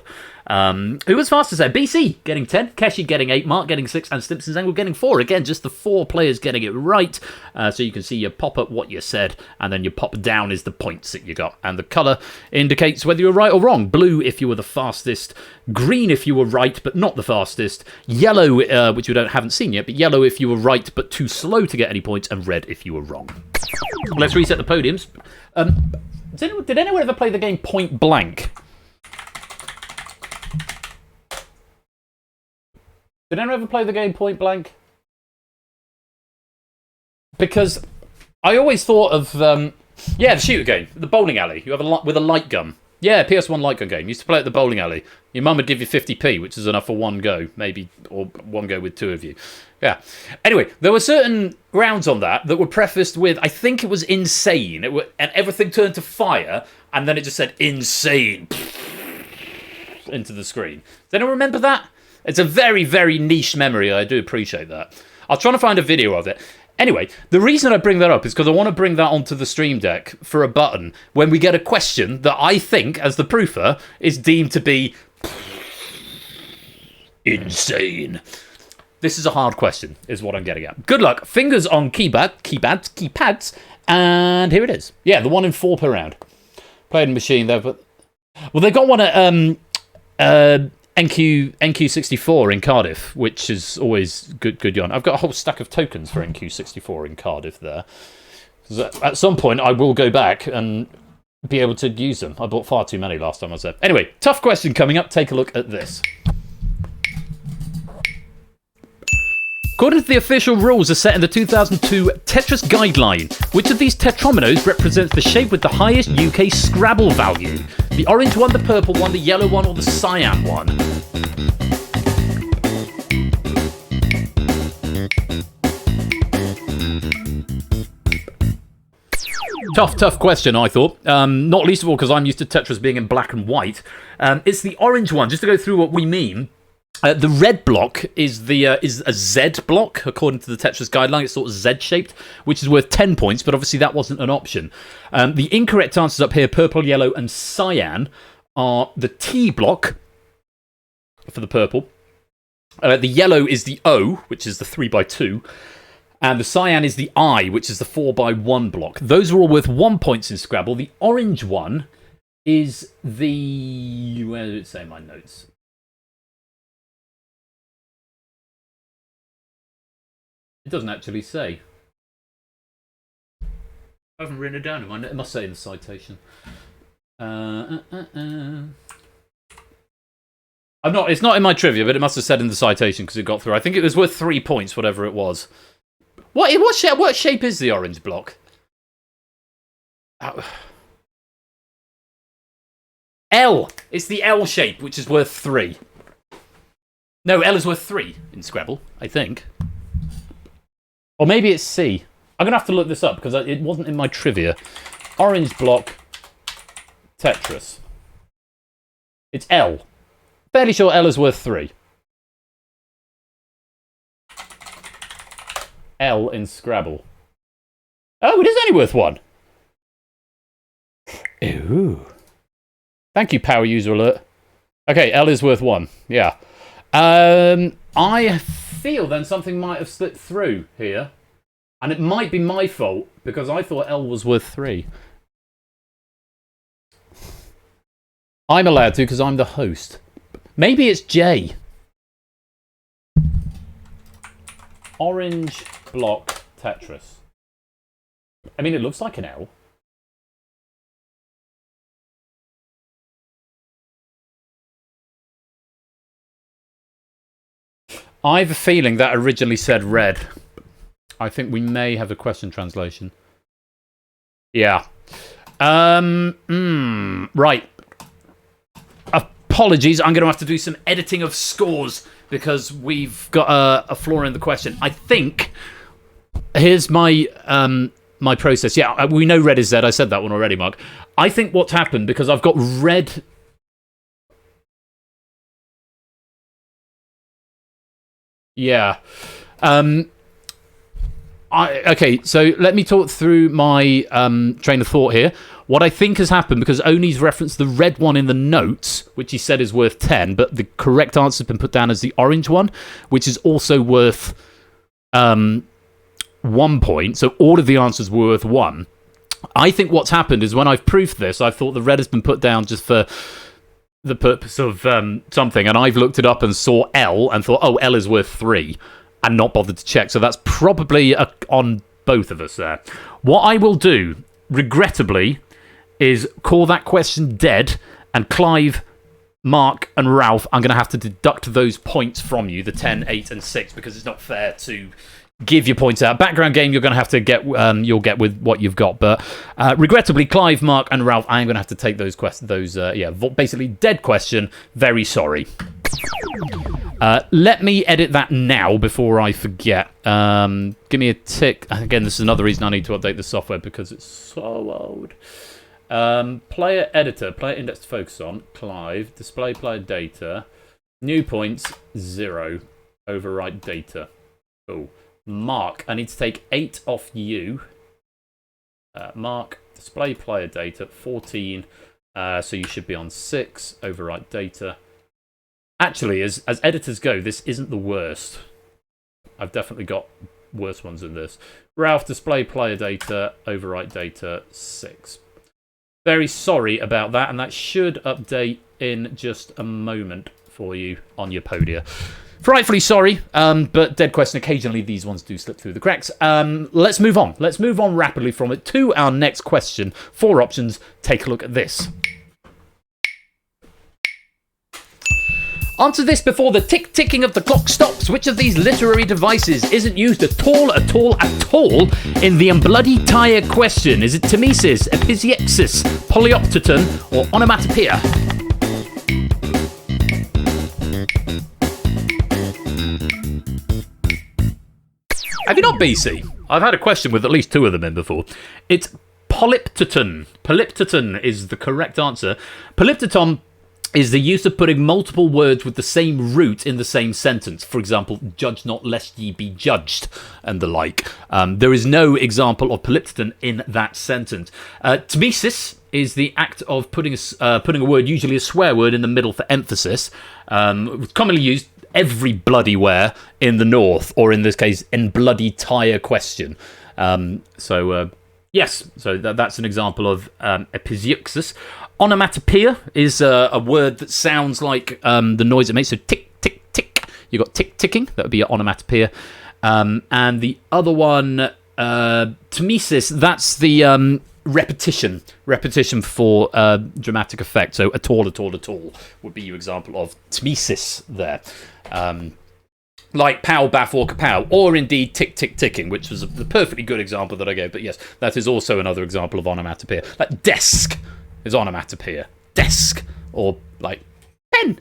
Who was fastest there? BC getting 10, Keshi getting 8, Mark getting 6, and Stimpson's Angle getting 4. Again, just the 4 players getting it right. So you can see you pop up what you said, and then you pop down is the points that you got. And the colour indicates whether you were right or wrong. Blue if you were the fastest, green if you were right but not the fastest, yellow, which we haven't seen yet, but yellow if you were right but too slow to get any points, and red if you were wrong. Let's reset the podiums. Did anyone ever play the game Point Blank? Did anyone ever play the game Point Blank? Because I always thought of, the shooter game, the bowling alley. You have with a light gun. Yeah, PS1 light gun game. Used to play at the bowling alley. Your mum would give you 50p, which is enough for 1 go, maybe, or 1 go with 2 of you. Yeah. Anyway, there were certain rounds on that were prefaced with, I think it was insane, and everything turned to fire, and then it just said insane into the screen. Does anyone remember that? It's a very, very niche memory. I do appreciate that. I'll try to find a video of it. Anyway, the reason I bring that up is because I want to bring that onto the Stream Deck for a button when we get a question that I think, as the proofer, is deemed to be insane. This is a hard question, is what I'm getting at. Good luck. Fingers on keypads, and here it is. Yeah, the 1 in 4 per round. Playing machine there, but well, they got one at NQ64 in Cardiff, which is always good yarn. I've got a whole stack of tokens for NQ64 in Cardiff there. At some point, I will go back and be able to use them. I bought far too many last time I was there. Anyway, tough question coming up. Take a look at this. According to the official rules as set in the 2002 Tetris Guideline, which of these tetrominoes represents the shape with the highest UK Scrabble value? The orange one, the purple one, the yellow one, or the cyan one? Tough question, I thought. Not least of all because I'm used to Tetris being in black and white. It's the orange one. Just to go through what we mean. The red block is a Z block, according to the Tetris Guideline. It's sort of Z-shaped, which is worth 10 points, but obviously that wasn't an option. The incorrect answers up here, purple, yellow, and cyan, are the T block for the purple. The yellow is the O, which is the 3x2. And the cyan is the I, which is the 4x1 block. Those are all worth 1 point in Scrabble. The orange one is the... Where did it say in my notes? It doesn't actually say. I haven't written it down in my notes. It must say in the citation. I'm not. It's not in my trivia, but it must have said in the citation because it got through. I think it was worth 3 points, whatever it was. What shape is the orange block? L. It's the L shape, which is worth 3. No, L is worth 3 in Scrabble, I think. Or maybe it's C. I'm going to have to look this up because it wasn't in my trivia. Orange block Tetris. It's L. Fairly sure L is worth 3. L in Scrabble. Oh, it is only worth 1. Ooh. Thank you, Power User Alert. Okay, L is worth 1. Yeah. I feel then something might have slipped through here. And it might be my fault because I thought L was worth 3. I'm allowed to because I'm the host. Maybe it's J. Orange block Tetris. I mean, it looks like an L. I have a feeling that originally said red. I think we may have a question translation. Yeah. Right. Apologies, I'm going to have to do some editing of scores because we've got a flaw in the question. I think... Here's my my process. Yeah, we know red is Z. I said that one already, Mark. I think what's happened, because I've got red... Yeah. Okay, so let me talk through my train of thought here. What I think has happened, because Oni's referenced the red one in the notes, which he said is worth 10, but the correct answer has been put down as the orange one, which is also worth 1 point. So all of the answers were worth 1. I think what's happened is when I've proofed this, I thought the red has been put down just for the purpose of something, and I've looked it up and saw L and thought, oh, L is worth 3, and not bothered to check. So that's probably on both of us there. What I will do, regrettably, is call that question dead, and Clive, Mark, and Ralph, I'm going to have to deduct those points from you, the 10, 8, and 6, because it's not fair to give your points out. Background game, you're going to have to get, you'll get with what you've got. But regrettably, Clive, Mark, and Ralph, I'm going to have to take those questions, basically dead question. Very sorry. Let me edit that now before I forget. Give me a tick. Again, this is another reason I need to update the software because it's so old. Player editor, player index to focus on. Clive, display player data. New points, 0. Overwrite data. Cool. Mark, I need to take 8 off you. Mark, display player data, 14. So you should be on 6. Overwrite data. Actually, as editors go, this isn't the worst. I've definitely got worse ones than this. Ralph, display player data, overwrite data, 6. Very sorry about that, and that should update in just a moment for you on your podia. Frightfully sorry, but dead question. Occasionally these ones do slip through the cracks. Let's move on. Let's move on rapidly from it to our next question. 4 options. Take a look at this. Answer this before the ticking of the clock stops. Which of these literary devices isn't used at all in the unbloody tire question? Is it Timesis, Episiexis, Polyoptoton, or Onomatopoeia? Have you not, BC? I've had a question with at least 2 of them in before. It's Polyptoton. Polyptoton is the correct answer. Polyptoton is the use of putting multiple words with the same root in the same sentence. For example, judge not lest ye be judged, and the like. There is no example of polyptoton in that sentence. Tmesis is the act of putting a word, usually a swear word, in the middle for emphasis. Commonly used every bloody where in the north, or in this case, in bloody tire question. Yes, so that's an example of episiuxis. Onomatopoeia is a word that sounds like the noise it makes, so tick, tick, tick. You've got tick, ticking, that would be an onomatopoeia. And the other one, tmesis, that's the repetition for dramatic effect. So at all would be your example of tmesis there. Like pow, baff, or kapow, or indeed tick, tick, ticking, which was the perfectly good example that I gave. But yes, that is also another example of onomatopoeia. Like desk is onomatopoeia. Desk. Or like pen.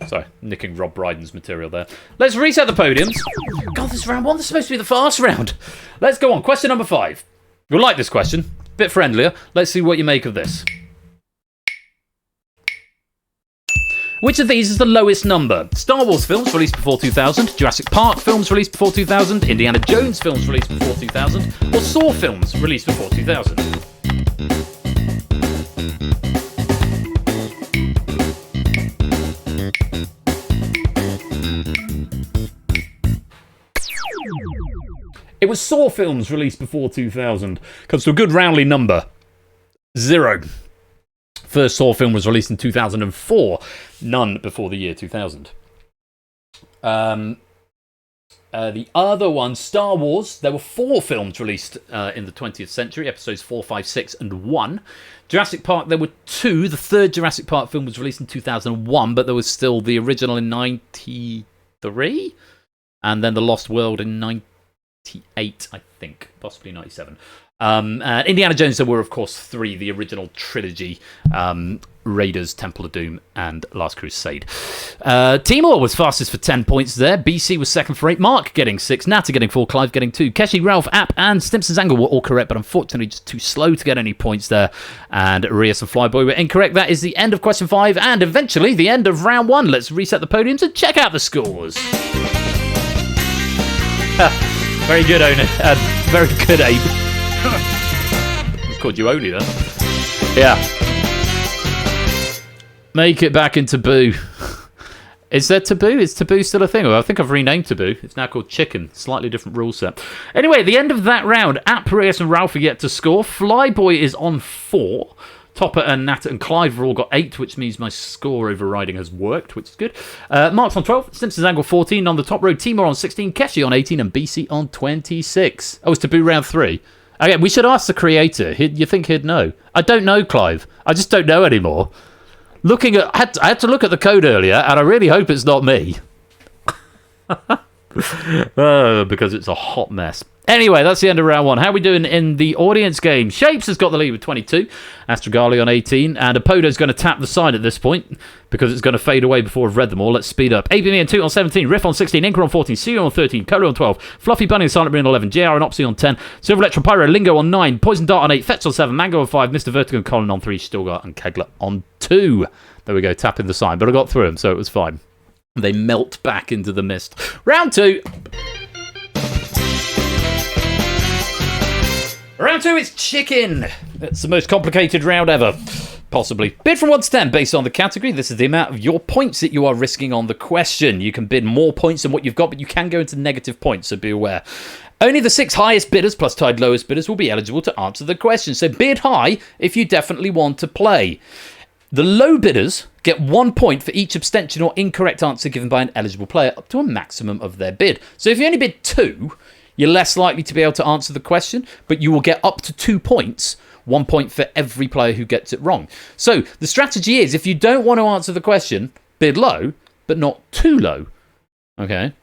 Sorry, nicking Rob Brydon's material there. Let's reset the podiums. God, this is round 1. This is supposed to be the fast round. Let's go on. Question number 5. You'll like this question. Bit friendlier. Let's see what you make of this. Which of these is the lowest number? Star Wars films released before 2000, Jurassic Park films released before 2000, Indiana Jones films released before 2000, or Saw films released before 2000? It was Saw films released before 2000. Comes to a good roundly number. 0. First Saw film was released in 2004. None before the year 2000. The other one, Star Wars, there were 4 films released in the 20th century, episodes 4, 5, 6, and 1. Jurassic Park, there were 2. The third Jurassic Park film was released in 2001, but there was still the original in 93, and then The Lost World in 98, I think, possibly 97. Indiana Jones, there were, of course, 3, the original trilogy, Raiders, Temple of Doom, and Last Crusade. Timor was fastest for 10 points there. BC was second for 8. Mark getting 6. Nata getting 4. Clive getting 2. Keshi, Ralph, App, and Stimson's Angle were all correct, but unfortunately just too slow to get any points there. And Rias and Flyboy were incorrect. That is the end of question 5, and eventually the end of round 1. Let's reset the podiums and check out the scores. Very good, Owner. Very good, Abe. It's called you Only then. Yeah. Make it back in Taboo. Is there Taboo? Is Taboo still a thing? Well, I think I've renamed Taboo. It's now called Chicken. Slightly different rule set. Anyway, at the end of that round, Aparius and Ralph are yet to score. Flyboy is on 4. Topper and Nat and Clive have all got 8, which means my score overriding has worked, which is good. Mark's on 12, Simpsons Angle 14 on the top row, Timor on 16, Keshi on 18, and BC on 26. Oh, it's Taboo round 3. Okay, we should ask the creator. You think he'd know? I don't know, Clive. I just don't know anymore. I had to look at the code earlier, and I really hope it's not me. Because it's a hot mess. Anyway, that's the end of round 1. How are we doing in the audience game? Shapes has got the lead with 22. Astrogali on 18. And Apodo's going to tap the sign at this point because it's going to fade away before I've read them all. Let's speed up. ABM on 2 on 17. Riff on 16. Inker on 14. Sue on 13. Cola on 12. Fluffy Bunny and Silent Marine on 11. JR and Opsy on 10. Silver Electro Pyro Lingo on 9. Poison Dart on 8. Fetch on 7. Mango on 5. Mr. Vertigo and Colin on 3. Stilgar and Kegler on 2. There we go, tapping the sign. But I got through them, so it was fine. They melt back into the mist. Round 2. Round 2 is chicken. It's the most complicated round ever, possibly. Bid from 1 to 10 based on the category. This is the amount of your points that you are risking on the question. You can bid more points than what you've got, but you can go into negative points, so be aware. Only the 6 highest bidders plus tied lowest bidders will be eligible to answer the question. So bid high if you definitely want to play. The low bidders get 1 point for each abstention or incorrect answer given by an eligible player up to a maximum of their bid. So if you only bid 2, you're less likely to be able to answer the question, but you will get up to 2 points, 1 point for every player who gets it wrong. So the strategy is, if you don't want to answer the question, bid low, but not too low. Okay?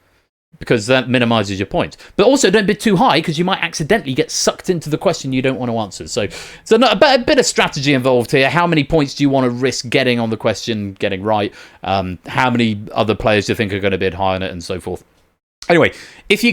Because that minimises your points. But also don't bid too high, because you might accidentally get sucked into the question you don't want to answer. So a bit of strategy involved here. How many points do you want to risk getting on the question, getting right? How many other players do you think are going to bid high on it, and so forth? Anyway, if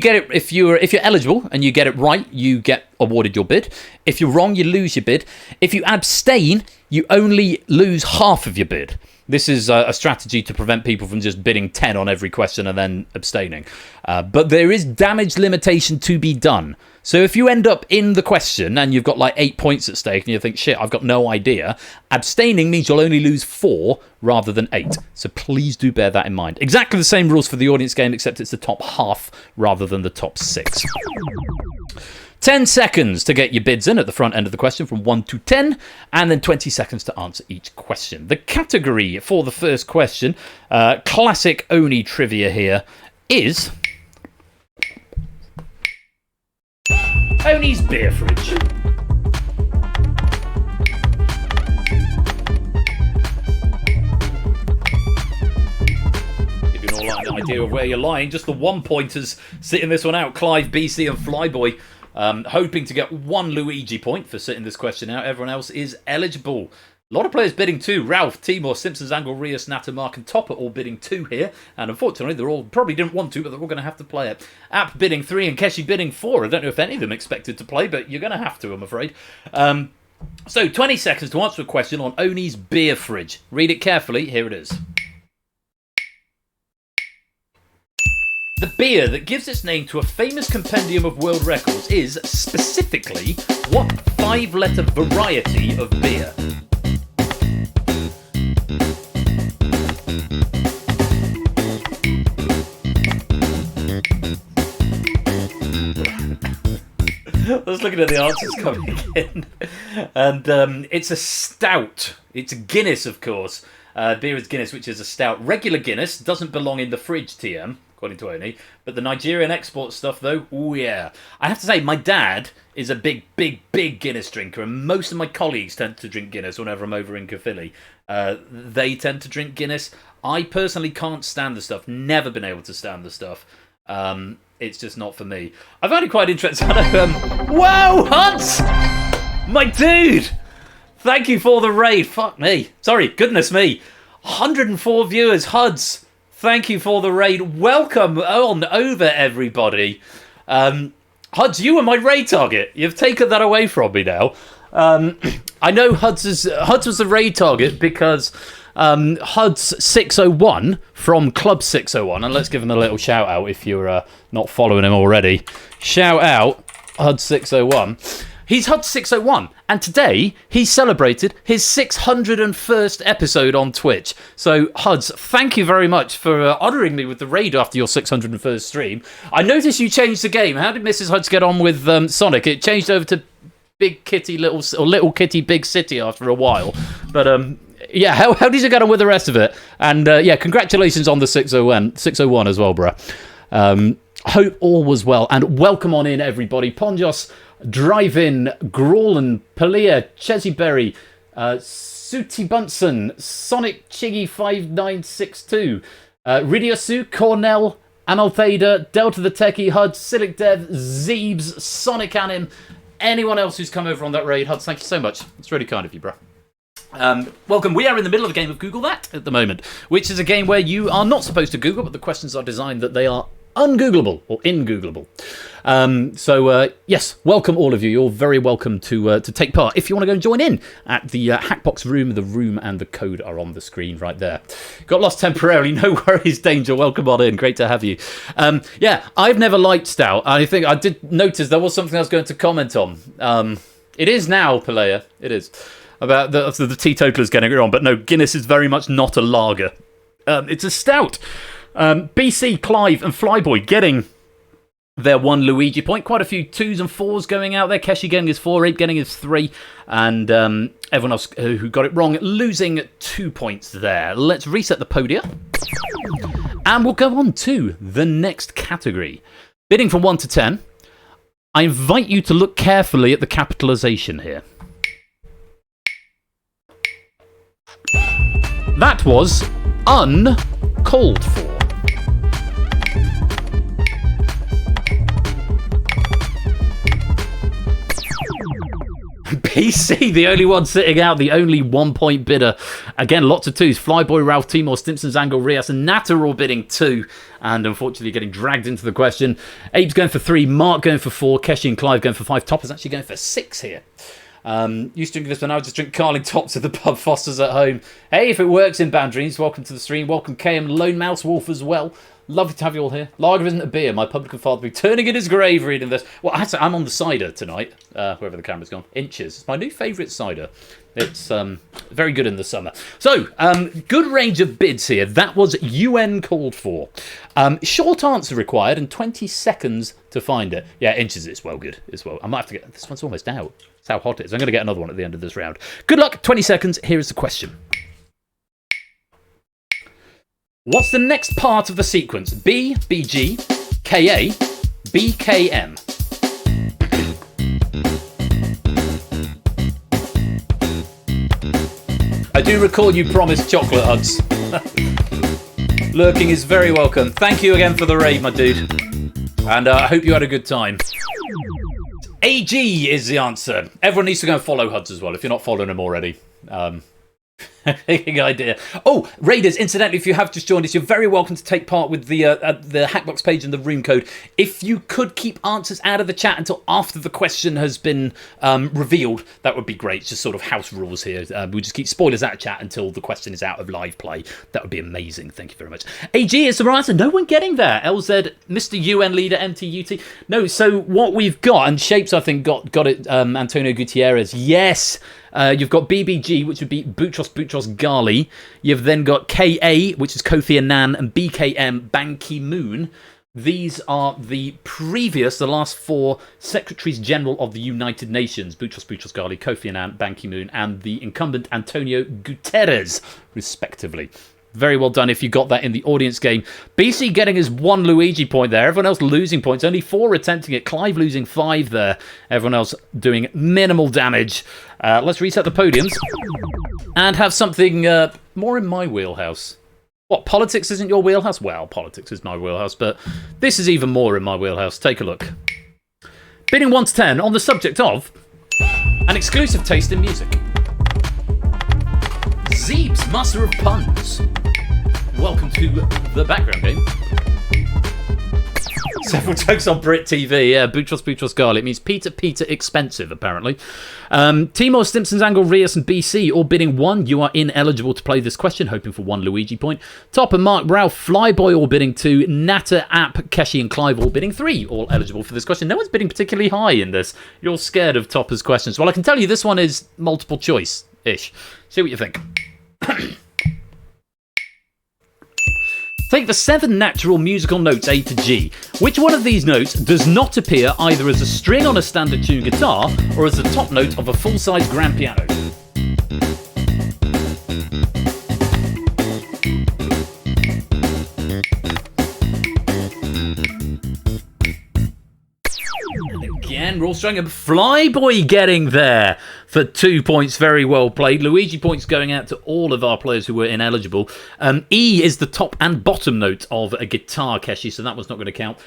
you're eligible and you get it right, you get awarded your bid. If you're wrong, you lose your bid. If you abstain, you only lose half of your bid. This is a strategy to prevent people from just bidding 10 on every question and then abstaining. But there is damage limitation to be done. So if you end up in the question and you've got like 8 points at stake and you think, shit, I've got no idea, abstaining means you'll only lose 4 rather than 8. So please do bear that in mind. Exactly the same rules for the audience game, except it's the top half rather than the top 6. 10 seconds to get your bids in at the front end of the question from 1 to 10, and then 20 seconds to answer each question. The category for the first question, classic Oni trivia here, is Oni's beer fridge. Give you all an idea of where you're lying, just the 1-pointers sitting this one out, Clive, BC and Flyboy. Hoping to get 1 Luigi point for sitting this question out. Everyone else is eligible. A lot of players bidding 2. Ralph, Timor, Simpsons, Angle, Rios, Natter, Mark and Top are all bidding 2 here. And unfortunately, they're all probably didn't want to, but they're all going to have to play it. App bidding 3 and Keshi bidding 4. I don't know if any of them expected to play, but you're going to have to, I'm afraid. So 20 seconds to answer a question on Oni's beer fridge. Read it carefully. Here it is. The beer that gives its name to a famous compendium of world records is, specifically, what 5-letter variety of beer? I was looking at the answers coming in. And it's a stout. It's Guinness, of course. Beer is Guinness, which is a stout. Regular Guinness doesn't belong in the fridge, TM. According to Oni. But the Nigerian export stuff, though, oh yeah. I have to say, my dad is a big Guinness drinker, and most of my colleagues tend to drink Guinness whenever I'm over in Caerphilly. They tend to drink Guinness. I personally can't stand the stuff. Never been able to stand the stuff. It's just not for me. I found it quite interesting. Whoa, Hunts! My dude! Thank you for the raid. Fuck me. Sorry, goodness me. 104 viewers, Huds. Thank you for the raid. Welcome on over, everybody. Huds, you were my raid target. You've taken that away from me now. I know Huds was the raid target because Huds 601 from Club 601, and let's give him a little shout out if you're not following him already. Shout out Huds 601. He's Huds 601, and today he celebrated his 601st episode on Twitch. So, Huds, thank you very much for honouring me with the raid after your 601st stream. I noticed you changed the game. How did Mrs. Huds get on with Sonic? It changed over to Big Kitty Little Kitty Big City after a while. But yeah, how did you get on with the rest of it? And yeah, congratulations on the 601 as well, bruh. Hope all was well, and welcome on in, everybody. Ponjos, Drive-In, Grawlin, Palia, Chessyberry, Suti Bunsen, Sonic Chiggy 5962, Ridiosu, Cornell, Amaltheda, Delta the Techie, Hud, Silic Dev, Zeebs, Sonic Anim, anyone else who's come over on that raid. Huds, thank you so much. It's really kind of you, bro. Welcome. We are in the middle of a game of Google That at the moment, which is a game where you are not supposed to Google, but the questions are designed that they are ungoogleable or ingoogleable. So yes, welcome all of you. You're very welcome to take part. If you want to go and join in at the Hackbox room, the room and the code are on the screen right there. Got lost temporarily. No worries, Danger. Welcome on in. Great to have you. Yeah, I've never liked stout. I think I did notice there was something I was going to comment on. It is now, Pelea. It is. About the teetotalers getting it wrong. But no, Guinness is very much not a lager. It's a stout. BC, Clive and Flyboy getting their 1 Luigi point. Quite a few 2s and 4s going out there. Keshi getting his 4, Ape getting his 3, and everyone else who got it wrong losing 2 points there. Let's reset the podia, and we'll go on to the next category. Bidding from 1 to 10. I invite you to look carefully at the capitalization here. That was uncalled for. PC, the only one sitting out, the only 1 point bidder. Again, lots of 2s. Flyboy, Ralph, Timor, Stimson, Zango, Rias, and Nat are all bidding 2. And unfortunately getting dragged into the question. Abe's going for 3, Mark going for 4, Keshi and Clive going for 5. Topper's actually going for 6 here. Used to drink this, but now I just drink Carling Tops at the pub. Foster's at home. Hey, if it works in Boundaries, welcome to the stream. Welcome KM, Lone Mouse Wolf as well. Lovely to have you all here. Lager isn't a beer. My publican father will be turning in his grave reading this. Well, I'm on the cider tonight, wherever the camera's gone. Inches. It's my new favourite cider. It's very good in the summer. So, good range of bids here. That was UN called for. Short answer required and 20 seconds to find it. Yeah, Inches is well good as well. I might have to get... This one's almost out. That's how hot it is. I'm going to get another one at the end of this round. Good luck. 20 seconds. Here is the question. What's the next part of the sequence? B, BG, KA, BKM. I do recall you promised chocolate hugs. Lurking is very welcome. Thank you again for the raid, my dude. And I hope you had a good time. AG is the answer. Everyone needs to go and follow HUDs as well, if you're not following them already. Big idea. Oh, Raiders, incidentally, if you have just joined us, you're very welcome to take part with the Hackbox page and the room code. If you could keep answers out of the chat until after the question has been revealed, that would be great. It's just sort of house rules here. We'll just keep spoilers out of chat until the question is out of live play. That would be amazing. Thank you very much. AG is the right answer. No one getting there. LZ, Mr. UN leader, MTUT. No, so what we've got, and Shapes, I think, got it, Antonio Gutierrez. Yes. You've got BBG, which would be Boutros Ghali. You've then got KA, which is Kofi Annan, and BKM, Ban Ki-moon. These are the last 4 Secretaries General of the United Nations. Boutros Ghali, Kofi Annan, Ban Ki-moon, and the incumbent Antonio Guterres, respectively. Very well done if you got that in the audience game. BC getting his 1 Luigi point there. Everyone else losing points. Only 4 attempting it. Clive losing 5 there. Everyone else doing minimal damage. Let's reset the podiums and have something more in my wheelhouse. What, politics isn't your wheelhouse? Well, politics is my wheelhouse, but this is even more in my wheelhouse. Take a look. Bidding 1 to 10 on the subject of an exclusive taste in music. Zeeb's Master of Puns. Welcome to the background game. Several jokes on Brit TV. Yeah, Boutros Ghali. It means Peter expensive, apparently. Timor, Stimson, Angle, Rias, and BC all bidding 1. You are ineligible to play this question, hoping for 1 Luigi point. Top and Mark, Ralph, Flyboy all bidding 2. Natter, App, Keshi, and Clive all bidding 3. All eligible for this question. No one's bidding particularly high in this. You're scared of Topper's questions. Well, I can tell you this one is multiple choice-ish. See what you think. Take the 7 natural musical notes A to G. Which one of these notes does not appear either as a string on a standard tune guitar or as the top note of a full-size grand piano? And again, we're all strung up. Flyboy getting there for 2 points. Very well played. Luigi points going out to all of our players who were ineligible. E is the top and bottom note of a guitar, Keshi, so that one's not going to count.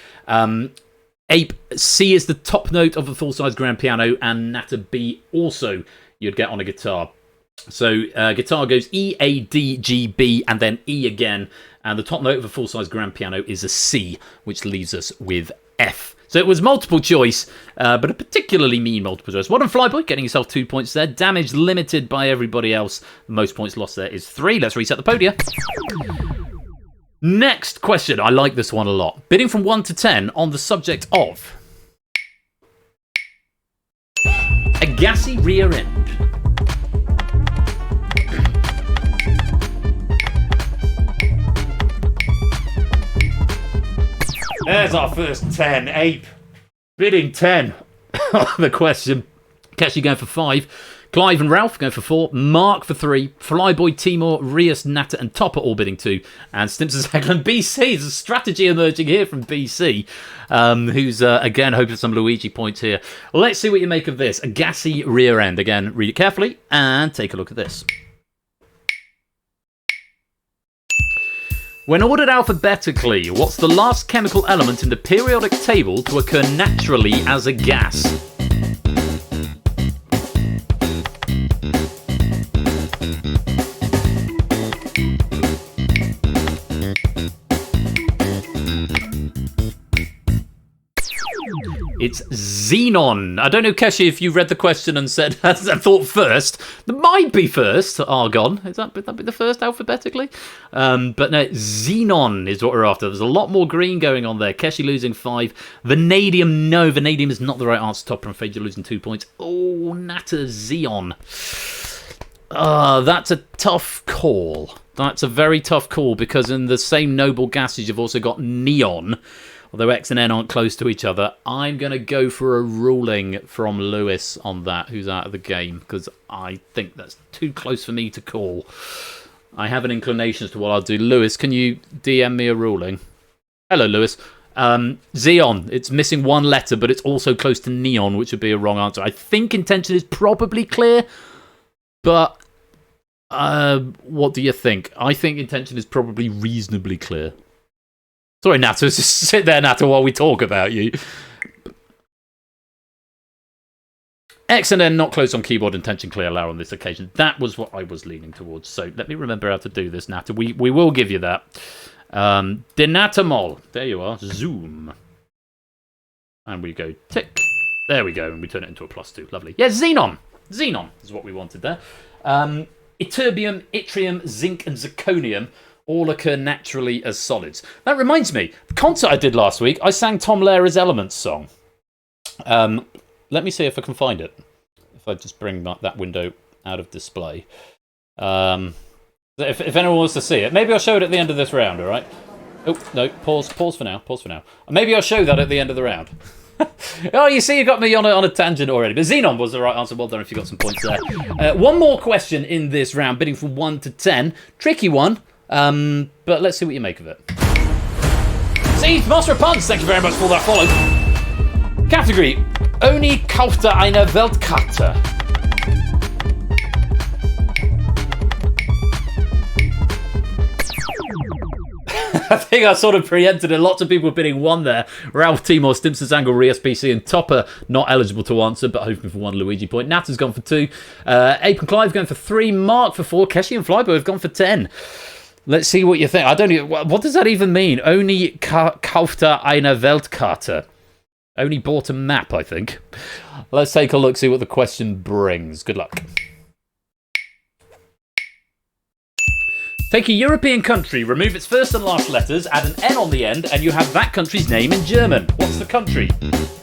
Ape, C is the top note of a full-size grand piano, and Natter B also you'd get on a guitar. So guitar goes E, A, D, G, B, and then E again. And the top note of a full-size grand piano is a C, which leaves us with F. So it was multiple choice, but a particularly mean multiple choice. Well done, Flyboy, getting yourself 2 points there. Damage limited by everybody else. Most points lost there is 3. Let's reset the podium. Next question. I like this one a lot. Bidding from 1 to 10 on the subject of a gassy rear end. There's our first 10. Ape bidding 10 on the question. Keshi going for 5. Clive and Ralph going for 4. Mark for 3. Flyboy, Timor, Rias, Natter, and Topper all bidding 2. And Stimson, Hagland, BC. There's a strategy emerging here from BC, who's, again, hoping for some Luigi points here. Let's see what you make of this. A gassy rear end. Again, read it carefully and take a look at this. When ordered alphabetically, what's the last chemical element in the periodic table to occur naturally as a gas? It's xenon. I don't know, Keshi, if you read the question and said, I thought first. There might be first, argon. Would that be the first alphabetically? But no, xenon is what we're after. There's a lot more green going on there. Keshi losing 5. Vanadium, no. Vanadium is not the right answer. Topper, I'm afraid you're losing 2 points. Oh, Natter, Xeon. That's a tough call. That's a very tough call because in the same noble gases, you've also got neon. Although X and N aren't close to each other, I'm going to go for a ruling from Lewis on that, who's out of the game, because I think that's too close for me to call. I have an inclination as to what I'll do. Lewis, can you DM me a ruling? Hello, Lewis. Xeon. It's missing one letter, but it's also close to neon, which would be a wrong answer. I think intention is probably clear, but what do you think? I think intention is probably reasonably clear. Sorry, Natter, just sit there, Natter, while we talk about you. X and N not close on keyboard, intention clear, allow on this occasion. That was what I was leaning towards. So let me remember how to do this, Natter. We will give you that. Denatamol. There you are. Zoom. And we go tick. There we go. And we turn it into a +2. Lovely. Yeah, xenon. Xenon is what we wanted there. Ytterbium, yttrium, zinc, and zirconium all occur naturally as solids. That reminds me, the concert I did last week, I sang Tom Lehrer's Elements song. Let me see if I can find it. If I just bring that window out of display. If anyone wants to see it, maybe I'll show it at the end of this round, all right? Oh, no, pause for now, Maybe I'll show that at the end of the round. Oh, you see, you got me on a tangent already. But Xenon was the right answer. Well done if you got some points there. One more question in this round, bidding from 1 to 10. Tricky one. But let's see what you make of it. See, Master of Puns, thank you very much for that follow. Category, Oni kaufte eine Weltkarte. I think I sort of preempted it. Lots of people bidding 1 there. Ralph, Timor, Stimson's Angle, Rias, PC, and Topper not eligible to answer, but hoping for 1 Luigi point. Natter's gone for 2. Ape and Clive going for 3. Mark for 4. Keshi and Flyboy have gone for 10. Let's see what you think. I don't even... What does that even mean? Only kaufte eine Weltkarte. Only bought a map, I think. Let's take a look, see what the question brings. Good luck. Take a European country, remove its first and last letters, add an N on the end, and you have that country's name in German. What's the country?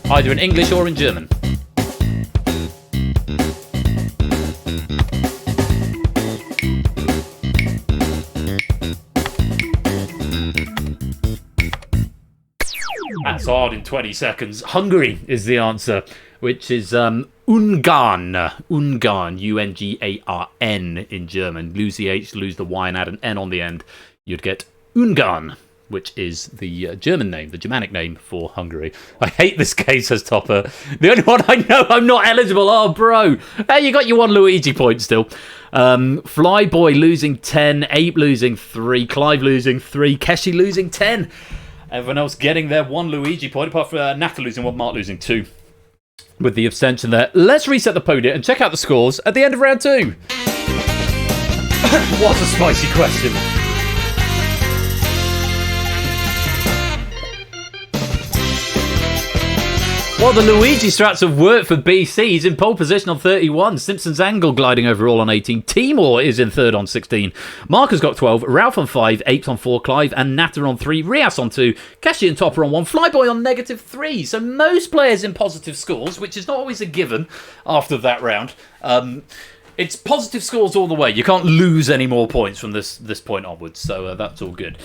Either in English or in German. That's hard in 20 seconds. Hungary is the answer, which is Ungarn. Ungarn, U-N-G-A-R-N in German. Lose the H, lose the Y, and add an N on the end. You'd get Ungarn, which is the German name, the Germanic name for Hungary. I hate this case, says Topper. The only one I know I'm not eligible. Oh, bro. Hey, you got your 1 Luigi point still. Flyboy losing 10. Ape losing 3. Clive losing 3. Keshi losing 10. Everyone else getting their 1 Luigi point, apart from Natter losing 1, Mark losing 2. With the abstention there. Let's reset the podium and check out the scores at the end of round 2. What a spicy question. Well, the Luigi strats have worked for BC. He's in pole position on 31. Simpson's Angle gliding overall on 18. Timor is in third on 16. Mark has got 12. Ralph on 5. Apes on 4. Clive and Natter on 3. Rias on 2. Keshi and Topper on 1. Flyboy on -3. So most players in positive scores, which is not always a given after that round. It's positive scores all the way. You can't lose any more points from this point onwards, so that's all good.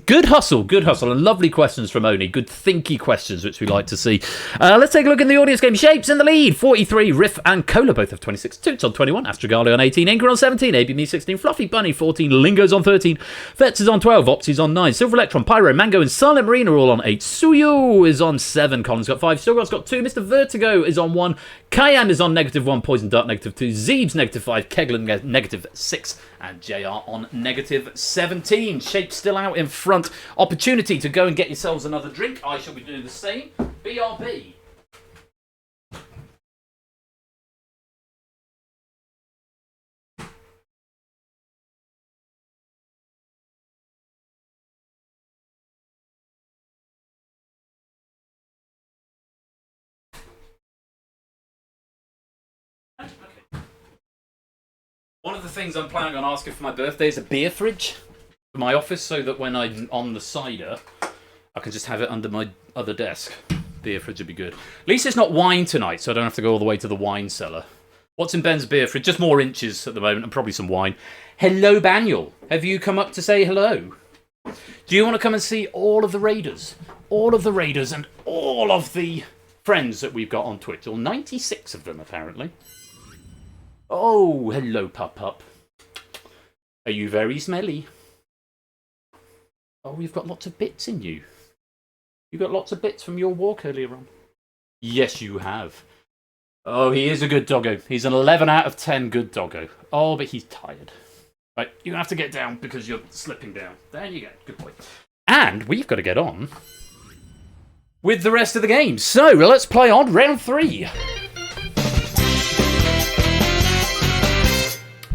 Good hustle, and lovely questions from Oni. Good thinky questions, which we like to see. Let's take a look in the audience game. Shapes in the lead, 43. Riff and Cola both have 26. Toots on 21. Astragali on 18. Ingra on 17. ABME 16. Fluffy Bunny 14. Lingo's on 13. Vets is on 12. Opsy's on 9. Silver Electron, Pyro, Mango, and Silent Marine are all on 8. Suyu is on 7. Colin's got 5. Silgar's got 2. Mr. Vertigo is on 1. Cayenne is on -1. Poison Dart -2. Zeeb's -5. Keglin -6. And JR on -17. Shape still out in front. Opportunity to go and get yourselves another drink. I shall be doing the same. BRB. One of the things I'm planning on asking for my birthday is a beer fridge for my office, so that when I'm on the cider, I can just have it under my other desk. Beer fridge would be good. At least it's not wine tonight, so I don't have to go all the way to the wine cellar. What's in Ben's beer fridge? Just more inches at the moment, and probably some wine. Hello, Baniel. Have you come up to say hello? Do you want to come and see all of the Raiders? All of the Raiders and all of the friends that we've got on Twitch. All 96 of them, apparently. Oh, hello, Pup. Are you very smelly? Oh, you've got lots of bits in you. You got lots of bits from your walk earlier on. Yes, you have. Oh, he is a good doggo. He's an 11 out of 10 good doggo. Oh, but he's tired. Right, you're going to have to get down because you're slipping down. There you go. Good boy. And we've got to get on with the rest of the game. So, let's play on round 3.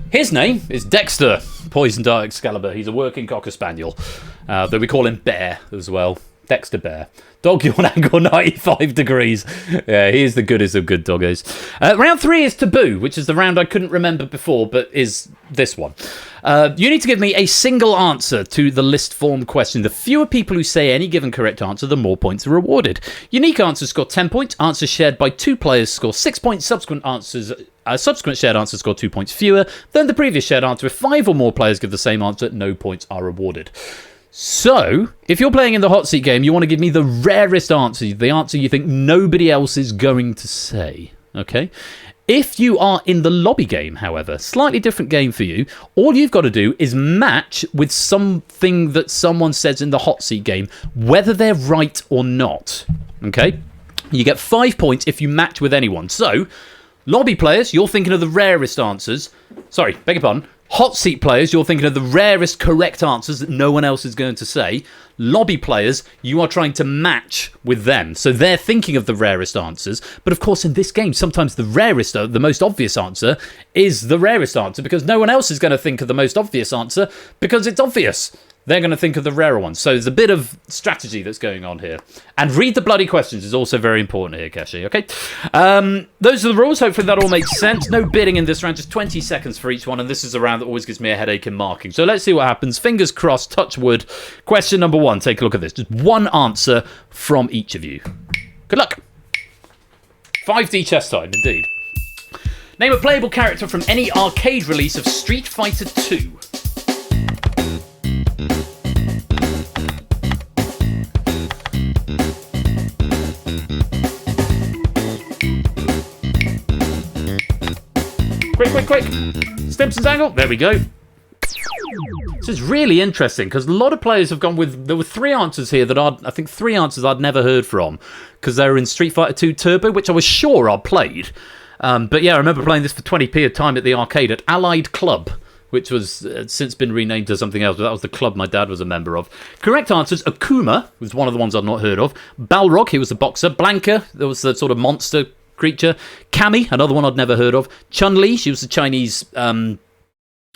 His name is Dexter, Poison Dart Excalibur. He's a working Cocker Spaniel, though we call him Bear as well. Dexter Bear. Doggy on angle 95 degrees. Yeah, he is the goodest of good doggos. Round 3 is Taboo, which is the round I couldn't remember before, but is this one. You need to give me a single answer to the list form question. The fewer people who say any given correct answer, the more points are awarded. Unique answers score 10 points. Answers shared by 2 players score 6 points. Subsequent shared answers score 2 points fewer than the previous shared answer. If 5 or more players give the same answer, no points are awarded. So, if you're playing in the hot seat game, you want to give me the rarest answer, the answer you think nobody else is going to say, okay? If you are in the lobby game, however, slightly different game for you, all you've got to do is match with something that someone says in the hot seat game, whether they're right or not, okay? You get 5 points if you match with anyone. So, lobby players, you're thinking of the rarest answers. Sorry, beg your pardon. Hot seat players, you're thinking of the rarest correct answers that no one else is going to say. Lobby players, you are trying to match with them. So they're thinking of the rarest answers. But of course, in this game, sometimes the rarest, the most obvious answer is the rarest answer because no one else is going to think of the most obvious answer because it's obvious. They're going to think of the rarer ones. So there's a bit of strategy that's going on here. And read the bloody questions is also very important here, Kashi, okay? Those are the rules. Hopefully that all makes sense. No bidding in this round, just 20 seconds for each one. And this is a round that always gives me a headache in marking. So let's see what happens. Fingers crossed, touch wood. Question number 1. Take a look at this. Just one answer from each of you. Good luck. 5D chess time, indeed. Name a playable character from any arcade release of Street Fighter 2. Quick. Stimson's angle. There we go. This is really interesting because a lot of players have gone with... There were 3 answers here that I think 3 answers I'd never heard from because they were in Street Fighter 2 Turbo, which I was sure I'd played. But yeah, I remember playing this for 20p of time at the arcade at Allied Club, which was since been renamed to something else, but that was the club my dad was a member of. Correct answers, Akuma was one of the ones I'd not heard of. Balrog, he was the boxer. Blanca, there was the sort of monster creature. Cammy, another one I'd never heard of. Chun-Li, she was the Chinese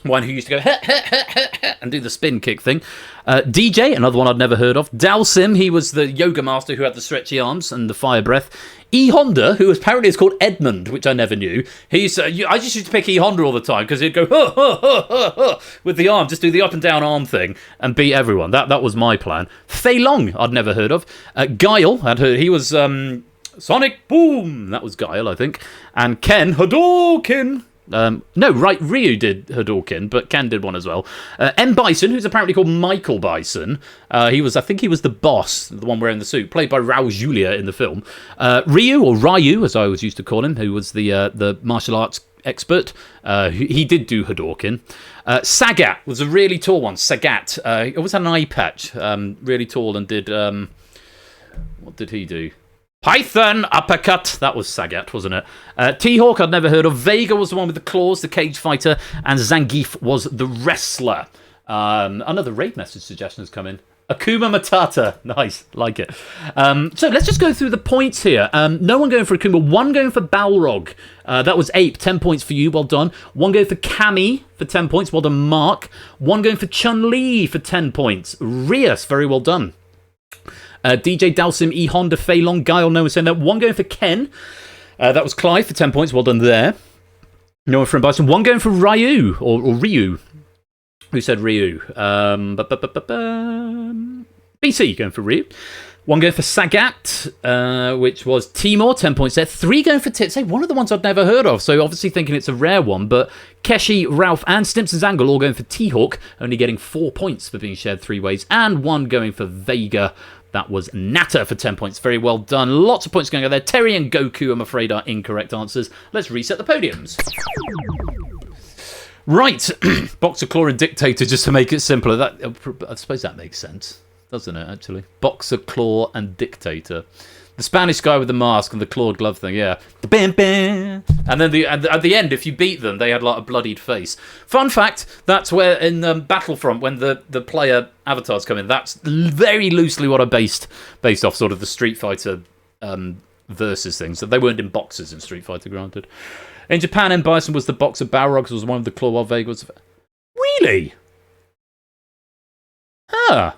one who used to go and do the spin kick thing. DJ, another one I'd never heard of. Dalsim, he was the yoga master who had the stretchy arms and the fire breath. E Honda, who apparently is called Edmund, which I never knew. I just used to pick E Honda all the time because he'd go with the arm, just do the up and down arm thing and beat everyone. That was my plan. Fei Long, I'd never heard of. Guile, I'd heard. He was Sonic Boom. That was Guile, I think. And Ken Hadouken. No, right, Ryu did Hadouken, but Ken did one as well. M. Bison, who's apparently called Michael Bison. I think he was the boss, the one wearing the suit, played by Raul Julia in the film. Ryu, or Ryu, as I always used to call him, who was the martial arts expert. He did do Hadouken. Sagat was a really tall one. Sagat. He always had an eye patch. Really tall and did... what did he do? Python uppercut. That was Sagat, wasn't it? T-Hawk I'd never heard of. Vega was the one with the claws, the cage fighter. And Zangief was the wrestler. Another raid message suggestion has come in. Akuma Matata. Nice. Like it. So let's just go through the points here. No one going for Akuma. One going for Balrog. That was Ape. 10 points for you. Well done. One going for Cammy for 10 points. Well done, Mark. One going for Chun-Li for 10 points. Rias. Very well done. DJ Dalsim, E. Honda, Feilong, Guile, no one saying that. One going for Ken. That was Clive for 10 points. Well done there. No one for Bison. One going for Ryu, or Ryu. Who said Ryu? BC going for Ryu. One going for Sagat, which was Timor, 10 points there. Three going for Titsay, one of the ones I'd never heard of, so obviously thinking it's a rare one. But Keshi, Ralph, and Stimson's Angle all going for T-Hawk, only getting 4 points for being shared 3 ways. And one going for Vega. That was Natter for 10 points. Very well done. Lots of points going on there. Terry and Goku, I'm afraid, are incorrect answers. Let's reset the podiums. Right. Boxer, Claw, and Dictator, just to make it simpler. I suppose that makes sense, doesn't it, actually? Boxer, Claw, and Dictator. The Spanish guy with the mask and the clawed glove thing, yeah. And then at the end, if you beat them, they had like a bloodied face. Fun fact, that's where in Battlefront, when the player avatars come in, that's very loosely what I based off sort of the Street Fighter versus things. So they weren't in boxes in Street Fighter, granted. In Japan, M. Bison was the boxer. Balrog was one of the claw, while Vega was... Really? Ah.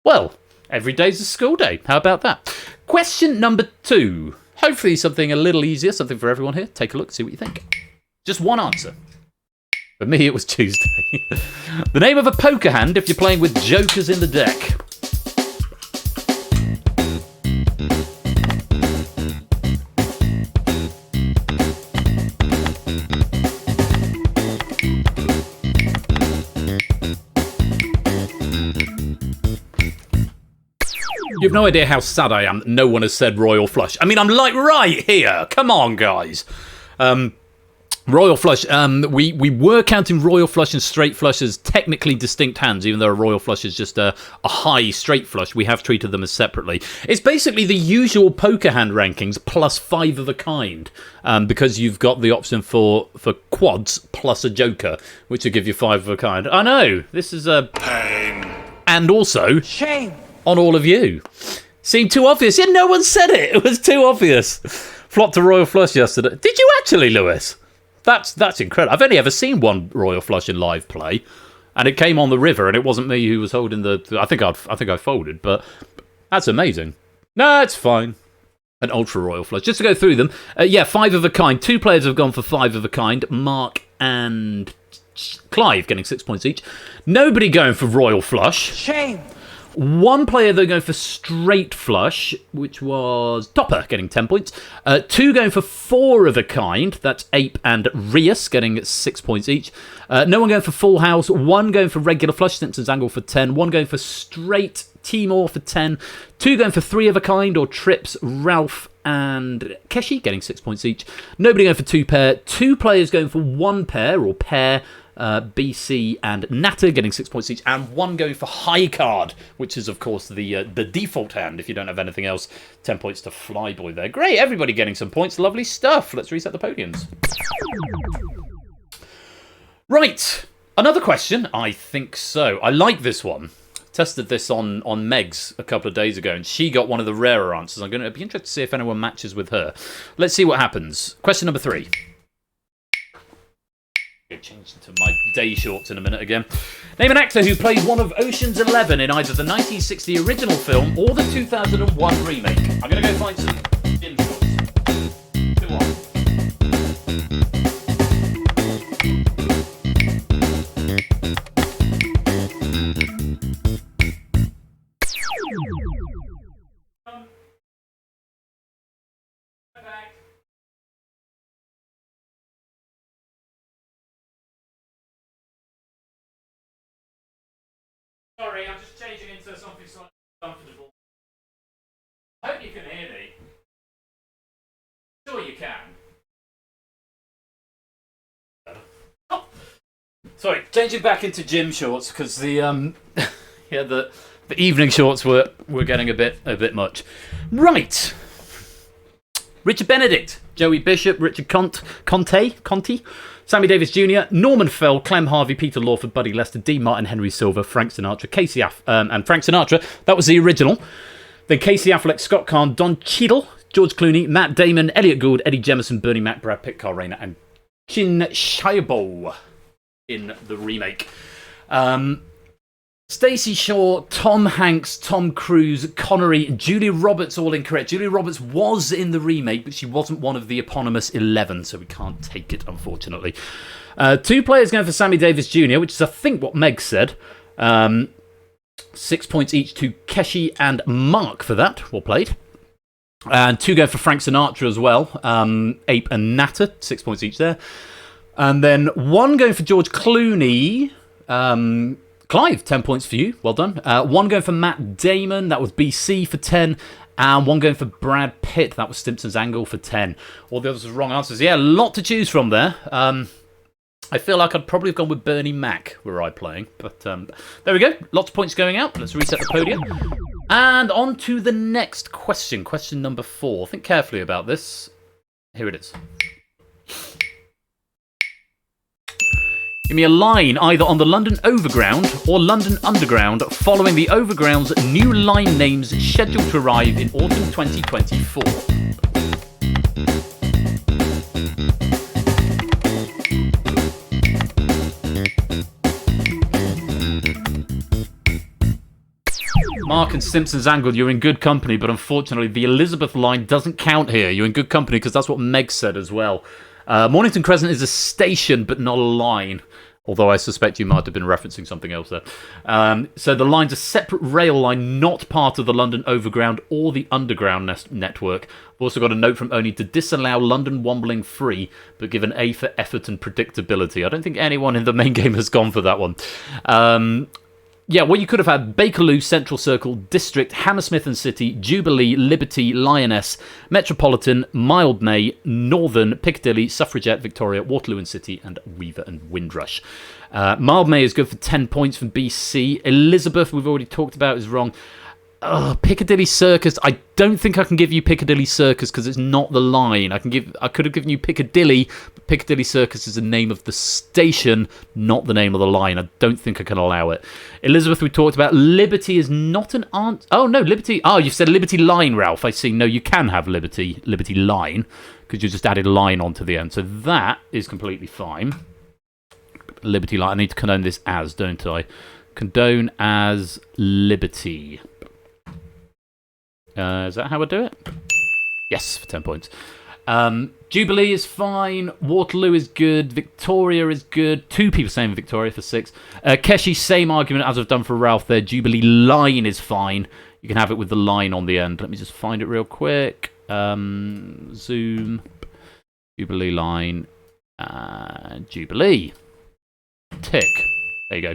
Well, every day's a school day. How about that? Question number 2. Hopefully something a little easier, something for everyone here. Take a look, see what you think. Just one answer. For me, it was Tuesday. The name of a poker hand if you're playing with jokers in the deck. You have no idea how sad I am that no one has said Royal Flush. I mean, I'm like right here. Come on, guys. Royal Flush. We were counting Royal Flush and Straight Flush as technically distinct hands, even though a Royal Flush is just a high Straight Flush. We have treated them as separately. It's basically the usual poker hand rankings plus 5 of a kind, because you've got the option for quads plus a joker, which will give you 5 of a kind. I know, this is a... Pain. And also... Shame. On all of you. Seemed too obvious. Yeah, no one said it. It was too obvious. Flopped a Royal Flush yesterday. Did you actually, Lewis? That's incredible. I've only ever seen one Royal Flush in live play, and it came on the river, and it wasn't me who was holding the... I think I folded, but that's amazing. No, it's fine. An Ultra Royal Flush. Just to go through them. Yeah, 5 of a kind. 2 players have gone for 5 of a kind. Mark and Clive getting 6 points each. Nobody going for Royal Flush. Shame. 1 player, though, going for Straight Flush, which was Topper, getting 10 points. 2 going for 4 of a kind. That's Ape and Rias, getting 6 points each. No one going for Full House. 1 going for Regular Flush, Simpson's Angle for 10. 1 going for Straight Timor for 10. 2 going for 3 of a kind, or Trips, Ralph and Keshi, getting 6 points each. Nobody going for 2 pair. 2 players going for 1 pair, or pair. BC and Natter getting 6 points each, and 1 going for High Card, which is of course the default hand if you don't have anything else. 10 points to Flyboy there. Great, everybody getting some points. Lovely stuff. Let's reset the podiums. Right, another question. I think so. I like this one. Tested this on Megs a couple of days ago, and she got one of the rarer answers. I'm going to be interested to see if anyone matches with her. Let's see what happens. Question number 3. Change into my day shorts in a minute again. Name an actor who played one of Ocean's 11 in either the 1960 original film or the 2001 remake. I'm going to go find some gym shorts. 2 on. Sorry, I'm just changing into something slightly comfortable. I hope you can hear me. Sure you can. Oh. Sorry, changing back into gym shorts because the yeah the evening shorts were getting a bit much. Right. Richard Benedict, Joey Bishop, Richard Conte, Sammy Davis Jr., Norman Fell, Clem Harvey, Peter Lawford, Buddy Lester, D. Martin, Henry Silver, Frank Sinatra, Casey and Frank Sinatra. That was the original. Then Casey Affleck, Scott Kahn, Don Cheadle, George Clooney, Matt Damon, Elliot Gould, Eddie Jemison, Bernie Mac, Brad Pitt, Carl Rayner, and Chin Shaibo in the remake. Stacey Shaw, Tom Hanks, Tom Cruise, Connery, Julia Roberts, all incorrect. Julia Roberts was in the remake, but she wasn't one of the eponymous 11, so we can't take it, unfortunately. 2 players going for Sammy Davis Jr., which is, I think, what Meg said. 6 points each to Keshi and Mark for that. Well played. And 2 going for Frank Sinatra as well. Ape and Natter, 6 points each there. And then 1 going for George Clooney. Clive, 10 points for you. Well done. 1 going for Matt Damon. That was BC for 10. And 1 going for Brad Pitt. That was Stimpson's Angle for 10. All the others were wrong answers. Yeah, a lot to choose from there. I feel like I'd probably have gone with Bernie Mac were I playing. But there we go. Lots of points going out. Let's reset the podium. And on to the next question. Question number 4. Think carefully about this. Here it is. Give me a line either on the London Overground or London Underground following the Overground's new line names scheduled to arrive in autumn 2024. Mark and Simpson's Angle, you're in good company, but unfortunately the Elizabeth line doesn't count here. You're in good company because that's what Meg said as well. Mornington Crescent is a station, but not a line. Although I suspect you might have been referencing something else there. So the line's a separate rail line, not part of the London Overground or the Underground network. I've also got a note from Oni to disallow London Wombling free, but give an A for effort and predictability. I don't think anyone in the main game has gone for that one. Yeah, well, you could have had Bakerloo, Central Circle, District, Hammersmith and City, Jubilee, Liberty, Lioness, Metropolitan, Mildmay, Northern, Piccadilly, Suffragette, Victoria, Waterloo and City, and Weaver and Windrush. Mildmay is good for 10 points from BC. Elizabeth, we've already talked about, is wrong. Piccadilly Circus. I don't think I can give you Piccadilly Circus because it's not the line. I could have given you Piccadilly, but Piccadilly Circus is the name of the station, not the name of the line. I don't think I can allow it. Elizabeth, we talked about. Liberty is not an answer. Oh, no, Liberty. Oh, you've said Liberty Line, Ralph. I see. No, you can have Liberty Line because you just added line onto the end. So that is completely fine. Liberty Line. I need to condone this as, don't I? Condone as Liberty. Is that how I do it? Yes, for 10 points. Jubilee is fine. Waterloo is good. Victoria is good. 2 people saying Victoria for 6. Keshi, same argument as I've done for Ralph there. Jubilee Line is fine. You can have it with the line on the end. Let me just find it real quick. Zoom. Jubilee Line. Jubilee. Tick. There you go.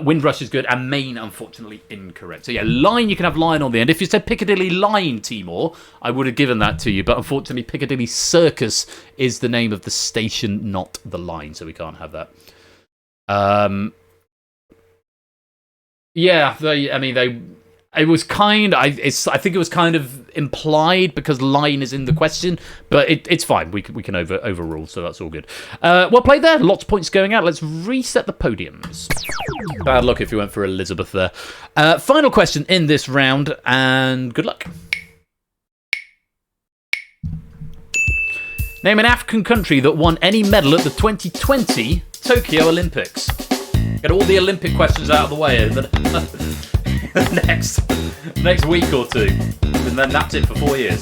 Windrush is good, and Main, unfortunately, incorrect. So yeah, line, you can have line on the end. If you said Piccadilly Line, Timor, I would have given that to you, but unfortunately Piccadilly Circus is the name of the station, not the line, so we can't have that. Yeah, it was I think it was kind of implied because line is in the question, but it's fine. We can overrule, so that's all good. Well played there. Lots of points going out. Let's reset the podiums. Bad luck if you went for Elizabeth there. Final question in this round, and good luck. Name an African country that won any medal at the 2020 Tokyo Olympics. Get all the Olympic questions out of the way in the next week or two, and then that's it for 4 years.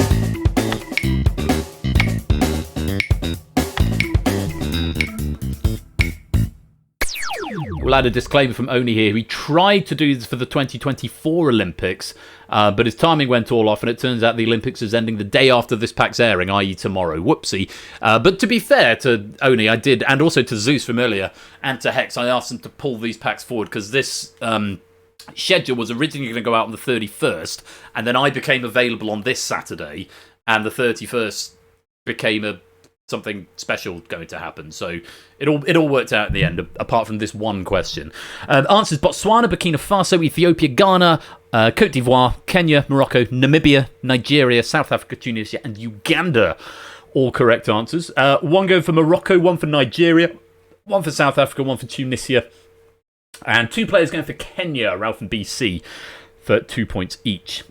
We'll add a disclaimer from Oni here. He tried to do this for the 2024 Olympics, but his timing went all off, and it turns out the Olympics is ending the day after this pack's airing, i.e. tomorrow. Whoopsie. But to be fair to Oni, I did, and also to Zeus from earlier, and to Hex, I asked them to pull these packs forward, because this schedule was originally going to go out on the 31st, and then I became available on this Saturday, and the 31st became something special going to happen. So it all worked out in the end, apart from this one question. Answers: Botswana, Burkina Faso, Ethiopia, Ghana, Cote d'Ivoire, Kenya, Morocco, Namibia, Nigeria, South Africa, Tunisia, and Uganda. All correct answers. One going for Morocco, one for Nigeria, one for South Africa, one for Tunisia, and 2 players going for Kenya, Ralph and BC, for 2 points each.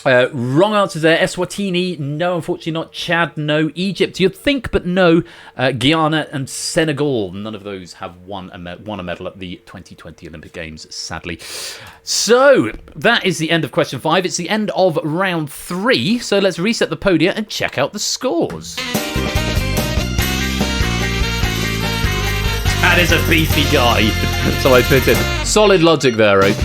Wrong answers there. Eswatini, no, unfortunately not. Chad, no. Egypt, you'd think, but no. Guyana and Senegal, none of those have won a medal at the 2020 Olympic Games, sadly. So, that is the end of question 5. It's the end of round 3. So, let's reset the podium and check out the scores. That is a beefy guy. So I put it. Solid logic there, right?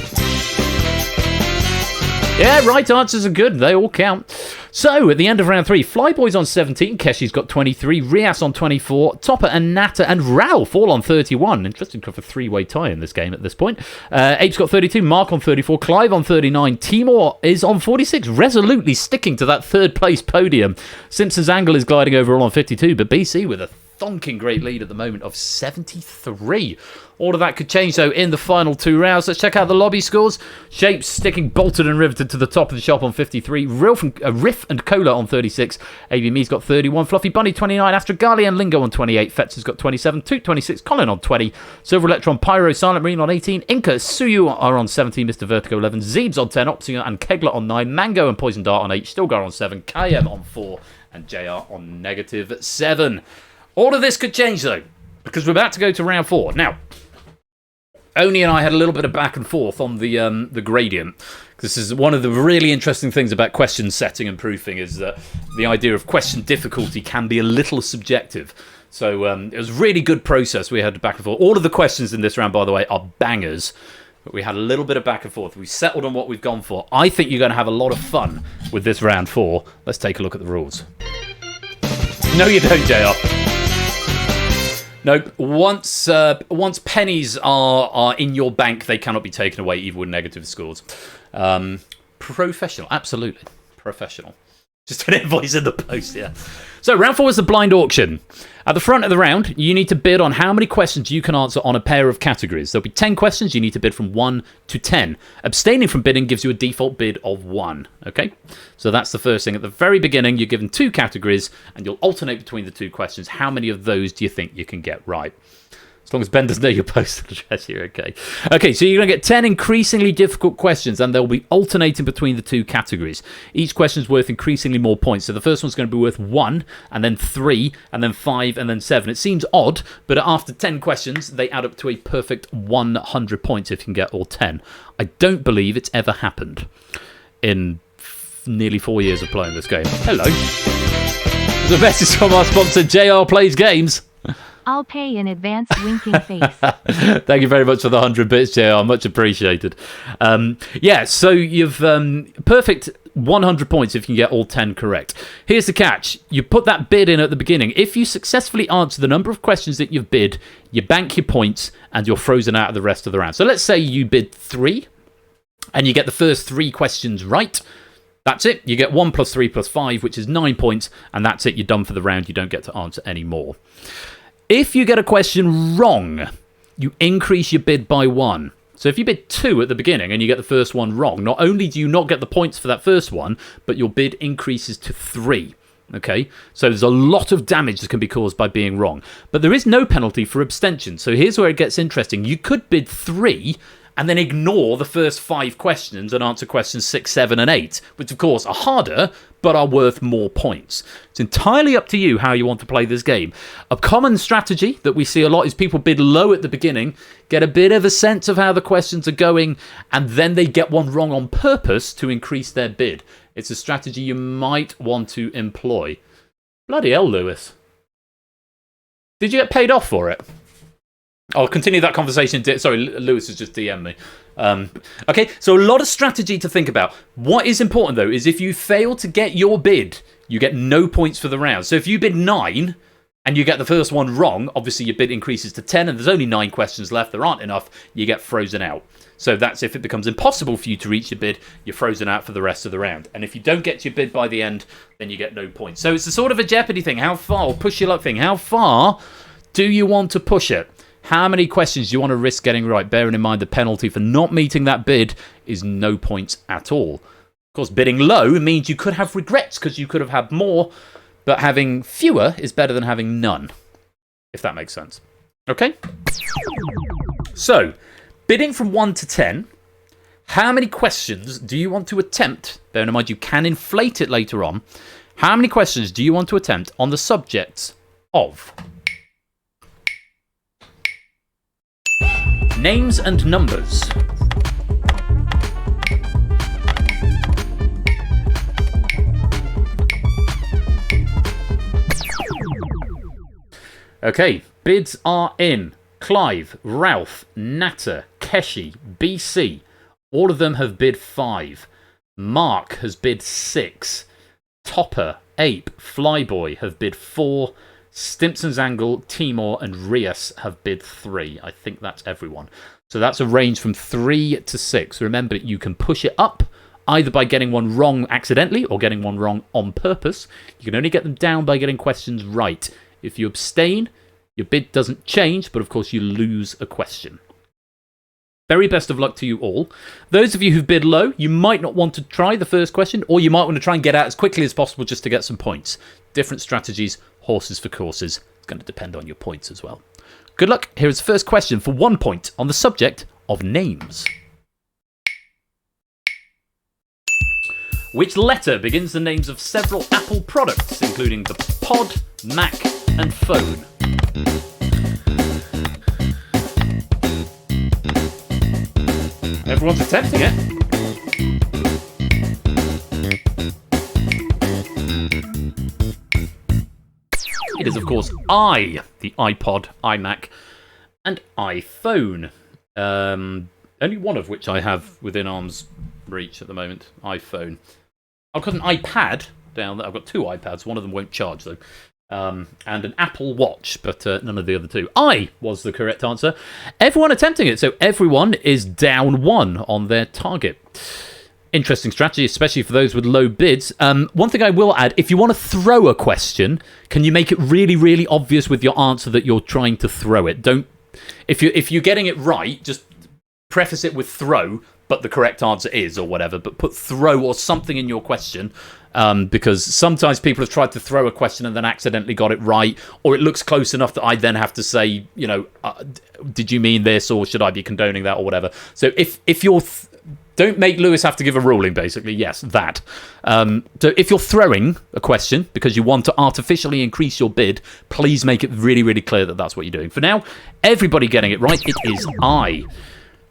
Yeah, right answers are good. They all count. So, at the end of round 3, Flyboy's on 17, Keshi's got 23, Rias on 24, Topper and Nata and Ralph all on 31. Interesting to have a 3-way tie in this game at this point. Ape's got 32, Mark on 34, Clive on 39, Timor is on 46, resolutely sticking to that 3rd place podium. Simpson's Angle is gliding over all on 52, but BC with a thonking great lead at the moment of 73. All of that could change, though, in the final 2 rounds. Let's check out the lobby scores. Shapes sticking bolted and riveted to the top of the shop on 53. Riff and Cola on 36. ABME's got 31. Fluffy Bunny 29. Astrogali and Lingo on 28. Fetz has got 27. Toot 26. Colin on 20. Silver Electron, Pyro, Silent Marine on 18. Inca, Suyu are on 17. Mr. Vertigo 11. Zeebs on 10. Opsinger and Kegler on 9. Mango and Poison Dart on 8. Stilgar on 7. KM on 4. And JR on -7. All of this could change, though, because we're about to go to round 4. Now, Oni and I had a little bit of back and forth on the gradient. This is one of the really interesting things about question setting and proofing, is that the idea of question difficulty can be a little subjective. So it was a really good process we had back and forth. All of the questions in this round, by the way, are bangers. But we had a little bit of back and forth. We settled on what we've gone for. I think you're going to have a lot of fun with this round 4. Let's take a look at the rules. No, you don't, JR. Nope. Once pennies are in your bank, they cannot be taken away, even with negative scores. Professional, absolutely. Professional. Just an invoice in the post, yeah. So, round 4 is the blind auction. At the front of the round, you need to bid on how many questions you can answer on a pair of categories. There'll be 10 questions. You need to bid from 1 to 10. Abstaining from bidding gives you a default bid of 1. Okay? So that's the first thing. At the very beginning, you're given 2 categories, and you'll alternate between the 2 questions. How many of those do you think you can get right? As long as Ben doesn't know your postal address, you're okay. Okay, so you're going to get 10 increasingly difficult questions, and they'll be alternating between the 2 categories. Each question is worth increasingly more points. So the first one's going to be worth 1, and then 3, and then 5, and then 7. It seems odd, but after 10 questions, they add up to a perfect 100 points if you can get all 10. I don't believe it's ever happened in nearly 4 years of playing this game. Hello. The best is from our sponsor, JR Plays Games. I'll pay in advance, winking face. Thank you very much for the 100 bits, JR. Much appreciated. Yeah, so you've perfect 100 points if you can get all 10 correct. Here's the catch. You put that bid in at the beginning. If you successfully answer the number of questions that you've bid, you bank your points and you're frozen out of the rest of the round. So let's say you bid 3 and you get the first 3 questions right. That's it. You get 1 plus 3 plus 5, which is 9 points, and that's it. You're done for the round. You don't get to answer any more. If you get a question wrong, you increase your bid by 1. So if you bid 2 at the beginning and you get the first one wrong, not only do you not get the points for that first one, but your bid increases to 3. Okay? So there's a lot of damage that can be caused by being wrong. But there is no penalty for abstention. So here's where it gets interesting. You could bid 3 and then ignore the first 5 questions and answer questions 6, 7, and 8, which of course are harder, but are worth more points. It's entirely up to you how you want to play this game. A common strategy that we see a lot is people bid low at the beginning, get a bit of a sense of how the questions are going, and then they get one wrong on purpose to increase their bid. It's a strategy you might want to employ. Bloody hell, Lewis. Did you get paid off for it? I'll continue that conversation. Sorry, Lewis has just DM'd me. Okay, so a lot of strategy to think about. What is important, though, is if you fail to get your bid, you get no points for the round. So if you bid 9 and you get the first one wrong, obviously your bid increases to 10, and there's only 9 questions left. There aren't enough. You get frozen out. So that's if it becomes impossible for you to reach your bid, you're frozen out for the rest of the round. And if you don't get to your bid by the end, then you get no points. So it's a sort of a Jeopardy thing. How far, or push your luck thing. How far do you want to push it? How many questions do you want to risk getting right? Bearing in mind the penalty for not meeting that bid is no points at all. Of course, bidding low means you could have regrets because you could have had more, but having fewer is better than having none, if that makes sense. Okay? So, bidding from 1 to 10, how many questions do you want to attempt? Bearing in mind you can inflate it later on. How many questions do you want to attempt on the subjects of names and numbers? Okay, bids are in. Clive, Ralph, Natter, Keshi, BC. All of them have bid 5. Mark has bid 6. Topper, Ape, Flyboy have bid 4. Stimpson's Angle, Timor, and Rias have bid 3. I think that's everyone. So that's a range from 3 to 6. Remember, you can push it up either by getting one wrong accidentally or getting one wrong on purpose. You can only get them down by getting questions right. If you abstain, your bid doesn't change, but of course you lose a question. Very best of luck to you all. Those of you who've bid low, you might not want to try the first question, or you might want to try and get out as quickly as possible just to get some points. Different strategies, horses for courses. It's going to depend on your points as well. Good luck. Here is the first question for 1 point on the subject of names. Which letter begins the names of several Apple products, including the Pod, Mac, and Phone? Everyone's attempting it. It is, of course, the iPod, iMac, and iPhone. Only one of which I have within arm's reach at the moment. iPhone. I've got an iPad down there. I've got 2 iPads. One of them won't charge, though. And an Apple Watch, but none of the other 2. I was the correct answer. Everyone attempting it, so everyone is down 1 on their target. Interesting strategy, especially for those with low bids. One thing I will add, if you want to throw a question, can you make it really, really obvious with your answer that you're trying to throw it? Don't. If you're getting it right, just preface it with throw, but the correct answer is, or whatever, but put throw or something in your question, because sometimes people have tried to throw a question and then accidentally got it right, or it looks close enough that I then have to say, did you mean this, or should I be condoning that, or whatever. So if you're... Don't make Lewis have to give a ruling, basically. Yes, that. So if you're throwing a question because you want to artificially increase your bid, please make it really, really clear that that's what you're doing. For now, everybody getting it right. It is I.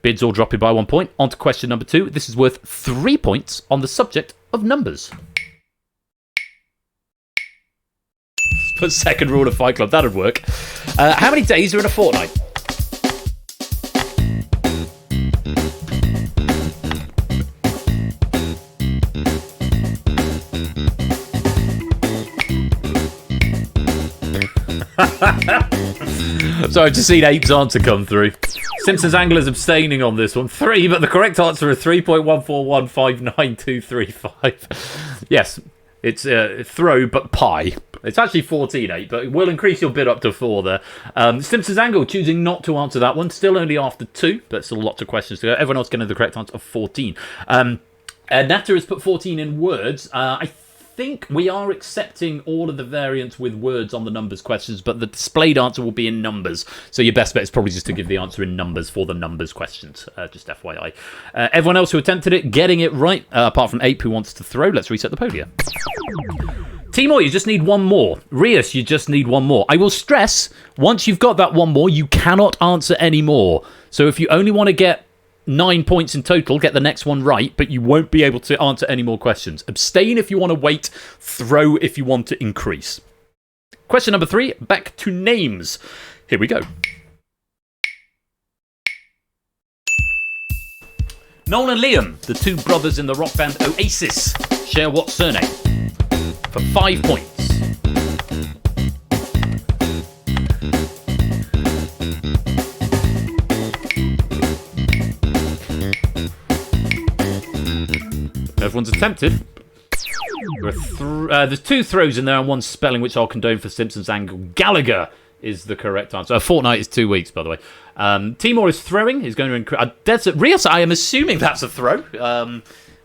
Bids all dropping by 1 point. On to question number 2. This is worth 3 points on the subject of numbers. Let's put second rule of Fight Club. That'd work. How many days are in a fortnight? So I've just seen Ape's answer come through. Simpsons Angle is abstaining on this one. 3, but the correct answer is 3.14159235. Yes, it's throw, but pi. It's actually 14.8, but it will increase your bid up to 4 there. Simpsons Angle choosing not to answer that one. Still only after 2, but still lots of questions to go. Everyone else getting the correct answer of 14. Natter has put 14 in words. I think we are accepting all of the variants with words on the numbers questions, but the displayed answer will be in numbers. So your best bet is probably just to give the answer in numbers for the numbers questions, just FYI. Everyone else who attempted it, getting it right, apart from Ape who wants to throw. Let's reset the podium. Timor, you just need 1 more. Rias, you just need 1 more. I will stress, once you've got that 1 more, you cannot answer any more. So if you only want to get 9 points in total, get the next one right, but you won't be able to answer any more questions. Abstain if you want to wait, throw if you want to increase. Question number 3, back to names. Here we go. Noel and Liam, the 2 brothers in the rock band Oasis, share what surname? For 5 points. first one's attempted. There's 2 throws in there and 1 spelling, which I'll condone for Simpsons angle. Gallagher is the correct answer. A fortnight is 2 weeks, by the way. Timor is throwing. He's going to increase. Desert Rios, I am assuming that's a throw.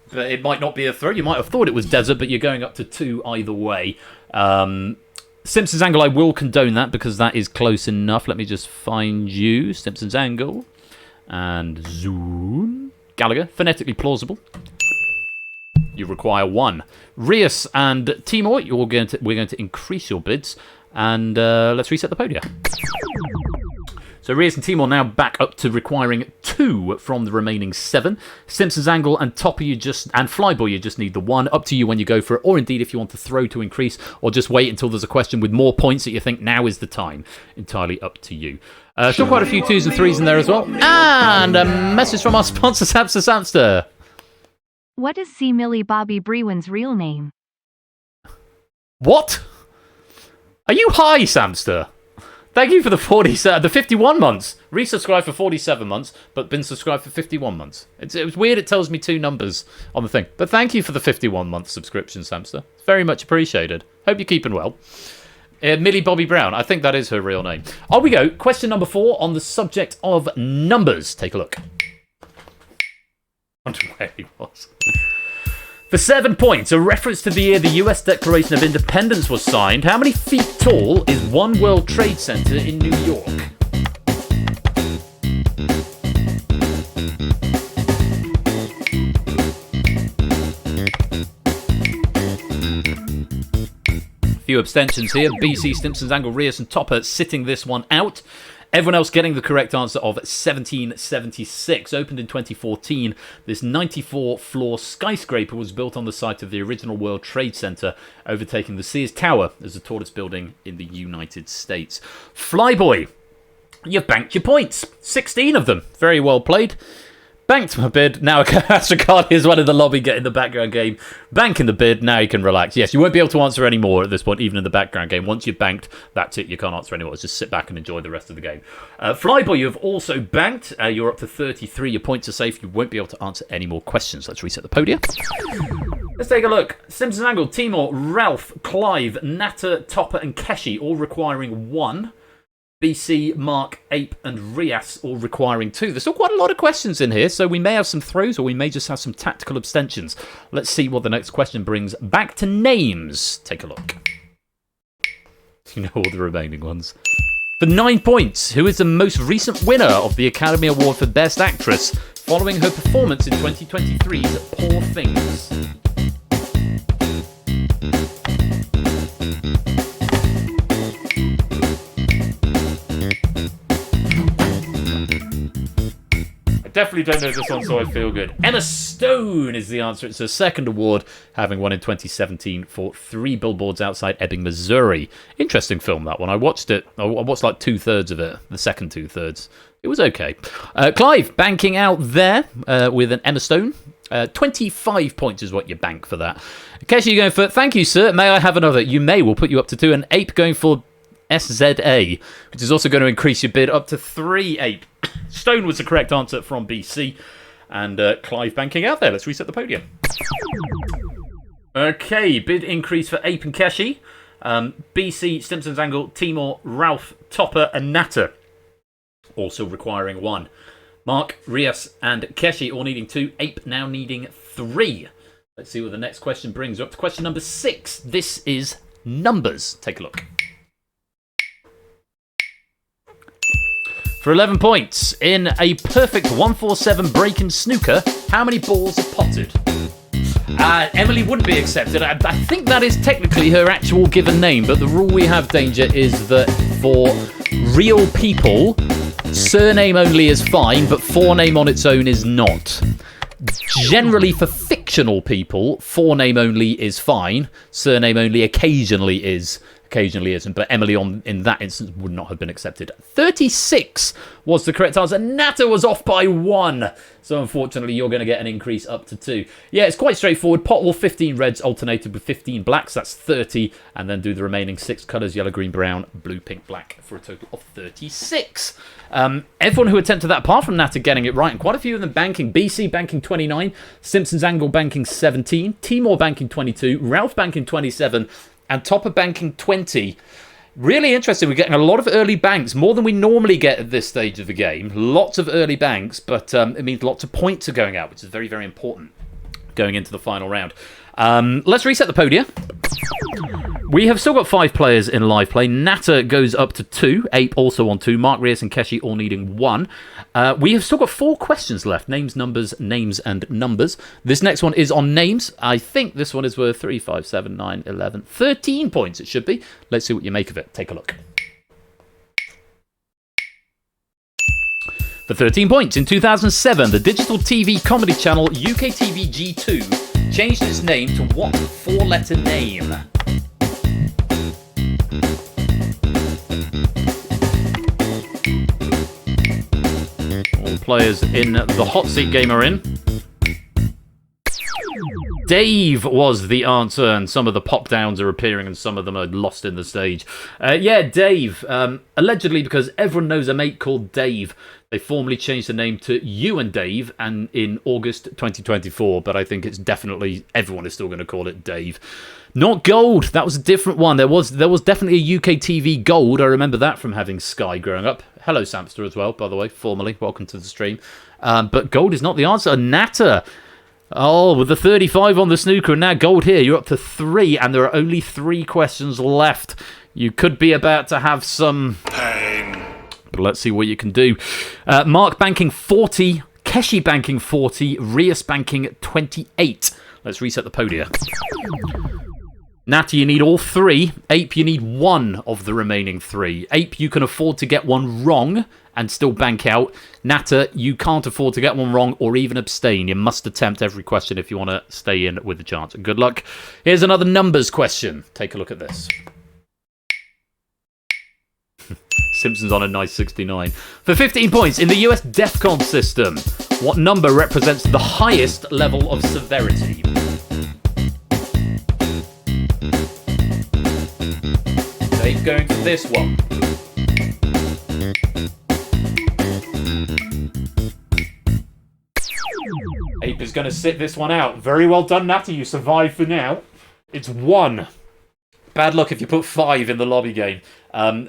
But it might not be a throw. You might have thought it was desert, but you're going up to 2 either way. Simpsons angle, I will condone that because that is close enough. Let me just find you. Simpsons angle. And zoom. Gallagher, phonetically plausible. You require 1. Rios and Timor, we're going to increase your bids. And let's reset the podium. So Rios and Timor now back up to requiring 2 from the remaining 7. Simpsons angle and Topper and Flyboy, you just need the 1. Up to you when you go for it, or indeed if you want to throw to increase, or just wait until there's a question with more points that you think now is the time. Entirely up to you. Still quite a few 2s and 3s in there as well. And a message from our sponsor, Samster Samster. What is C. Millie Bobby Brewen's real name? What? Are you high, Samster? Thank you for the 51 months. Resubscribed for 47 months, but been subscribed for 51 months. It was weird, it tells me 2 numbers on the thing. But thank you for the 51-month subscription, Samster. Very much appreciated. Hope you're keeping well. Millie Bobby Brown, I think that is her real name. On we go. Question number 4 on the subject of numbers. Take a look. I wonder where he was. For 7 points, a reference to the year the US Declaration of Independence was signed. How many feet tall is One World Trade Center in New York? A few abstentions here. BC, Simpsons, Angle, Rios and Topper sitting this one out. Everyone else getting the correct answer of 1776. Opened in 2014, this 94-floor skyscraper was built on the site of the original World Trade Center, overtaking the Sears Tower as the tallest building in the United States. Flyboy, you've banked your points. 16 of them. Very well played. Banked my bid. Now Astrocard is one in the lobby getting the background game. Banking the bid. Now you can relax. Yes, you won't be able to answer any more at this point, even in the background game. Once you've banked, that's it. You can't answer anymore. Just sit back and enjoy the rest of the game. Flyboy, you've also banked. You're up to 33. Your points are safe. You won't be able to answer any more questions. Let's reset the podium. Let's take a look. Simpsons Angle, Timor, Ralph, Clive, Natter, Topper and Keshi all requiring 1. BC, Mark, Ape and Rias all requiring 2. There's still quite a lot of questions in here, so we may have some throws or we may just have some tactical abstentions. Let's see what the next question brings. Back to names. Take a look. You know all the remaining ones. For 9 points, who is the most recent winner of the Academy Award for Best Actress following her performance in 2023's Poor Things? Definitely don't know this one, so I feel good. Emma Stone is the answer. It's her second award, having won in 2017 for 3 Billboards Outside Ebbing, Missouri. Interesting film, that one. I watched it. I watched like 2/3 of it, the second 2/3. It was okay. Clive, banking out there with an Emma Stone. 25 points is what you bank for that. Keshi, you're going for, thank you, sir. May I have another? You may. We'll put you up to 2. And Ape going for SZA, which is also going to increase your bid up to 3, Ape. Stone was the correct answer from BC. And Clive banking out there. Let's reset the podium. Okay, bid increase for Ape and Keshi. BC, Simpsons Angle, Timor, Ralph, Topper and Natter. Also requiring 1. Mark, Rias and Keshi all needing 2. Ape now needing 3. Let's see what the next question brings. We're up to question number 6. This is numbers. Take a look. For 11 points, in a perfect 147 break in snooker, how many balls are potted? Emily wouldn't be accepted. I think that is technically her actual given name, but the rule we have, Danger, is that for real people, surname only is fine, but forename on its own is not. Generally, for fictional people, forename only is fine. Surname only occasionally is occasionally isn't, but Emily in that instance would not have been accepted. 36 was the correct answer. Natter was off by 1. So unfortunately, you're going to get an increase up to 2. Yeah, it's quite straightforward. Pot will 15 reds alternated with 15 blacks. That's 30. And then do the remaining 6 colours, yellow, green, brown, blue, pink, black, for a total of 36. Everyone who attempted that, apart from Natter getting it right, and quite a few of them banking. BC banking 29, Simpsons Angle banking 17, Timor banking 22, Ralph banking 27, and Topper banking 20. Really interesting. We're getting a lot of early banks, more than we normally get at this stage of the game. Lots of early banks, but it means lots of points are going out, which is very, very important going into the final round. Let's reset the podium. We have still got 5 players in live play. Natter goes up to 2. Ape also on 2. Mark, Rios and Keshi all needing 1. We have still got 4 questions left. Names, names and numbers. This next one is on names. I think this one is worth 3, 5, 7, 9, 11, 13 points it should be. Let's see what you make of it. Take a look. For 13 points, in 2007, the digital TV comedy channel UKTV G2 changed its name to what 4-letter name? All players in the hot seat game are in. Dave was the answer, and some of the pop downs are appearing and some of them are lost in the stage. Yeah, Dave. Allegedly, because everyone knows a mate called Dave, they formally changed the name to You and Dave and in August 2024, but I think it's definitely, everyone is still going to call it Dave. Not Gold, that was a different one. There was definitely a UK TV Gold. I remember that from having Sky growing up. Hello, Samster, as well, by the way, formally. Welcome to the stream. But Gold is not the answer. Natter. Oh, with the 35 on the snooker and now Gold here, you're up to 3, and there are only 3 questions left. You could be about to have some pain, but let's see what you can do. Mark banking 40, Keshi banking 40, Rios banking 28. Let's reset the podium. Natty, you need all 3. Ape, you need 1 of the remaining 3. Ape, you can afford to get one wrong and still bank out. Natter, you can't afford to get one wrong or even abstain. You must attempt every question if you want to stay in with a chance. Good luck. Here's another numbers question. Take a look at this. Simpsons on a nice 69. For 15 points, in the US DEFCON system, what number represents the highest level of severity? Dave going to this one. Ape is going to sit this one out. Very well done, Natty. You survived for now. It's 1. Bad luck if you put 5 in the lobby game.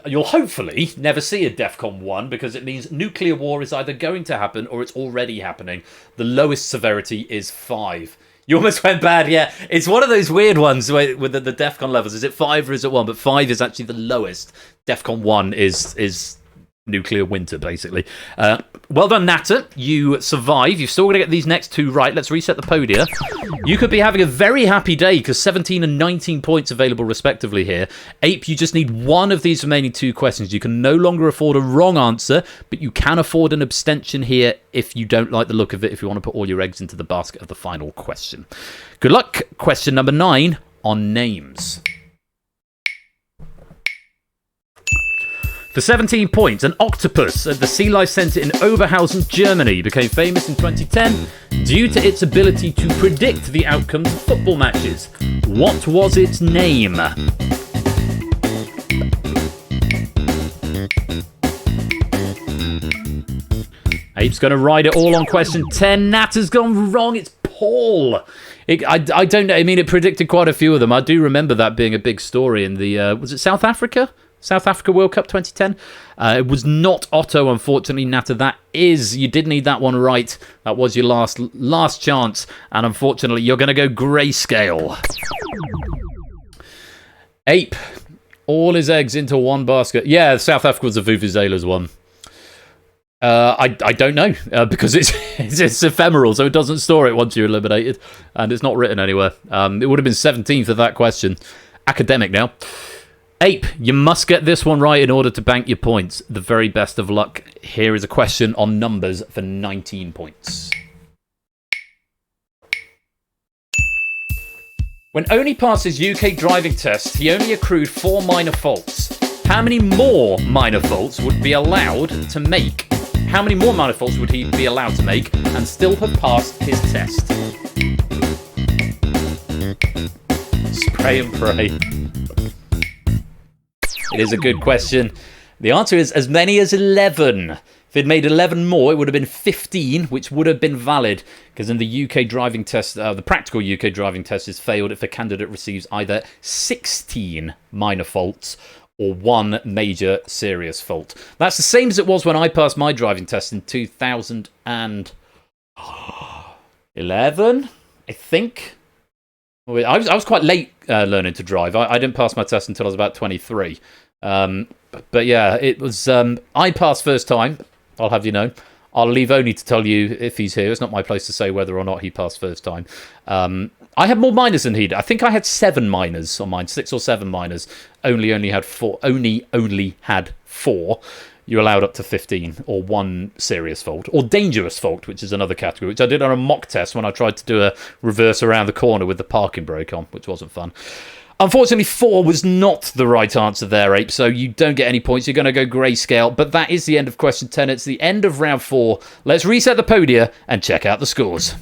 You'll hopefully never see a DEFCON 1 because it means nuclear war is either going to happen or it's already happening. The lowest severity is 5. You almost went bad, yeah. It's one of those weird ones with the DEFCON levels. Is it 5 or is it 1? But 5 is actually the lowest. DEFCON 1 is nuclear winter, basically. Well done, Natter. You survive. You've still got to get these next 2 right. Let's reset the podium. You could be having a very happy day because 17 and 19 points available respectively here. Ape, you just need 1 of these remaining 2 questions. You can no longer afford a wrong answer, but you can afford an abstention here if you don't like the look of it, if you want to put all your eggs into the basket of the final question. Good luck. Question number 9 on names. For 17 points, an octopus at the Sea Life Centre in Oberhausen, Germany, became famous in 2010 due to its ability to predict the outcomes of football matches. What was its name? Ape's going to ride it all on question 10. Natter's gone wrong. It's Paul. I don't know. I mean, it predicted quite a few of them. I do remember that being a big story in the... was it South Africa? South Africa World Cup 2010. It was not Otto, unfortunately, Natter. You did need that one right. That was your last chance. And unfortunately, you're going to go grayscale. Ape. All his eggs into one basket. Yeah, South Africa was the Vuvuzelas one. I don't know, because it's ephemeral, so it doesn't store it once you're eliminated. And it's not written anywhere. It would have been 17th of that question. Academic now. Ape, you must get this one right in order to bank your points. The very best of luck. Here is a question on numbers for 19 points. When Oni passed his UK driving test, he only accrued 4 minor faults. How many more minor faults would be allowed to make? How many more minor faults would he be allowed to make and still have passed his test? Spray and pray. It is a good question. The answer is as many as 11. If it made 11 more, it would have been 15, which would have been valid, because in the UK driving test, the practical UK driving test is failed if a candidate receives either 16 minor faults or 1 major serious fault. That's the same as it was when I passed my driving test in 2011, I think. I was quite late learning to drive. I didn't pass my test until I was about 23. But yeah, it was. I passed first time. I'll have you know. I'll leave Oni to tell you if he's here. It's not my place to say whether or not he passed first time. I had more minors than he did. I think I had 7 minors on mine, 6 or 7 minors. Only had 4. Only had 4. You're allowed up to 15, or 1 serious fault, or dangerous fault, which is another category, which I did on a mock test when I tried to do a reverse around the corner with the parking brake on, which wasn't fun. Unfortunately, 4 was not the right answer there, Ape, so you don't get any points. You're going to go grayscale, but that is the end of question 10. It's the end of round 4. Let's reset the podia and check out the scores.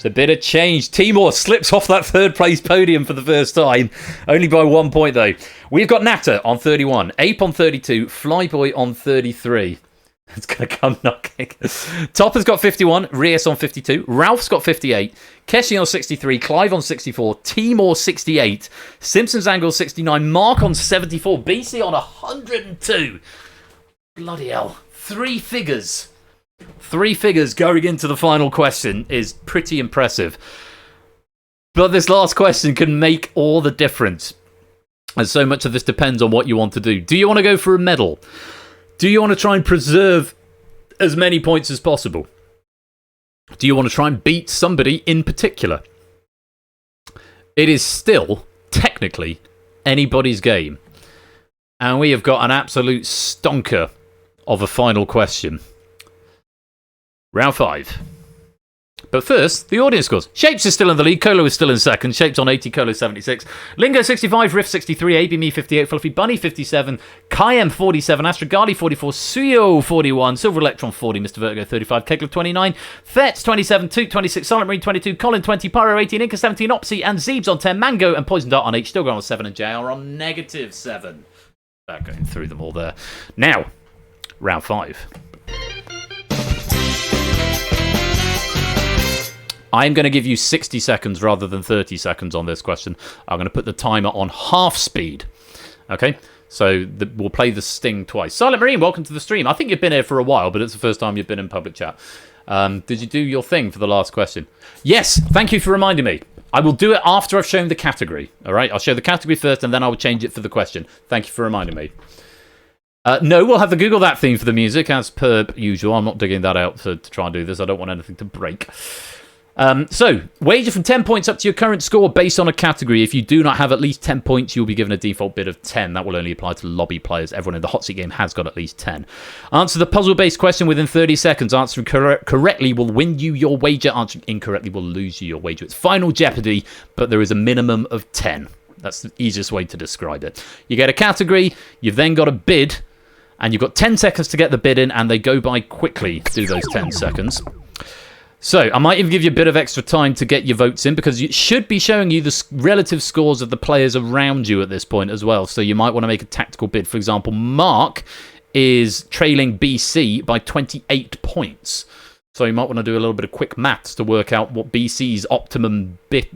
A bit of change. Timor slips off that third place podium for the first time. Only by 1 point, though. We've got Natter on 31, Ape on 32, Flyboy on 33. It's going to come knocking. Topper's got 51, Rias on 52, Ralph's got 58, Keshi on 63, Clive on 64, Timor 68, Simpsons Angle 69, Mark on 74, BC on 102. Bloody hell. 3 figures. 3 figures going into the final question is pretty impressive. But this last question can make all the difference. And so much of this depends on what you want to do. Do you want to go for a medal? Do you want to try and preserve as many points as possible? Do you want to try and beat somebody in particular? It is still, technically, anybody's game. And we have got an absolute stonker of a final question. Round 5. But first, the audience scores. Shapes is still in the lead. Colo is still in second. Shapes on 80, Colo 76. Lingo 65, Riff 63, ABME 58, Fluffy Bunny 57, Kayem 47, Astrogali 44, Suyo 41, Silver Electron 40, Mr. Vertigo 35, Kegler 29, Fetz 27, Toot 26, Silent Marine 22, Colin 20, Pyro 18, Inca 17, Opsy and Zeebs on 10, Mango and Poison Dart on 8, still going on 7, and JR on -7. Back going through them all there. Now, round 5. I'm going to give you 60 seconds rather than 30 seconds on this question. I'm going to put the timer on half speed. Okay? So we'll play the sting twice. Silent Marine, welcome to the stream. I think you've been here for a while, but it's the first time you've been in public chat. Did you do your thing for the last question? Yes, thank you for reminding me. I will do it after I've shown the category. All right? I'll show the category first, and then I will change it for the question. Thank you for reminding me. No, we'll have to Google that theme for the music, as per usual. I'm not digging that out to try and do this. I don't want anything to break. So, wager from 10 points up to your current score based on a category. If you do not have at least 10 points, you'll be given a default bid of 10. That will only apply to lobby players. Everyone in the hot seat game has got at least 10. Answer the puzzle-based question within 30 seconds. Answering correctly will win you your wager. Answering incorrectly will lose you your wager. It's Final Jeopardy, but there is a minimum of 10. That's the easiest way to describe it. You get a category, you've then got a bid, and you've got 10 seconds to get the bid in, and they go by quickly through those 10 seconds. So, I might even give you a bit of extra time to get your votes in, because it should be showing you the relative scores of the players around you at this point as well. So you might want to make a tactical bid. For example, Mark is trailing BC by 28 points. So you might want to do a little bit of quick maths to work out what BC's optimum bid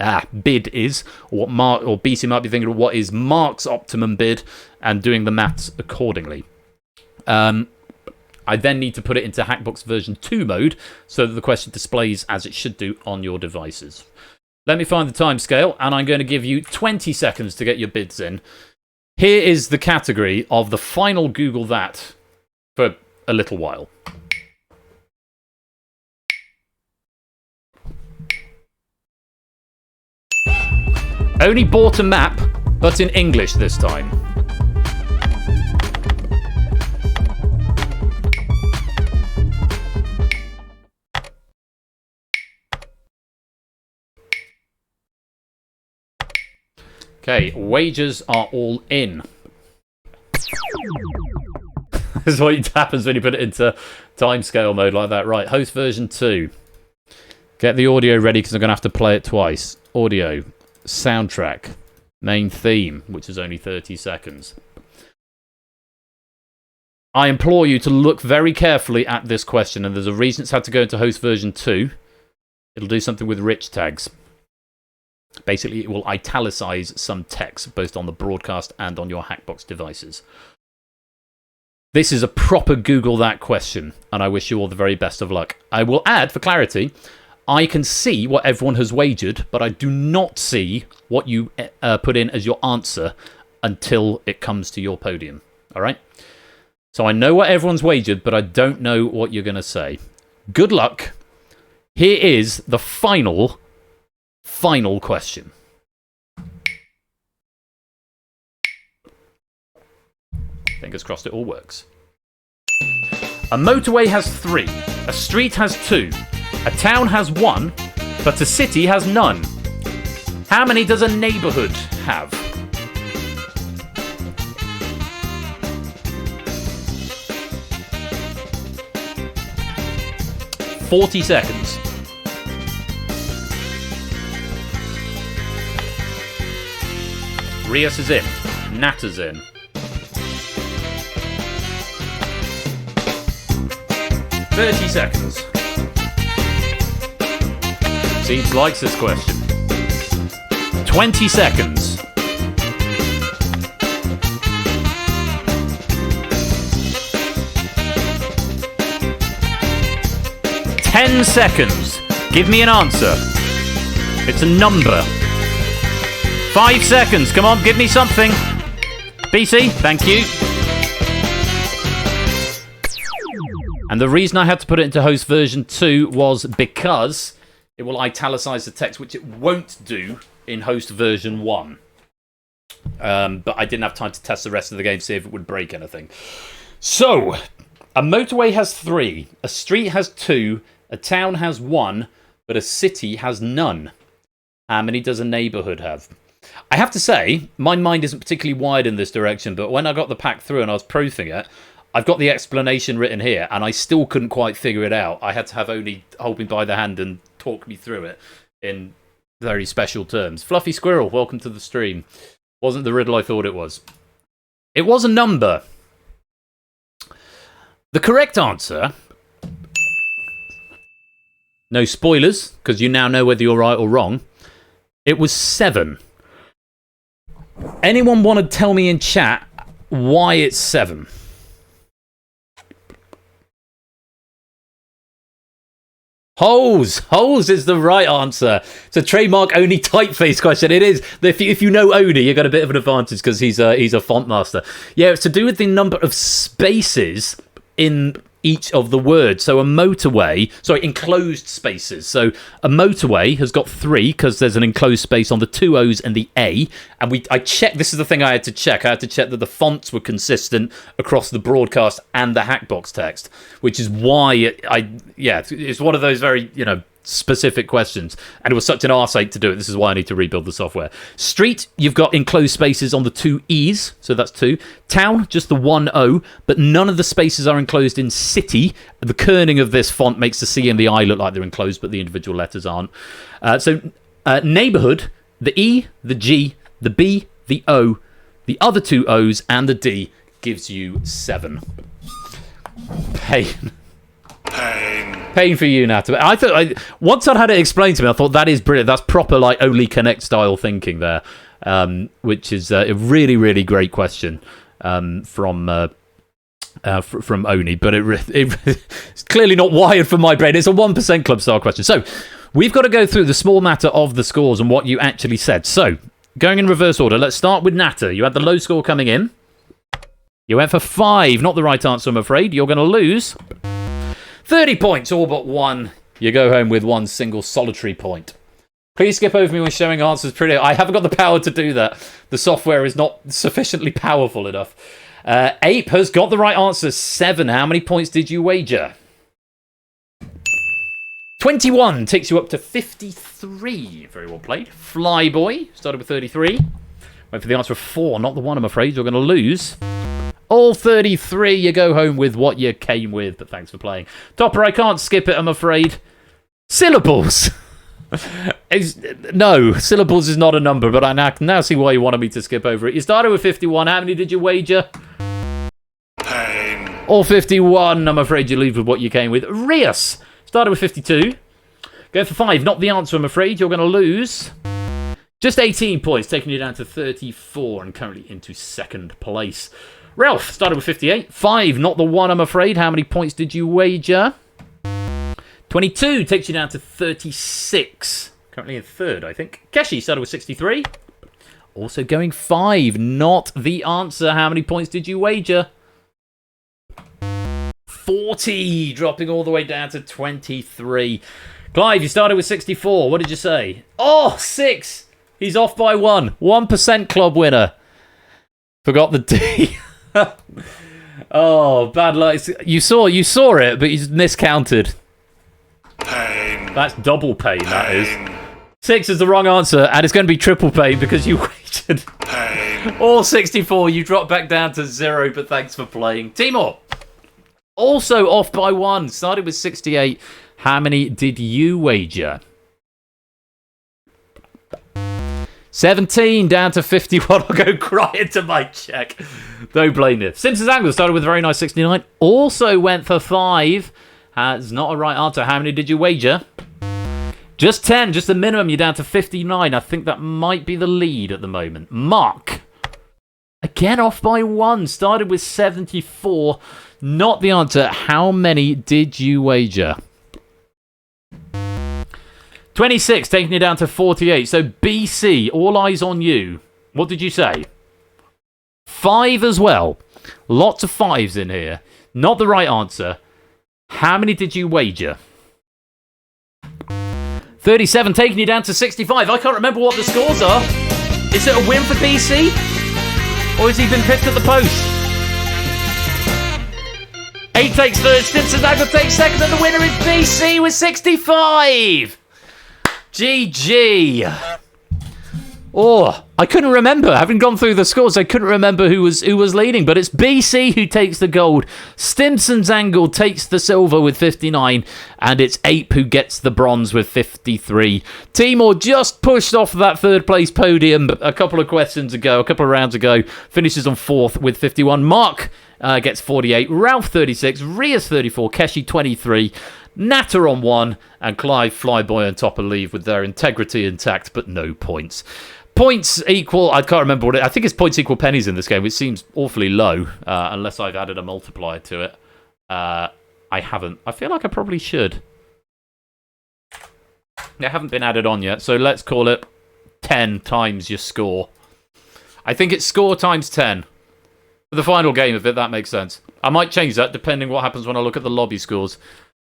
is, or what BC might be thinking of what is Mark's optimum bid, and doing the maths accordingly. I then need to put it into Hackbox version 2 mode so that the question displays as it should do on your devices. Let me find the timescale, and I'm going to give you 20 seconds to get your bids in. Here is the category of the final Google that for a little while. Only bought a map, but in English this time. Okay, wagers are all in. This is what happens when you put it into timescale mode like that. Right, host version 2. Get the audio ready because I'm going to have to play it twice. Audio, soundtrack, main theme, which is only 30 seconds. I implore you to look very carefully at this question, and there's a reason it's had to go into host version 2. It'll do something with rich tags. Basically, it will italicize some text, both on the broadcast and on your Hackbox devices. This is a proper Google that question, and I wish you all the very best of luck. I will add, for clarity, I can see what everyone has wagered, but I do not see what you put in as your answer until it comes to your podium. All right? So I know what everyone's wagered, but I don't know what you're going to say. Good luck. Here is the final question. Fingers crossed it all works. A motorway has 3, a street has 2, a town has 1, but a city has none. How many does a neighbourhood have? $40 seconds. Rios is in. Natter's in. 30 seconds. Seeds likes this question. 20 seconds. 10 seconds. Give me an answer. It's a number. 5 seconds. Come on, give me something. BC, thank you. And the reason I had to put it into host version 2 was because it will italicize the text, which it won't do in host version 1. But I didn't have time to test the rest of the game to see if it would break anything. So, a motorway has 3, a street has 2, a town has 1, but a city has none. How many does a neighbourhood have? I have to say, my mind isn't particularly wide in this direction, but when I got the pack through and I was proofing it, I've got the explanation written here, and I still couldn't quite figure it out. I had to have Oni hold me by the hand and talk me through it in very special terms. Fluffy Squirrel, welcome to the stream. Wasn't the riddle I thought it was. It was a number. The correct answer... No spoilers, because you now know whether you're right or wrong. It was 7. Anyone want to tell me in chat why it's 7? Holes! Holes is the right answer. It's a trademark Oni typeface question. It is. If you know Oni, you've got a bit of an advantage because he's a font master. Yeah, it's to do with the number of spaces in each of the words. So a motorway, sorry, enclosed spaces. So a motorway has got 3 because there's an enclosed space on the 2 O's and the A. And I checked, this is the thing I had to check. I had to check that the fonts were consistent across the broadcast and the Hackbox text, which is why it's one of those very, specific questions. And it was such an arse-ache to do it. This is why I need to rebuild the software. Street, you've got enclosed spaces on the 2 E's, so that's 2. Town, just the 1 O, but none of the spaces are enclosed in city. The kerning of this font makes the C and the I look like they're enclosed, but the individual letters aren't. Neighbourhood, the E, the G, the B, the O, the other 2 O's, and the D gives you 7. Pain. Pain for you, Nat. I thought once I'd had it explained to me, I thought that is brilliant. That's proper like Only Connect style thinking there, which is a really, really great question from Oni. But it's clearly not wired for my brain. It's a 1% club style question. So we've got to go through the small matter of the scores and what you actually said. So going in reverse order, let's start with Natter. You had the low score coming in. You went for 5. Not the right answer, I'm afraid. You're going to lose 30 points, all but 1. You go home with 1 single solitary point. Please skip over me when showing answers. I haven't got the power to do that. The software is not sufficiently powerful enough. Ape has got the right answer. 7. How many points did you wager? 21 takes you up to 53. Very well played. Flyboy started with 33. Wait for the answer of 4, not the 1, I'm afraid. You're going to lose. All 33, you go home with what you came with, but thanks for playing. Topper, I can't skip it, I'm afraid. Syllables! No, syllables is not a number, but I now see why you wanted me to skip over it. You started with 51, how many did you wager? Pain. All 51, I'm afraid you leave with what you came with. Rias started with 52. Go for 5, not the answer, I'm afraid. You're going to lose. Just 18 points, taking you down to 34 and currently into second place. Ralph started with 58. 5, not the 1, I'm afraid. How many points did you wager? 22 takes you down to 36. Currently in third, I think. Keshi started with 63. Also going 5, not the answer. How many points did you wager? 40, dropping all the way down to 23. Clive, you started with 64. What did you say? Oh, 6. He's off by 1. 1% club winner. Forgot the D. Oh, bad luck. You saw it, but you miscounted. Pain. That's double pain, that is. 6 is the wrong answer, and it's going to be triple pain because you waited. Pain. All 64, you dropped back down to 0, but thanks for playing. Timur, also off by 1. Started with 68. How many did you wager? 17 down to 51. I'll go cry into my check. Don't blame you. Simpsons Angle started with a very nice 69. Also went for 5. That's not a right answer. How many did you wager? Just 10. Just the minimum. You're down to 59. I think that might be the lead at the moment. Mark. Again off by 1. Started with 74. Not the answer. How many did you wager? 26, taking you down to 48. So BC, all eyes on you. What did you say? 5 as well. Lots of 5s in here. Not the right answer. How many did you wager? 37, taking you down to 65. I can't remember what the scores are. Is it a win for BC? Or has he been picked at the post? 8 takes third, Simpsons Angle takes second, and the winner is BC with 65. GG. Oh, I couldn't remember. Having gone through the scores, I couldn't remember who was leading, but it's BC who takes the gold. Stimson's Angle takes the silver with 59, and it's Ape who gets the bronze with 53. Timur just pushed off that third place podium a couple of rounds ago, finishes on 4th with 51. Mark gets 48, Ralph 36, Rias 34, Keshi 23, Natter on 1, and Clive Flyboy on top of leave with their integrity intact, but no points. Points equal, I can't remember I think it's points equal pennies in this game, which seems awfully low, unless I've added a multiplier to it. I haven't. I feel like I probably should. They haven't been added on yet, so let's call it 10 times your score. I think it's score times 10. For the final game of it, that makes sense. I might change that depending what happens when I look at the lobby scores.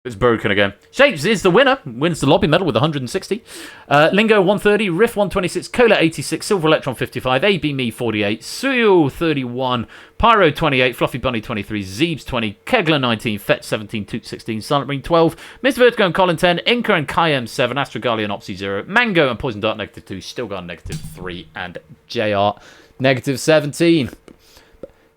It's broken again. Shapes is the winner. Wins the lobby medal with 160. Lingo 130, Riff 126, Cola 86, Silver Electron 55, AB Me 48, Suyo 31, Pyro 28, Fluffy Bunny 23, Zeebs 20, Kegler 19, Fetch 17, Toot 16, Silent Ring 12, Mr. Vertigo and Colin 10, Inca and Kayem 7, Astrogali and Opsy 0, Mango and Poison Dart -2, Stilgar -3, and JR -17.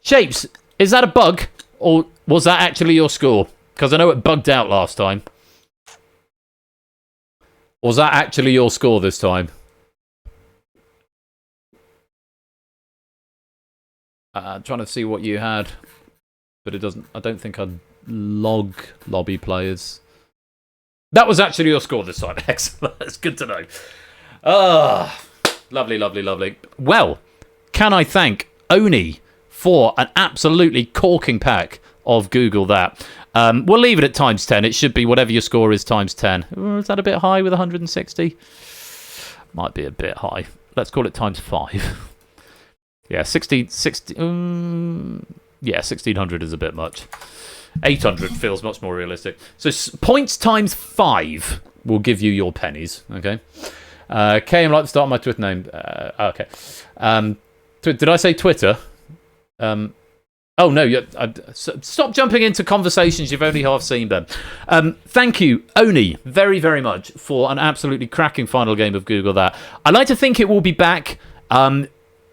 Shapes, is that a bug? Or was that actually your score? Because I know it bugged out last time. Was that actually your score this time? I'm trying to see what you had. But it doesn't. I don't think I'd log lobby players. That was actually your score this time. Excellent. That's good to know. Lovely, lovely, lovely. Well, can I thank Oni for an absolutely corking pack of Google That. We'll leave it at times 10. It should be whatever your score is times 10. Is that a bit high with 160? Might be a bit high. Let's call it times 5. Yeah, 1600 is a bit much. 800 feels much more realistic. So points times 5 will give you your pennies. Okay. KM, like to start my Twitter name. Okay. Did I say Twitter? Oh, no, stop jumping into conversations you've only half seen them. Thank you, Oni, very, very much for an absolutely cracking final game of Google That. I like to think it will be back.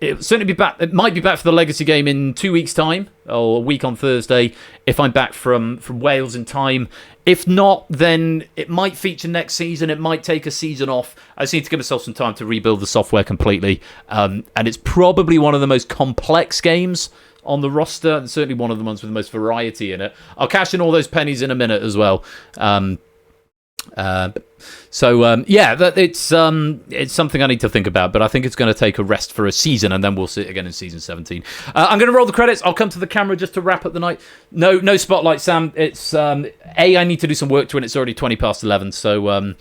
it'll certainly be back. It might be back for the Legacy game in 2 weeks' time, or a week on Thursday, if I'm back from Wales in time. If not, then it might feature next season. It might take a season off. I just need to give myself some time to rebuild the software completely. And it's probably one of the most complex games on the roster, and certainly one of the ones with the most variety in it. I'll cash in all those pennies in a minute as well. It's something I need to think about, but I think it's going to take a rest for a season, and then we'll see it again in season 17. I'm going to roll the credits. I'll come to the camera just to wrap up the night. No spotlight, Sam. It's I need to do some work to it. It's already 20 past 11, so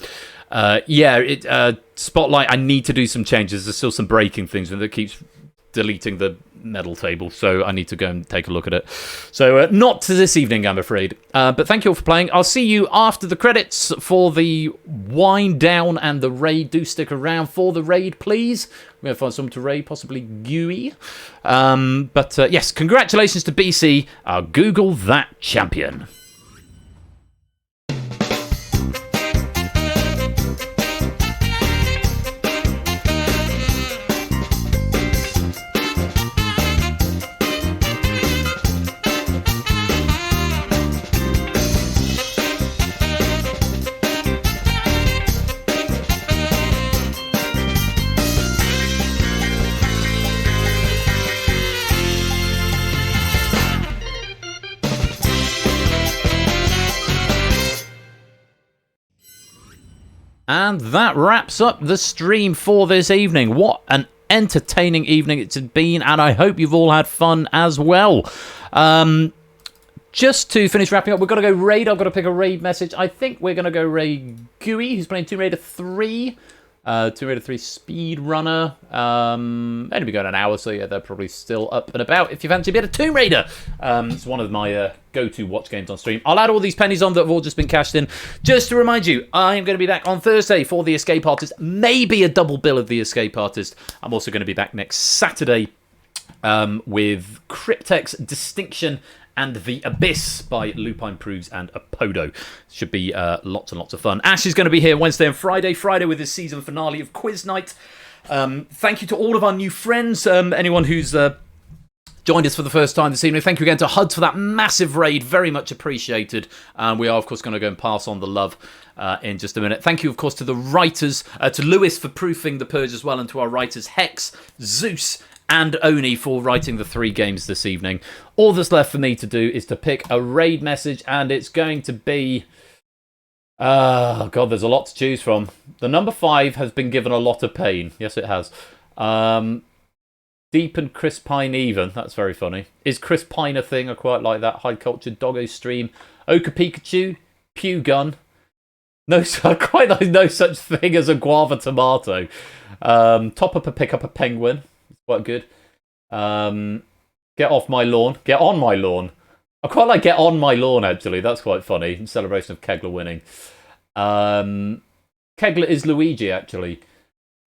spotlight. I need to do some changes. There's still some breaking things, and it keeps deleting the medal table, so I need to go and take a look at it. So not to this evening, I'm afraid, but thank you all for playing. I'll see you after the credits for the wind down and the raid. Do stick around for the raid, please. We're going to find someone to raid, possibly Gooey. Yes, congratulations to BC, our Google That champion. And that wraps up the stream for this evening. What an entertaining evening it's been, and I hope you've all had fun as well. Just to finish wrapping up, we've got to go raid. I've got to pick a raid message. I think we're going to go raid Gooey, who's playing Tomb Raider 3. Tomb Raider 3 Speedrunner. Only been going an hour, so yeah, they're probably still up and about. If you fancy a bit of Tomb Raider, it's one of my go-to watch games on stream. I'll add all these pennies on that have all just been cashed in. Just to remind you, I am going to be back on Thursday for The Escape Artist. Maybe a double bill of The Escape Artist. I'm also going to be back next Saturday with Cryptex Distinction and The Abyss by Lupine Proves and Apodo. Should be lots and lots of fun. Ash is going to be here Wednesday and Friday. Friday with his season finale of Quiz Night. Thank you to all of our new friends. Anyone who's joined us for the first time this evening. Thank you again to HUD for that massive raid. Very much appreciated. We are, of course, going to go and pass on the love in just a minute. Thank you, of course, to the writers, to Lewis for proofing the Purge as well, and to our writers Hex, Zeus, and Oni for writing the 3 games this evening. All that's left for me to do is to pick a raid message, and it's going to be... Oh, God, there's a lot to choose from. The number 5 has been given a lot of pain. Yes, it has. Deep and Chris Pine even. That's very funny. Is Chris Pine a thing? I quite like that. High Culture, Doggo Stream, Oka Pikachu, Pew Gun. No, I quite like no such thing as a Guava Tomato. Top up a pick up a penguin. Quite good. Get off my lawn. Get on my lawn. I quite like get on my lawn, actually. That's quite funny. In celebration of Kegler winning. Kegler is Luigi, actually.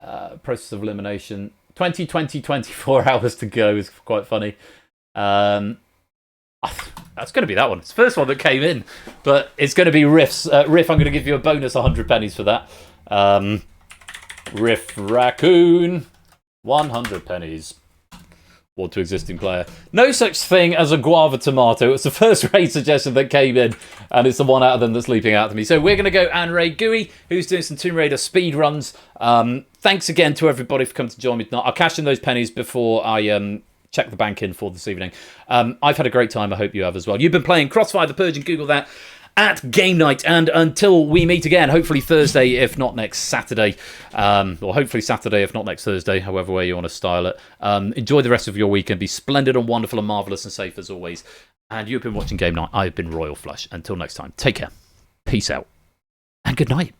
Process of elimination. 24 hours to go is quite funny. That's going to be that one. It's the first one that came in. But it's going to be Riff's. Riff, I'm going to give you a bonus 100 pennies for that. Riff Raccoon. 100 pennies. Or to existing player. No such thing as a Guava Tomato. It's the first raid suggestion that came in, and it's the one out of them that's leaping out to me. So we're going to go and raid Gooey, who's doing some Tomb Raider speed runs. Thanks again to everybody for coming to join me tonight. I'll cash in those pennies before I check the bank in for this evening. I've had a great time. I hope you have as well. You've been playing Crossfire, the Purge, and Google that at Game Night, and until we meet again, hopefully Thursday, if not next Saturday, or hopefully Saturday, if not next Thursday, however way you want to style it. Enjoy the rest of your weekend. Be splendid and wonderful and marvellous and safe as always. And you've been watching Game Night. I've been Royal Flush. Until next time, take care, peace out, and good night.